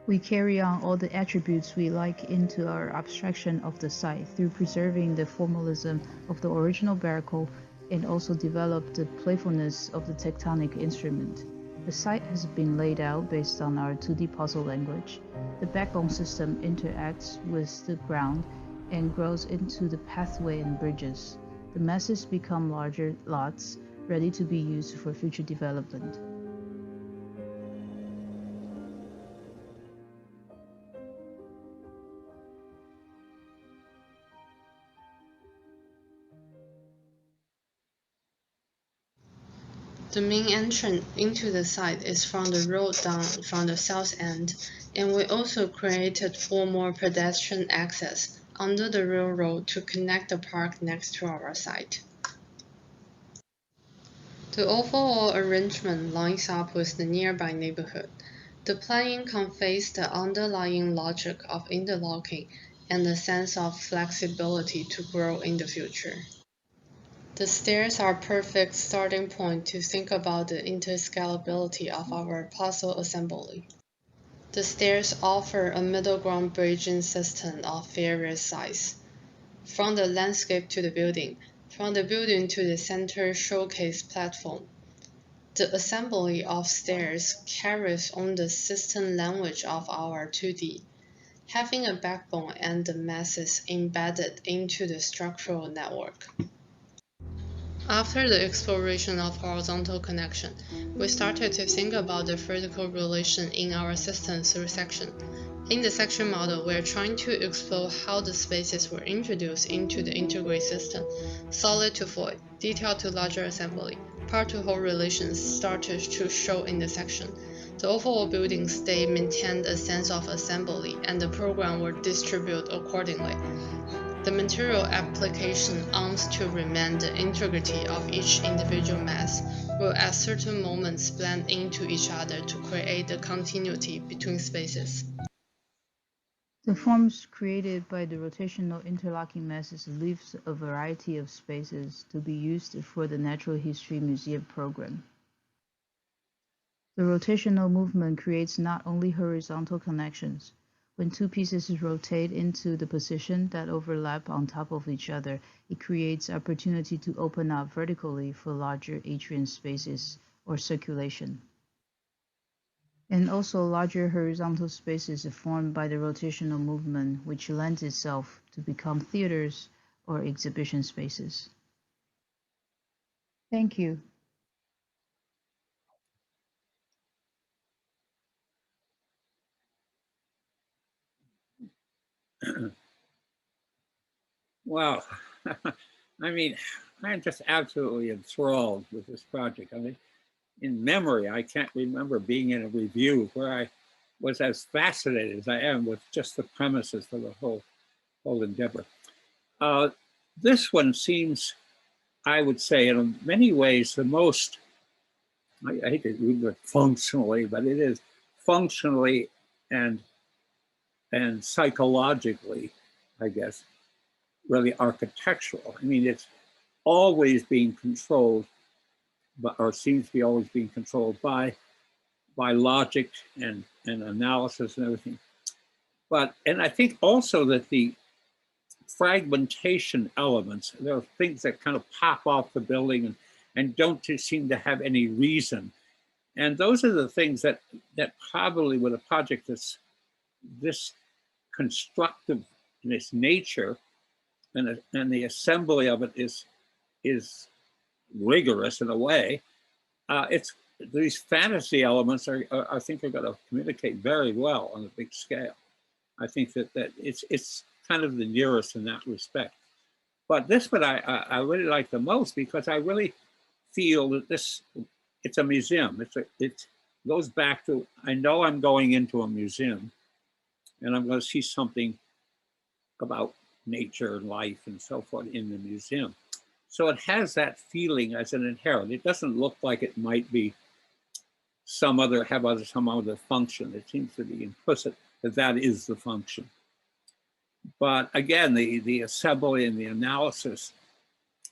We carry on all the attributes we like into our abstraction of the site through preserving the formalism of the original Barracle and also develop the playfulness of the tectonic instrument. The site has been laid out based on our 2D puzzle language. The backbone system interacts with the ground and grows into the pathway and bridges. The masses become larger lots, ready to be used for future development. The main entrance into the site is from the road down from the south end, and we also created 4 more pedestrian access under the railroad to connect the park next to our site. The overall arrangement lines up with the nearby neighborhood. The planning conveys the underlying logic of interlocking and the sense of flexibility to grow in the future. The stairs are a perfect starting point to think about the interscalability of our puzzle assembly. The stairs offer a middle ground bridging system of various sizes, from the landscape to the building, from the building to the center showcase platform. The assembly of stairs carries on the system language of our 2D, having a backbone and the masses embedded into the structural network. After the exploration of horizontal connection, we started to think about the vertical relation in our system through section. In the section model, we are trying to explore how the spaces were introduced into the integrated system. Solid to void, detail to larger assembly, part to whole relations started to show in the section. The overall building state maintained a sense of assembly, and the program were distributed accordingly. The material application aims to remain the integrity of each individual mass, will at certain moments blend into each other to create the continuity between spaces. The forms created by the rotational interlocking masses leaves a variety of spaces to be used for the Natural History Museum program. The rotational movement creates not only horizontal connections. When two pieces rotate into the position that overlap on top of each other, it creates opportunity to open up vertically for larger atrium spaces or circulation. And also larger horizontal spaces are formed by the rotational movement, which lends itself to become theaters or exhibition spaces. Thank you. Wow. I mean, I'm just absolutely enthralled with this project. I mean, in memory, I can't remember being in a review where I was as fascinated as I am with just the premises for the whole endeavor. This one seems, I would say, in many ways, the most, I hate to use it functionally, but it is functionally and psychologically, I guess, really architectural. I mean, it's always being controlled, or seems to be always being controlled by logic and analysis and everything. And I think also that the fragmentation elements, there are things that kind of pop off the building and don't seem to have any reason. And those are the things that probably with a project that's this constructive in its nature, and the assembly of it is rigorous in a way. It's these fantasy elements I think are going to communicate very well on a big scale. I think that it's kind of the nearest in that respect. But this one I really like the most because I really feel that it's a museum. It goes back to, I know I'm going into a museum and I'm going to see something about nature and life and so forth in the museum. So it has that feeling as an inherent. It doesn't look like it might be some other function. It seems to be implicit that is the function. But again, the assembly and the analysis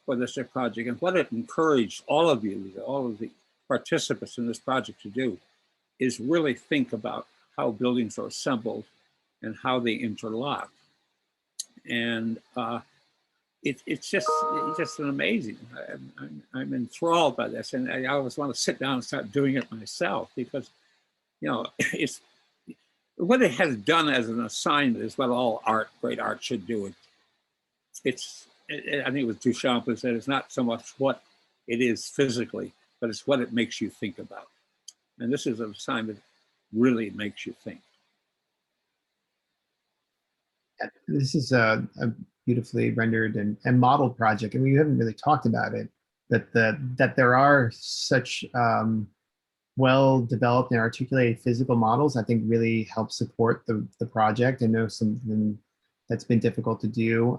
for this project and what it encouraged all of you, all of the participants in this project to do is really think about how buildings are assembled and how they interlock. And it's just an amazing. I'm enthralled by this, and I always want to sit down and start doing it myself because, you know, it's what it has done as an assignment is what all great art should do. I think it was Duchamp who said it's not so much what it is physically, but it's what it makes you think about. And this is an assignment that really makes you think. This is a beautifully rendered and modeled project, and we haven't really talked about it, but that there are such well-developed and articulated physical models, I think really help support the project. I know something that's been difficult to do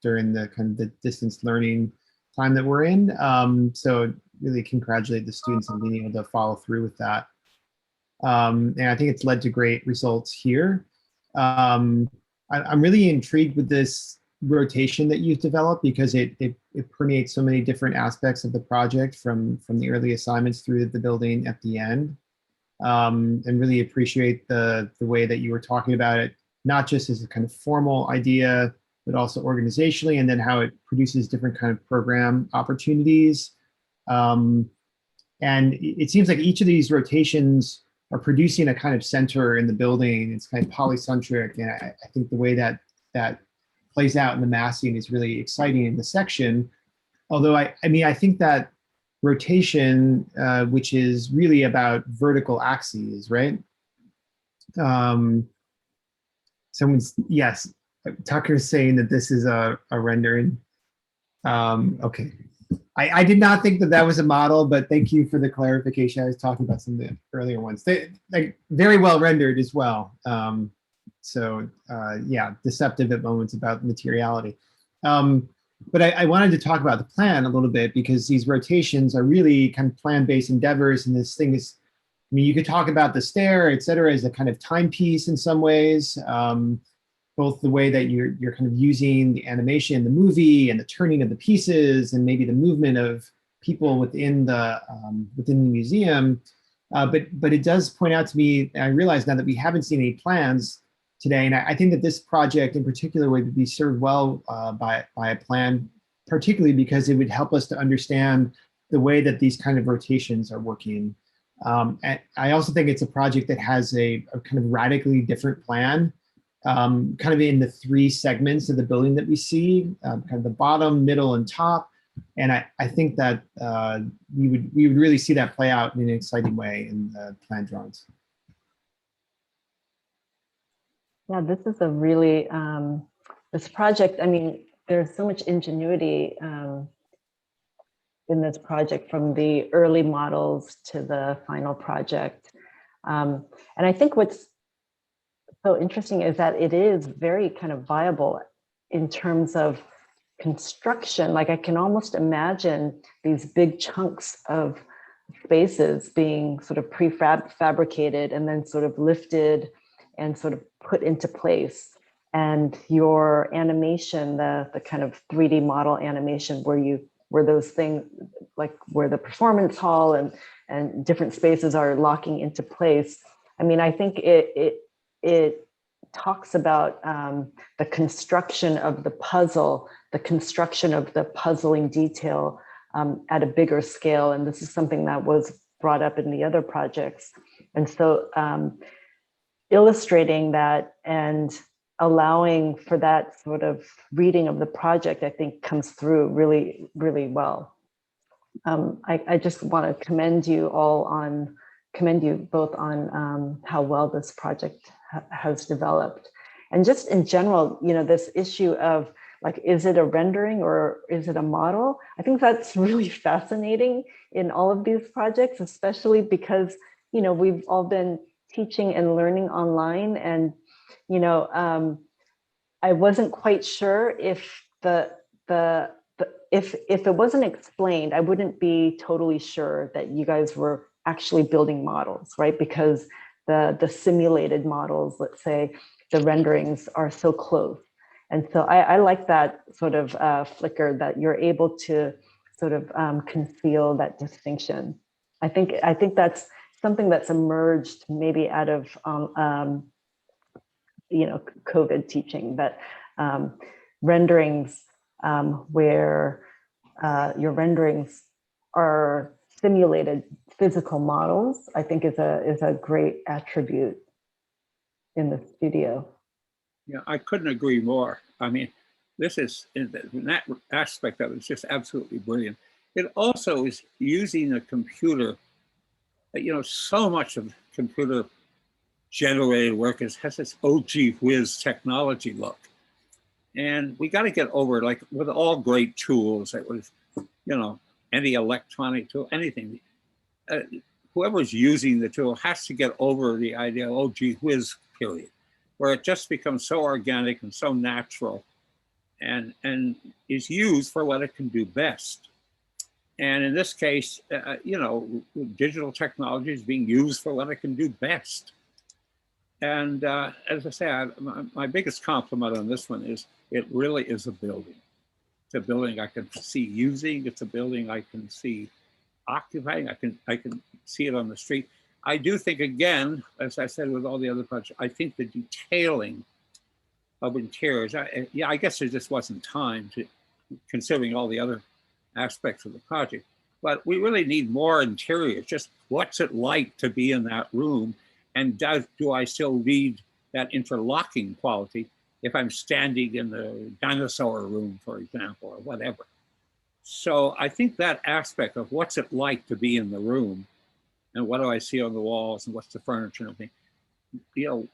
during the kind of the distance learning time that we're in. So really congratulate the students on being able to follow through with that. And I think it's led to great results here. I'm really intrigued with this rotation that you've developed because it permeates so many different aspects of the project from the early assignments through the building at the end. And really appreciate the way that you were talking about it, not just as a kind of formal idea, but also organizationally, and then how it produces different kind of program opportunities. And it seems like each of these rotations are producing a kind of center in the building. It's kind of polycentric, and I think the way that plays out in the massing is really exciting in the section. Although I think that rotation, which is really about vertical axes, right? Yes, Tucker's saying that this is a rendering. Okay, I did not think that that was a model, but thank you for the clarification. I was talking about some of the earlier ones. They like very well rendered as well. Yeah, deceptive at moments about materiality. But I wanted to talk about the plan a little bit because these rotations are really kind of plan-based endeavors, and this thing is, I mean, you could talk about the stair, et cetera, as a kind of timepiece in some ways. Both the way that you're kind of using the animation in the movie and the turning of the pieces and maybe the movement of people within the museum. But it does point out to me, and I realize now that we haven't seen any plans today, and I think that this project in particular would be served well by a plan, particularly because it would help us to understand the way that these kind of rotations are working. And I also think it's a project that has a kind of radically different plan, kind of in the three segments of the building that we see, kind of the bottom, middle, and top. And I think that we would really see that play out in an exciting way in the plan drawings. Yeah, this is a really, this project, I mean, there's so much ingenuity in this project, from the early models to the final project. And I think what's so interesting is that it is very kind of viable in terms of construction. Like, I can almost imagine these big chunks of spaces being sort of prefabricated and then sort of lifted and sort of put into place. And your animation, the kind of 3D model animation where those things, like where the performance hall and different spaces are locking into place. I mean, I think it talks about the construction of the puzzle, the construction of the puzzling detail at a bigger scale. And this is something that was brought up in the other projects. And so illustrating that and allowing for that sort of reading of the project, I think comes through really, really well. I just want to commend you both on how well this project has developed. And just in general, you know, this issue of like, is it a rendering or is it a model? I think that's really fascinating in all of these projects, especially because, you know, we've all been teaching and learning online. And, you know, I wasn't quite sure if if it wasn't explained, I wouldn't be totally sure that you guys were actually building models, right? Because the simulated models, let's say, the renderings are so close. And so I like that sort of flicker that you're able to sort of conceal that distinction. I think that's something that's emerged maybe out of you know, COVID teaching, that renderings where your renderings are simulated physical models, I think is a great attribute in the studio. Yeah, I couldn't agree more. I mean, this is, in that aspect of it, it's just absolutely brilliant. It also is using a computer. You know, so much of computer generated work has this OG whiz technology look. And we got to get over, like with all great tools, it was, you know, any electronic tool, anything, whoever's using the tool has to get over the idea of OG whiz period, where it just becomes so organic and so natural and is used for what it can do best. And in this case, you know, digital technology is being used for what it can do best. And as I say, my biggest compliment on this one is it really is a building. It's a building I can see using. It's a building I can see occupying. I can see it on the street. I do think, again, as I said with all the other projects, I think the detailing of interiors, I guess there just wasn't time to, considering all the other aspects of the project. But we really need more interiors. Just what's it like to be in that room? And do I still read that interlocking quality if I'm standing in the dinosaur room, for example, or whatever? So I think that aspect of what's it like to be in the room and what do I see on the walls and what's the furniture and everything, you know,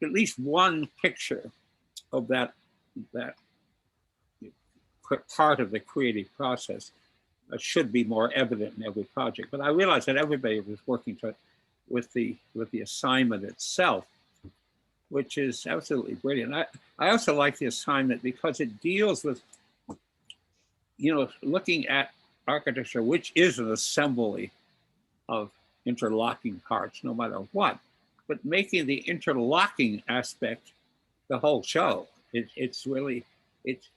at least one picture of that part of the creative process should be more evident in every project. But I realized that everybody was working with the assignment itself, which is absolutely brilliant. I also like the assignment because it deals with, looking at architecture, which is an assembly of interlocking parts, no matter what, but making the interlocking aspect the whole show. It's really, it's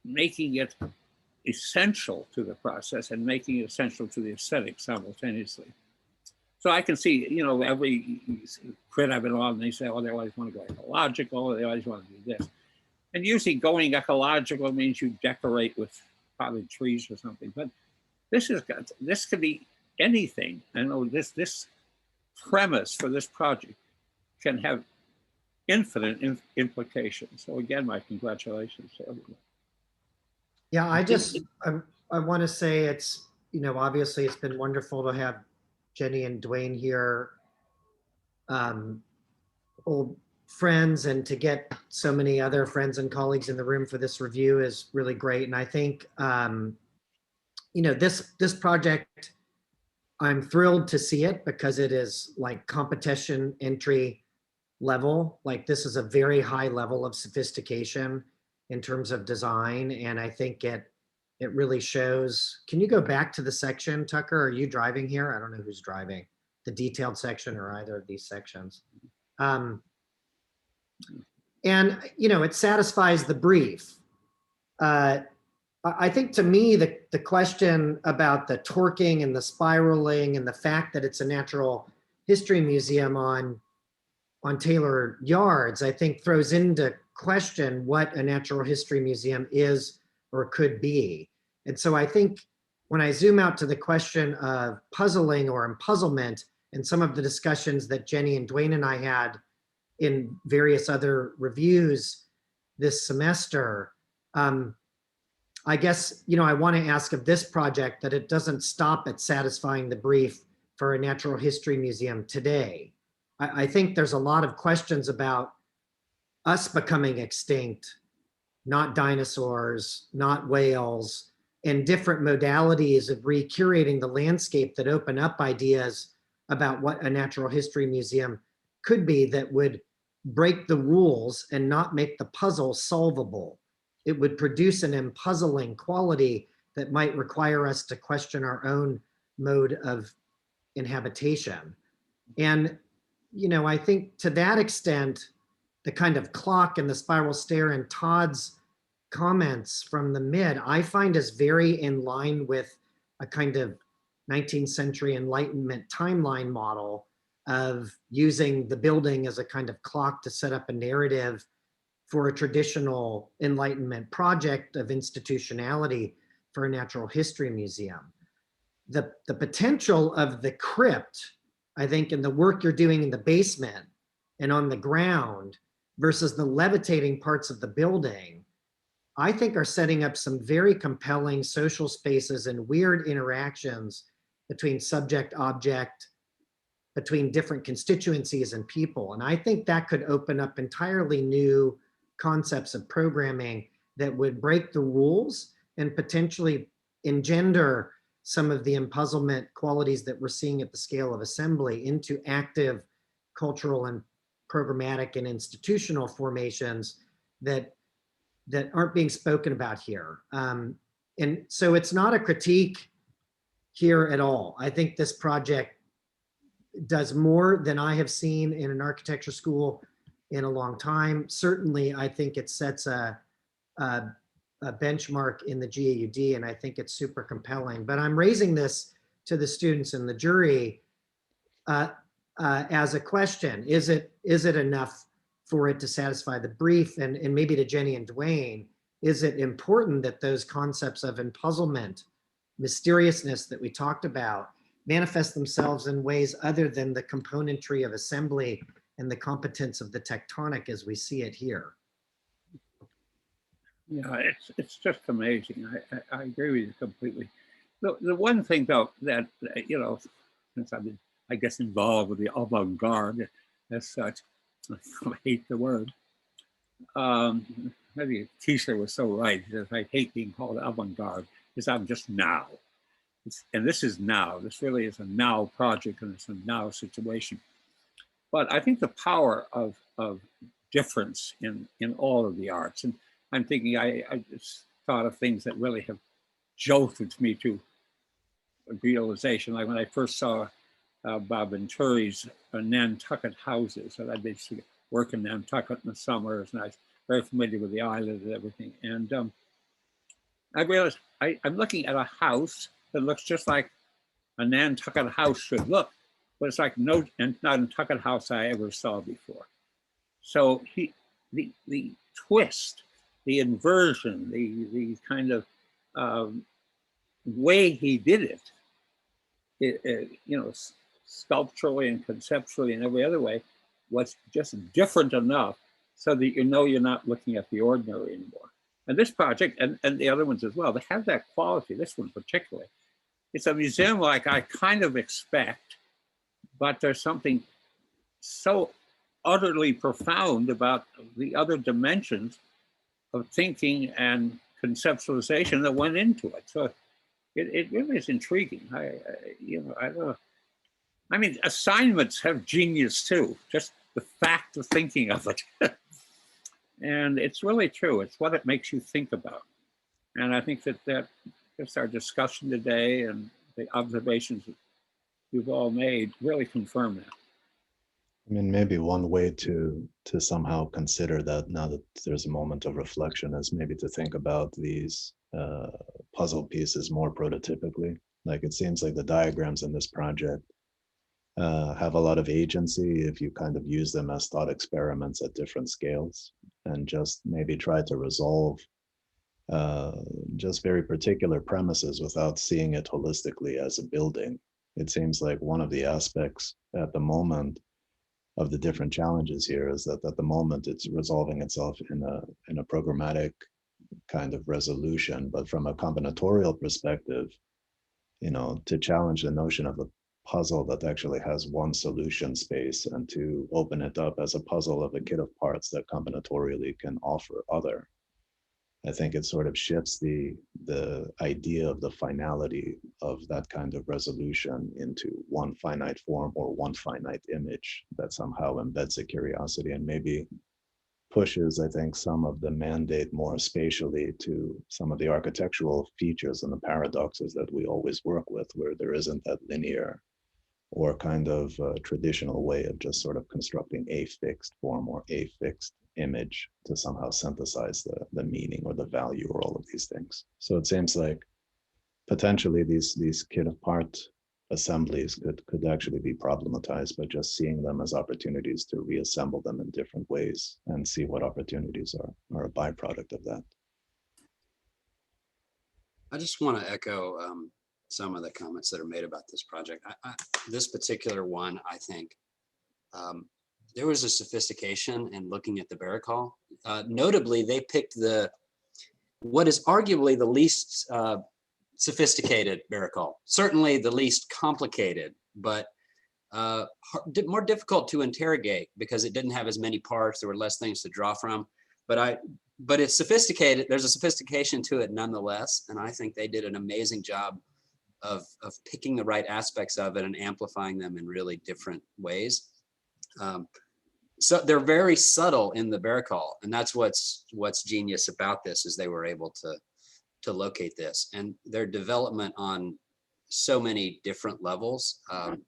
making it essential to the process and making it essential to the aesthetic simultaneously. So I can see, every crit I've been on, they say, oh, they always want to go ecological, they always want to do this. And usually going ecological means you decorate with potted trees or something, but this could be anything. I know this premise for this project can have infinite implications. So again, my congratulations to everyone. Yeah, I want to say it's, obviously it's been wonderful to have Jenny and Dwayne here, old friends, and to get so many other friends and colleagues in the room for this review is really great. And I think, this project, I'm thrilled to see it because it is like competition entry level. Like this is a very high level of sophistication in terms of design. And I think it really shows. Can you go back to the section, Tucker? Are you driving here? I don't know who's driving, the detailed section or either of these sections. And, it satisfies the brief. I think to me, the question about the torquing and the spiraling and the fact that it's a natural history museum on Taylor Yards, I think throws into question what a natural history museum is or could be. And so I think when I zoom out to the question of puzzling or empuzzlement and some of the discussions that Jenny and Dwayne and I had in various other reviews this semester, I guess, I want to ask of this project that it doesn't stop at satisfying the brief for a natural history museum today. I think there's a lot of questions about us becoming extinct, not dinosaurs, not whales, and different modalities of recurating the landscape that open up ideas about what a natural history museum could be that would break the rules and not make the puzzle solvable. It would produce an empuzzling quality that might require us to question our own mode of inhabitation. And, I think to that extent, the kind of clock and the spiral stair and Todd's comments from the mid, I find is very in line with a kind of 19th century Enlightenment timeline model of using the building as a kind of clock to set up a narrative for a traditional Enlightenment project of institutionality for a natural history museum. The potential of the crypt, I think, in the work you're doing in the basement and on the ground versus the levitating parts of the building, I think are setting up some very compelling social spaces and weird interactions between subject, object, between different constituencies and people. And I think that could open up entirely new concepts of programming that would break the rules and potentially engender some of the empuzzlement qualities that we're seeing at the scale of assembly into active cultural and programmatic and institutional formations that aren't being spoken about here. And so it's not a critique here at all. I think this project does more than I have seen in an architecture school in a long time. Certainly, I think it sets a benchmark in the GAUD, and I think it's super compelling. But I'm raising this to the students and the jury as a question. Is it enough for it to satisfy the brief? And maybe to Jenny and Dwayne, is it important that those concepts of empuzzlement, mysteriousness that we talked about, manifest themselves in ways other than the componentry of assembly and the competence of the tectonic as we see it here? Yeah, it's just amazing. I agree with you completely. The one thing though that, since I've been, I guess, involved with the avant-garde as such, I hate the word. I think Kiesler was so right. He says, I hate being called avant-garde. is I'm just now. And this is now. This really is a now project, and it's a now situation. But I think the power of difference in all of the arts, and I'm thinking, I just thought of things that really have jolted me to realization. Like when I first saw Bob Venturi's Nantucket houses, and I basically work in Nantucket in the summers, and I was very familiar with the island and everything. And I realized I'm looking at a house that looks just like a Nantucket house should look, but it's like no Nantucket house I ever saw before. So the twist, the inversion, the kind of way he did it, you know, sculpturally and conceptually and every other way, was just different enough so that you know you're not looking at the ordinary anymore. And this project, and the other ones as well, they have that quality, this one particularly. It's a museum like I kind of expect, but there's something so utterly profound about the other dimensions of thinking and conceptualization that went into it. So it really is intriguing. I mean, assignments have genius too, just the fact of thinking of it. And it's really true. It's what it makes you think about. And I think that just our discussion today and the observations that you've all made really confirm that. I mean, maybe one way to somehow consider that now that there's a moment of reflection is maybe to think about these puzzle pieces more prototypically. Like it seems like the diagrams in this project have a lot of agency if you kind of use them as thought experiments at different scales and just maybe try to resolve just very particular premises without seeing it holistically as a building. It seems like one of the aspects at the moment of the different challenges here is that at the moment it's resolving itself in a programmatic kind of resolution, but from a combinatorial perspective, you know, to challenge the notion of a puzzle that actually has one solution space and to open it up as a puzzle of a kit of parts that combinatorially can offer other. I think it sort of shifts the idea of the finality of that kind of resolution into one finite form or one finite image that somehow embeds a curiosity and maybe pushes, I think, some of the mandate more spatially to some of the architectural features and the paradoxes that we always work with, where there isn't that linear or kind of traditional way of just sort of constructing a fixed form or a fixed image to somehow synthesize the meaning or the value or all of these things. So it seems like potentially these kit of part assemblies could actually be problematized by just seeing them as opportunities to reassemble them in different ways and see what opportunities are a byproduct of that. I just want to echo some of the comments that are made about this project. This particular one, I think, there was a sophistication in looking at the Barrack Hall. Notably, they picked what is arguably the least sophisticated Barrack Hall. Certainly the least complicated, but more difficult to interrogate because it didn't have as many parts. There were less things to draw from. But it's sophisticated. There's a sophistication to it nonetheless, and I think they did an amazing job of picking the right aspects of it and amplifying them in really different ways. So they're very subtle in the Barrack Hall, and that's what's genius about this is they were able to locate this, and their development on so many different levels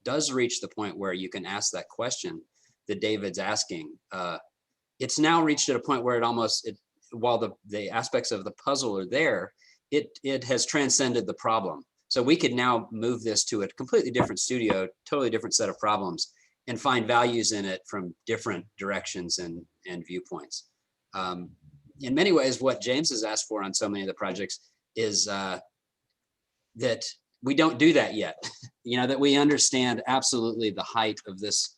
does reach the point where you can ask that question that David's asking. It's now reached at a point where while the aspects of the puzzle are there, it has transcended the problem. So we could now move this to a completely different studio, totally different set of problems, and find values in it from different directions and viewpoints. In many ways, what James has asked for on so many of the projects is that we don't do that yet. You know, that we understand absolutely the height of this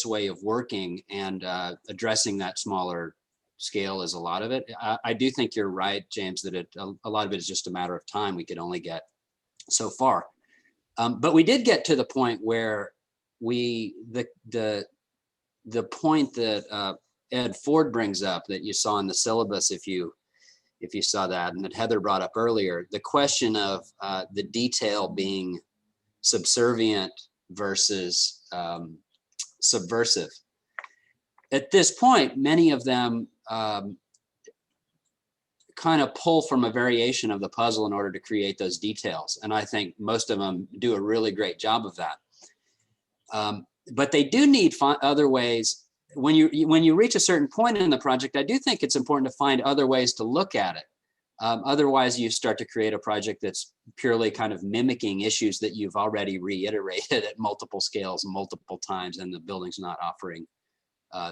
way of working, and addressing that smaller scale is a lot of it. I do think you're right, James, that a lot of it is just a matter of time. We could only get so far. But we did get to the point where the point that Ed Ford brings up that you saw in the syllabus, if you if you saw that, and that Heather brought up earlier, the question of the detail being subservient versus subversive. At this point, many of them kind of pull from a variation of the puzzle in order to create those details. And I think most of them do a really great job of that. But they do need other ways. When you reach a certain point in the project, I do think it's important to find other ways to look at it. Otherwise, you start to create a project that's purely kind of mimicking issues that you've already reiterated at multiple scales multiple times, and the building's not offering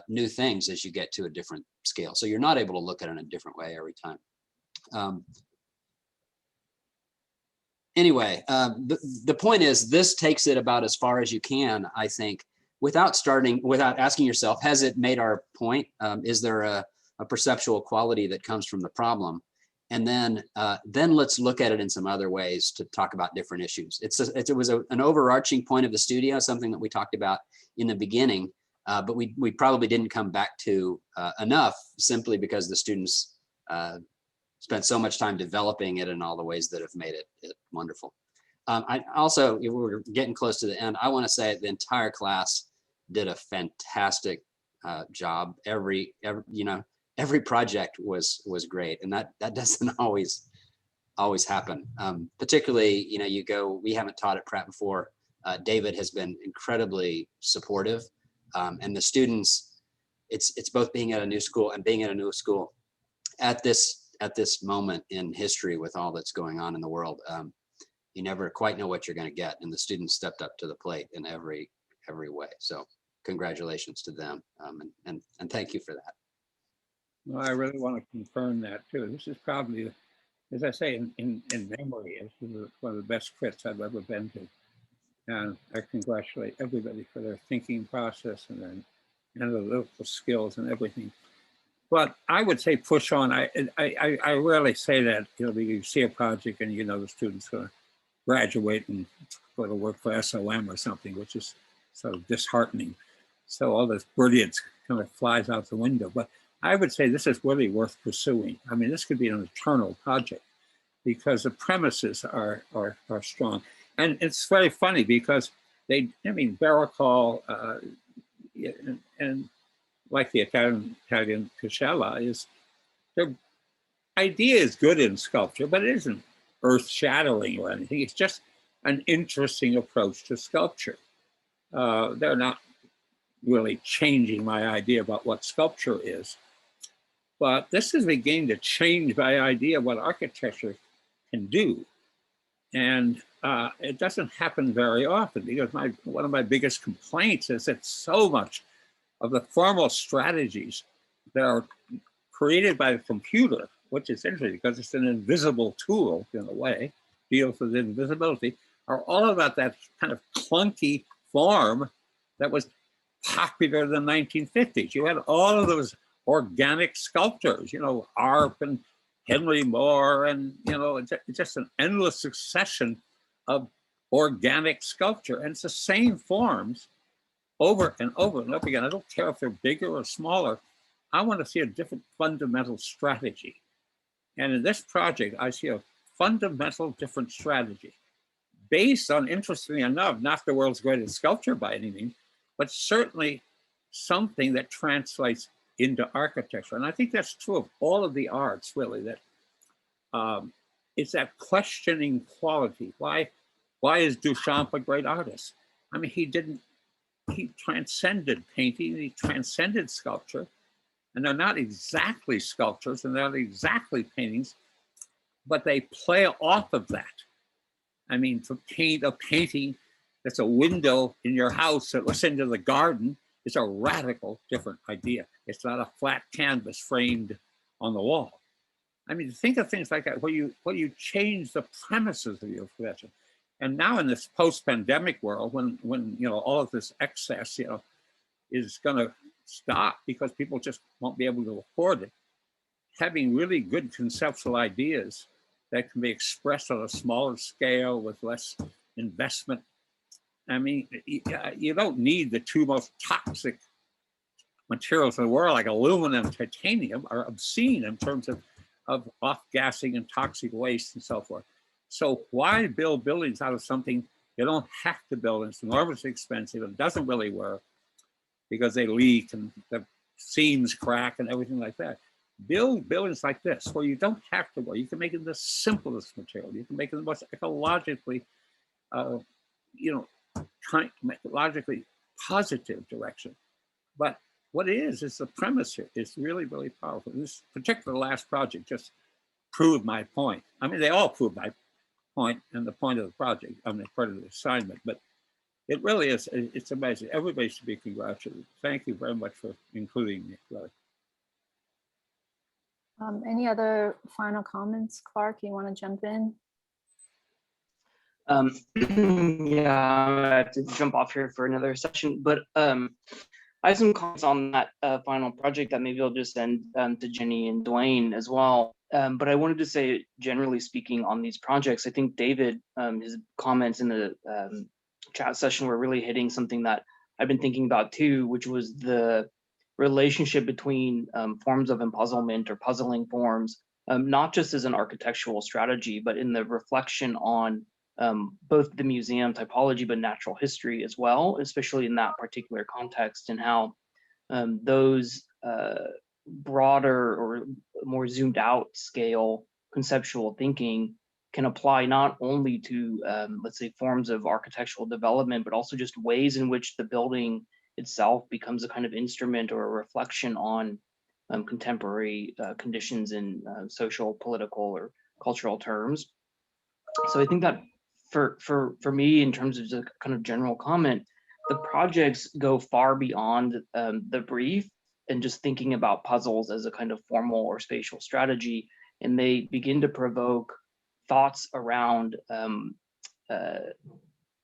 new things as you get to a different scale. So you're not able to look at it in a different way every time. Anyway, the point is, this takes it about as far as you can, I think, without asking yourself, has it made our point? Is there a perceptual quality that comes from the problem? And then let's look at it in some other ways to talk about different issues. It was an overarching point of the studio, something that we talked about in the beginning, but we probably didn't come back to enough, simply because the students spent so much time developing it in all the ways that have made it wonderful. I also, we're getting close to the end. I want to say the entire class did a fantastic job. Every project was great, and that doesn't always happen. Particularly, we haven't taught at Pratt before. David has been incredibly supportive, and the students. It's both being at a new school and being at a new school at this moment in history with all that's going on in the world. You never quite know what you're going to get, and the students stepped up to the plate in every way. So congratulations to them, and thank you for that. Well, I really want to confirm that too. This is probably, as I say, in memory, this is one of the best crits I've ever been to. And I congratulate everybody for their thinking process and their analytical skills and everything. But I would say push on. I rarely say that, you see a project and the student's going to graduate and go to work for SOM or something, which is sort of disheartening. So all this brilliance kind of flies out the window. But I would say this is really worth pursuing. I mean, this could be an eternal project because the premises are strong. And it's very funny because Baracol and like the Italian Cascella, is their idea is good in sculpture, but it isn't earth-shattering or anything. It's just an interesting approach to sculpture. They're not really changing my idea about what sculpture is, but this is beginning to change my idea of what architecture can do. And it doesn't happen very often because one of my biggest complaints is that so much of the formal strategies that are created by the computer, which is interesting because it's an invisible tool in a way, deals with invisibility, are all about that kind of clunky form that was popular in the 1950s. You had all of those organic sculptors, Arp and Henry Moore, and it's just an endless succession of organic sculpture, and it's the same forms over and over and over again. I don't care if they're bigger or smaller. I want to see a different fundamental strategy. And in this project, I see a fundamental different strategy based on, interestingly enough, not the world's greatest sculpture by any means, but certainly something that translates into architecture. And I think that's true of all of the arts, really, that it's that questioning quality. Why is Duchamp a great artist? I mean, he transcended painting, he transcended sculpture, and they're not exactly sculptures and they're not exactly paintings, but they play off of that. I mean, to paint a painting that's a window in your house that looks into the garden is a radical different idea. It's not a flat canvas framed on the wall. I mean, think of things like that, where you change the premises of your profession. And now in this post-pandemic world, when all of this excess, is going to stop because people just won't be able to afford it, having really good conceptual ideas that can be expressed on a smaller scale with less investment. I mean, you don't need the two most toxic materials in the world, like aluminum and titanium, are obscene in terms of of off-gassing and toxic waste and so forth. So why build buildings out of something you don't have to build? It's enormously expensive and doesn't really work because they leak and the seams crack and everything like that. Build buildings like this where you don't have to work. You can make it the simplest material. You can make it the most ecologically, ecologically positive direction. But what it is the premise here is really, really powerful. This particular last project just proved my point. I mean, they all prove my point and the point of the project, I mean, part of the assignment, but it really is, it's amazing. Everybody should be congratulated. Thank you very much for including me, really. Any other final comments? Clark, you want to jump in? Yeah, I have to jump off here for another session, but I have some comments on that final project that maybe I'll just send to Jenny and Dwayne as well. But I wanted to say, generally speaking, on these projects, I think David, his comments in the chat session were really hitting something that I've been thinking about too, which was the relationship between forms of empuzzlement or puzzling forms, not just as an architectural strategy, but in the reflection on both the museum typology, but natural history as well, especially in that particular context, and how those broader or more zoomed out scale conceptual thinking can apply not only to, let's say, forms of architectural development, but also just ways in which the building itself becomes a kind of instrument or a reflection on contemporary conditions in social, political, or cultural terms. So I think that for me, in terms of the kind of general comment, the projects go far beyond the brief and just thinking about puzzles as a kind of formal or spatial strategy, and they begin to provoke thoughts around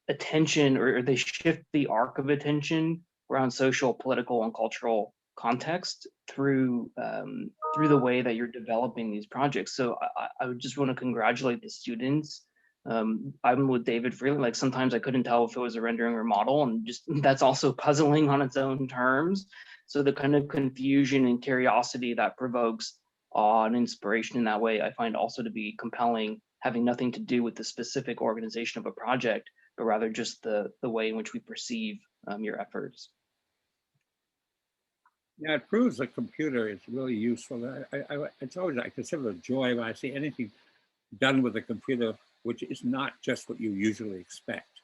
attention, or they shift the arc of attention around social, political, and cultural context through the way that you're developing these projects. So I would just want to congratulate the students. I'm with David Freeland, like sometimes I couldn't tell if it was a rendering or model, and just that's also puzzling on its own terms. So the kind of confusion and curiosity that provokes awe and inspiration in that way, I find also to be compelling, having nothing to do with the specific organization of a project, but rather just the way in which we perceive your efforts. Yeah, it proves the computer is really useful. It's always, I consider it a joy when I see anything done with a computer, which is not just what you usually expect.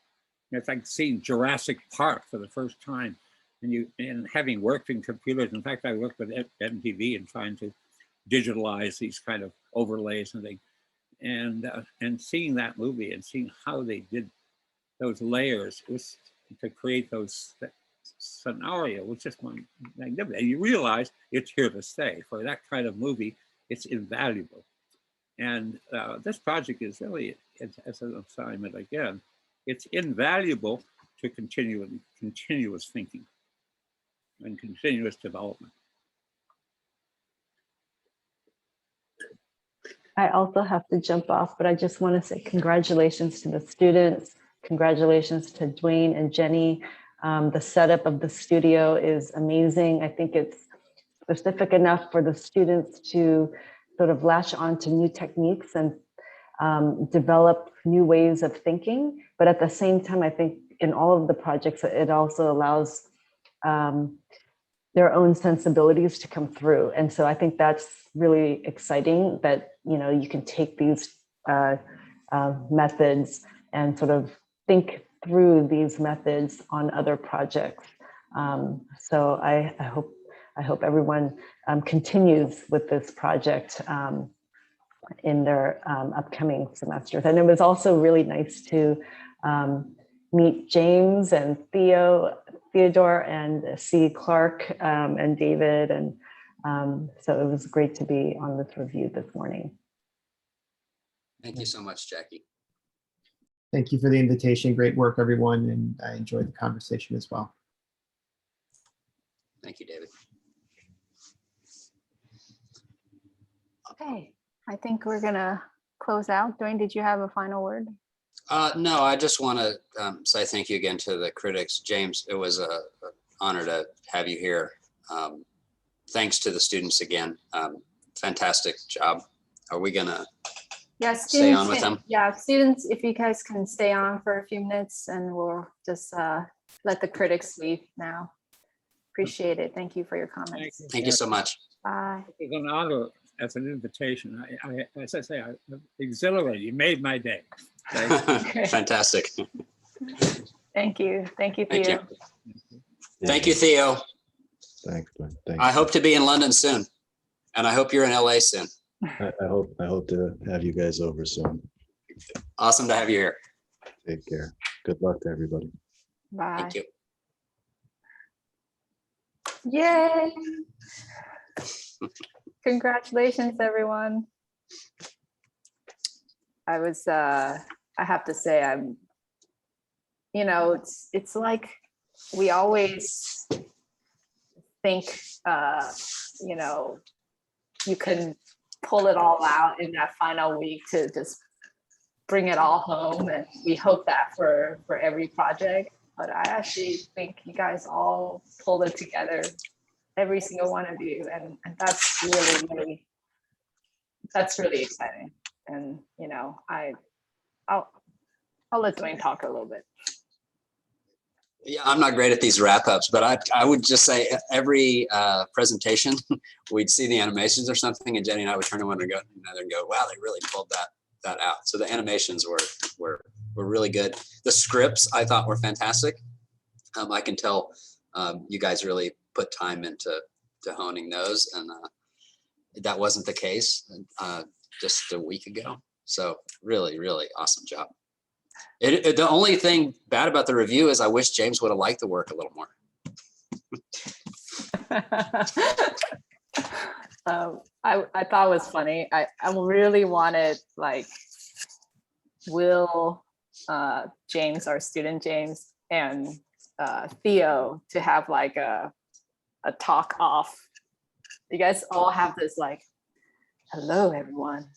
It's like seeing Jurassic Park for the first time, and having worked in computers. In fact, I worked with MTV and trying to digitalize these kind of overlays and things, and seeing that movie and seeing how they did those layers was to create those scenario was just magnificent. And you realize it's here to stay. For that kind of movie, it's invaluable. And this project is really, as an assignment again, it's invaluable to continuous thinking and continuous development. I also have to jump off, but I just want to say congratulations to the students. Congratulations to Dwayne and Jenny. The setup of the studio is amazing. I think it's specific enough for the students to sort of latch on to new techniques and develop new ways of thinking. But at the same time, I think in all of the projects, it also allows their own sensibilities to come through. And so I think that's really exciting that, you know, you can take these methods and sort of think through these methods on other projects. So I hope everyone continues with this project in their upcoming semesters. And it was also really nice to meet James and Theodore and see Clark and David. And so it was great to be on this review this morning. Thank you so much, Jackie. Thank you for the invitation. Great work, everyone. And I enjoyed the conversation as well. Thank you, David. Okay, I think we're gonna close out. Dwayne, did you have a final word? No, I just want to say thank you again to the critics. James, it was an honor to have you here. Thanks to the students again. Fantastic job. are we gonna Yeah, stay on students with them? yeah, students, if you guys can stay on for a few minutes and we'll just let the critics leave now. Appreciate it. Thank you for your comments. Thank you so much. Bye. It's an honor as an invitation. As I say, I'm exhilarated. You made my day. Fantastic. Thank you. Thank you, Theo. Thank you. Thank you, Theo. Thanks, man. Thanks. I hope to be in London soon. And I hope you're in LA soon. I hope to have you guys over soon. Awesome to have you here. Take care. Good luck to everybody. Bye. Thank you. Yay. Congratulations, everyone. I have to say, it's like we always think, you can pull it all out in that final week to just bring it all home. And we hope that for every project. But I actually think you guys all pulled it together, every single one of you. And that's really, that's really exciting. And, I'll let Dwayne talk a little bit. Yeah, I'm not great at these wrap-ups, but I would just say every presentation, we'd see the animations or something, and Jenny and I would turn to one and go, wow, they really pulled that out. So the animations were really good. The scripts I thought were fantastic. I can tell you guys really put time into honing those, and that wasn't the case just a week ago. So really, really awesome job. The only thing bad about the review is I wish James would have liked the work a little more. I thought it was funny. I really wanted Will, James, our student James, and Theo to have a talk off. You guys all have this hello everyone,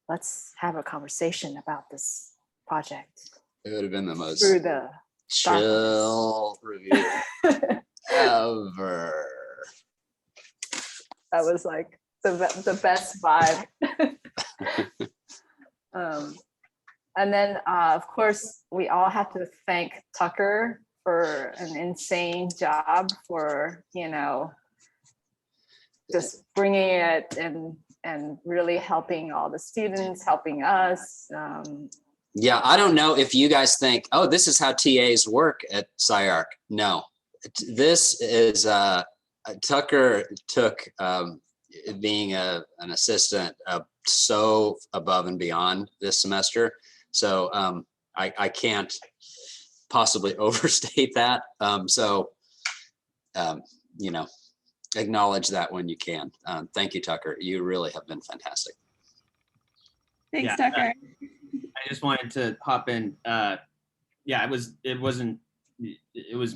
let's have a conversation about this project. It would have been the most Through the chill review ever. That was the best vibe. And then of course we all have to thank Tucker for an insane job for just bringing it and really helping all the students, helping us. Yeah, I don't know if you guys think, oh, this is how TAs work at SciArc. No, this is Tucker took being an assistant so above and beyond this semester. So I can't possibly overstate that. Acknowledge that when you can. Thank you, Tucker. You really have been fantastic. Thanks, Yeah, Tucker. I just wanted to hop in. It was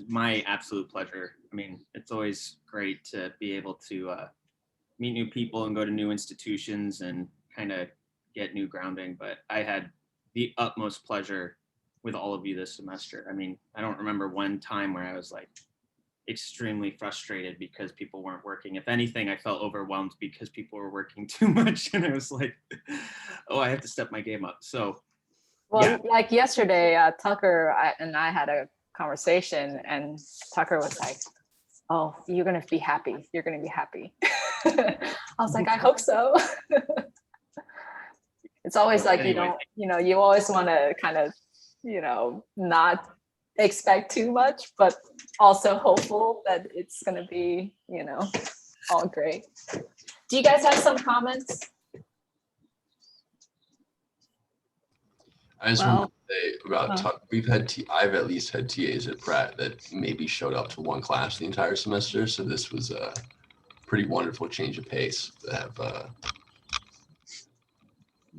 my absolute pleasure. I mean, it's always great to be able to meet new people and go to new institutions and kind of get new grounding. But I had the utmost pleasure with all of you this semester. I mean, I don't remember one time where I was extremely frustrated because people weren't working. If anything, I felt overwhelmed because people were working too much, and I was like, oh, I have to step my game up. So well, yeah. Yesterday, Tucker and I had a conversation, and Tucker was like, oh, you're gonna be happy, you're gonna be happy. I was like, I hope so. It's always you always want to kind of not expect too much, but also hopeful that it's going to be, all great. Do you guys have some comments? I just want to say about I've at least had TAs at Pratt that maybe showed up to one class the entire semester. So this was a pretty wonderful change of pace to have.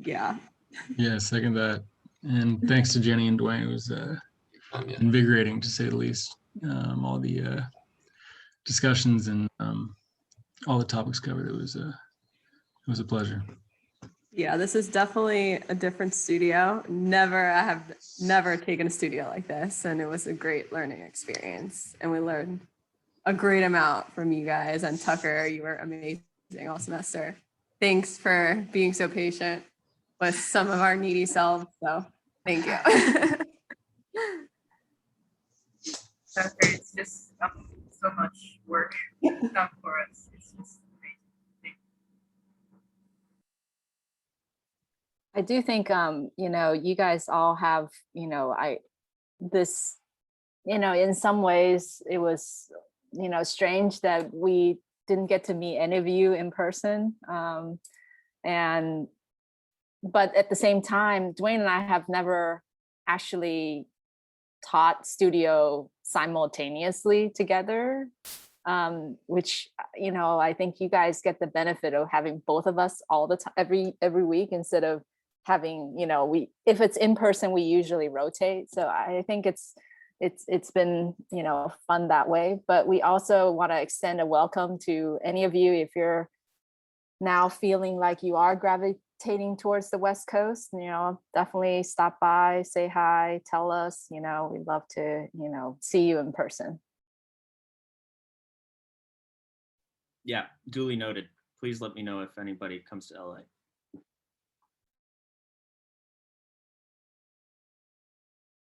Yeah. Yeah, second that. And thanks to Jenny and Dwayne. It was invigorating, to say the least. All the discussions and all the topics covered. It was a pleasure. Yeah, this is definitely a different studio. I have never taken a studio like this, and it was a great learning experience. And we learned a great amount from you guys. And Tucker, you were amazing all semester. thanks for being so patient with some of our needy selves. So thank you. It's just so much work done for us. It's just amazing. I do think, you know, you guys all have, you know, this, you know, in some ways it was, you know, strange that we didn't get to meet any of you in person. But at the same time, Dwayne and I have never actually taught studio simultaneously together, which, you know, I think you guys get the benefit of having both of us all the time, every week, instead of having, you know, if it's in person, we usually rotate. So I think it's been, you know, fun that way. But we also want to extend a welcome to any of you if you're now feeling like you are gravitating towards the West Coast, you know, definitely stop by, say hi, tell us, you know, we'd love to, you know, see you in person. Yeah, duly noted. Please let me know if anybody comes to LA.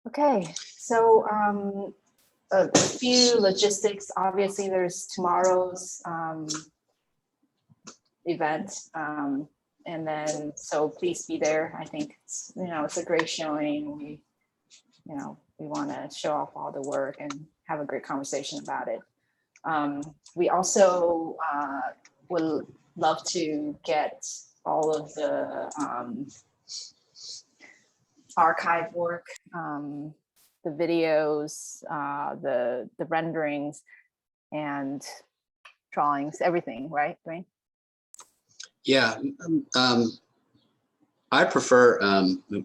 Okay, so a few logistics. Obviously, there's tomorrow's event, and then so please be there. I think it's, you know, it's a great showing. We, you know, we want to show off all the work and have a great conversation about it. We also would love to get all of the archive work, the videos, the renderings, and drawings, everything, right, Dwayne? Yeah, I prefer,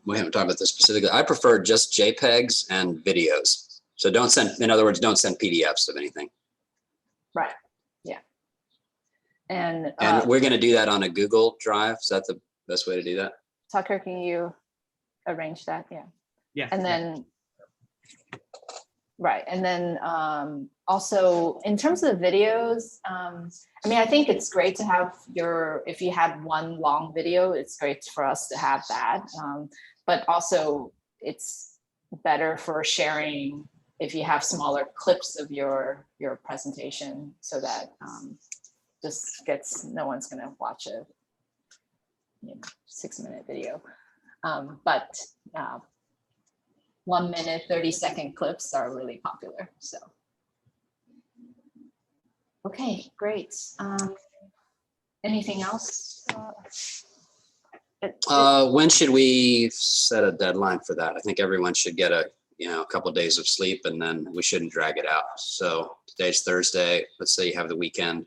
we haven't talked about this specifically, I prefer just JPEGs and videos. So don't send, in other words, don't send PDFs of anything. Right, yeah. And we're gonna do that on a Google Drive. Is that the best way to do that? Tucker, can you arrange that? Yeah. Yeah. And then, right. And then also in terms of the videos, I mean, I think it's great to have if you had one long video, it's great for us to have that. But also it's better for sharing if you have smaller clips of your presentation, so that just gets, no one's gonna watch a 6-minute video. But 1 minute, 30-second clips are really popular. So, okay, great. Anything else? When should we set a deadline for that? I think everyone should get a couple of days of sleep, and then we shouldn't drag it out. So today's Thursday. Let's say you have the weekend,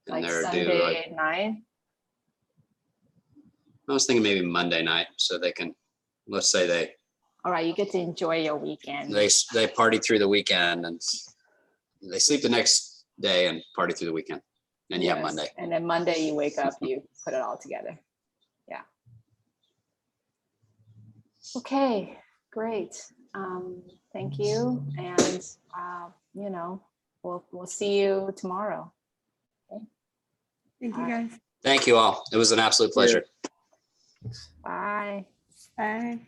and like they're Sunday due. night. I was thinking maybe Monday night, so they can. Let's say they. All right, you get to enjoy your weekend. They party through the weekend, and they sleep the next day and party through the weekend. And you have Monday. And then Monday you wake up, you put it all together. Yeah. Okay, great. Thank you. And we'll see you tomorrow. Okay. Thank you, guys. Thank you all. It was an absolute pleasure. Bye. Bye.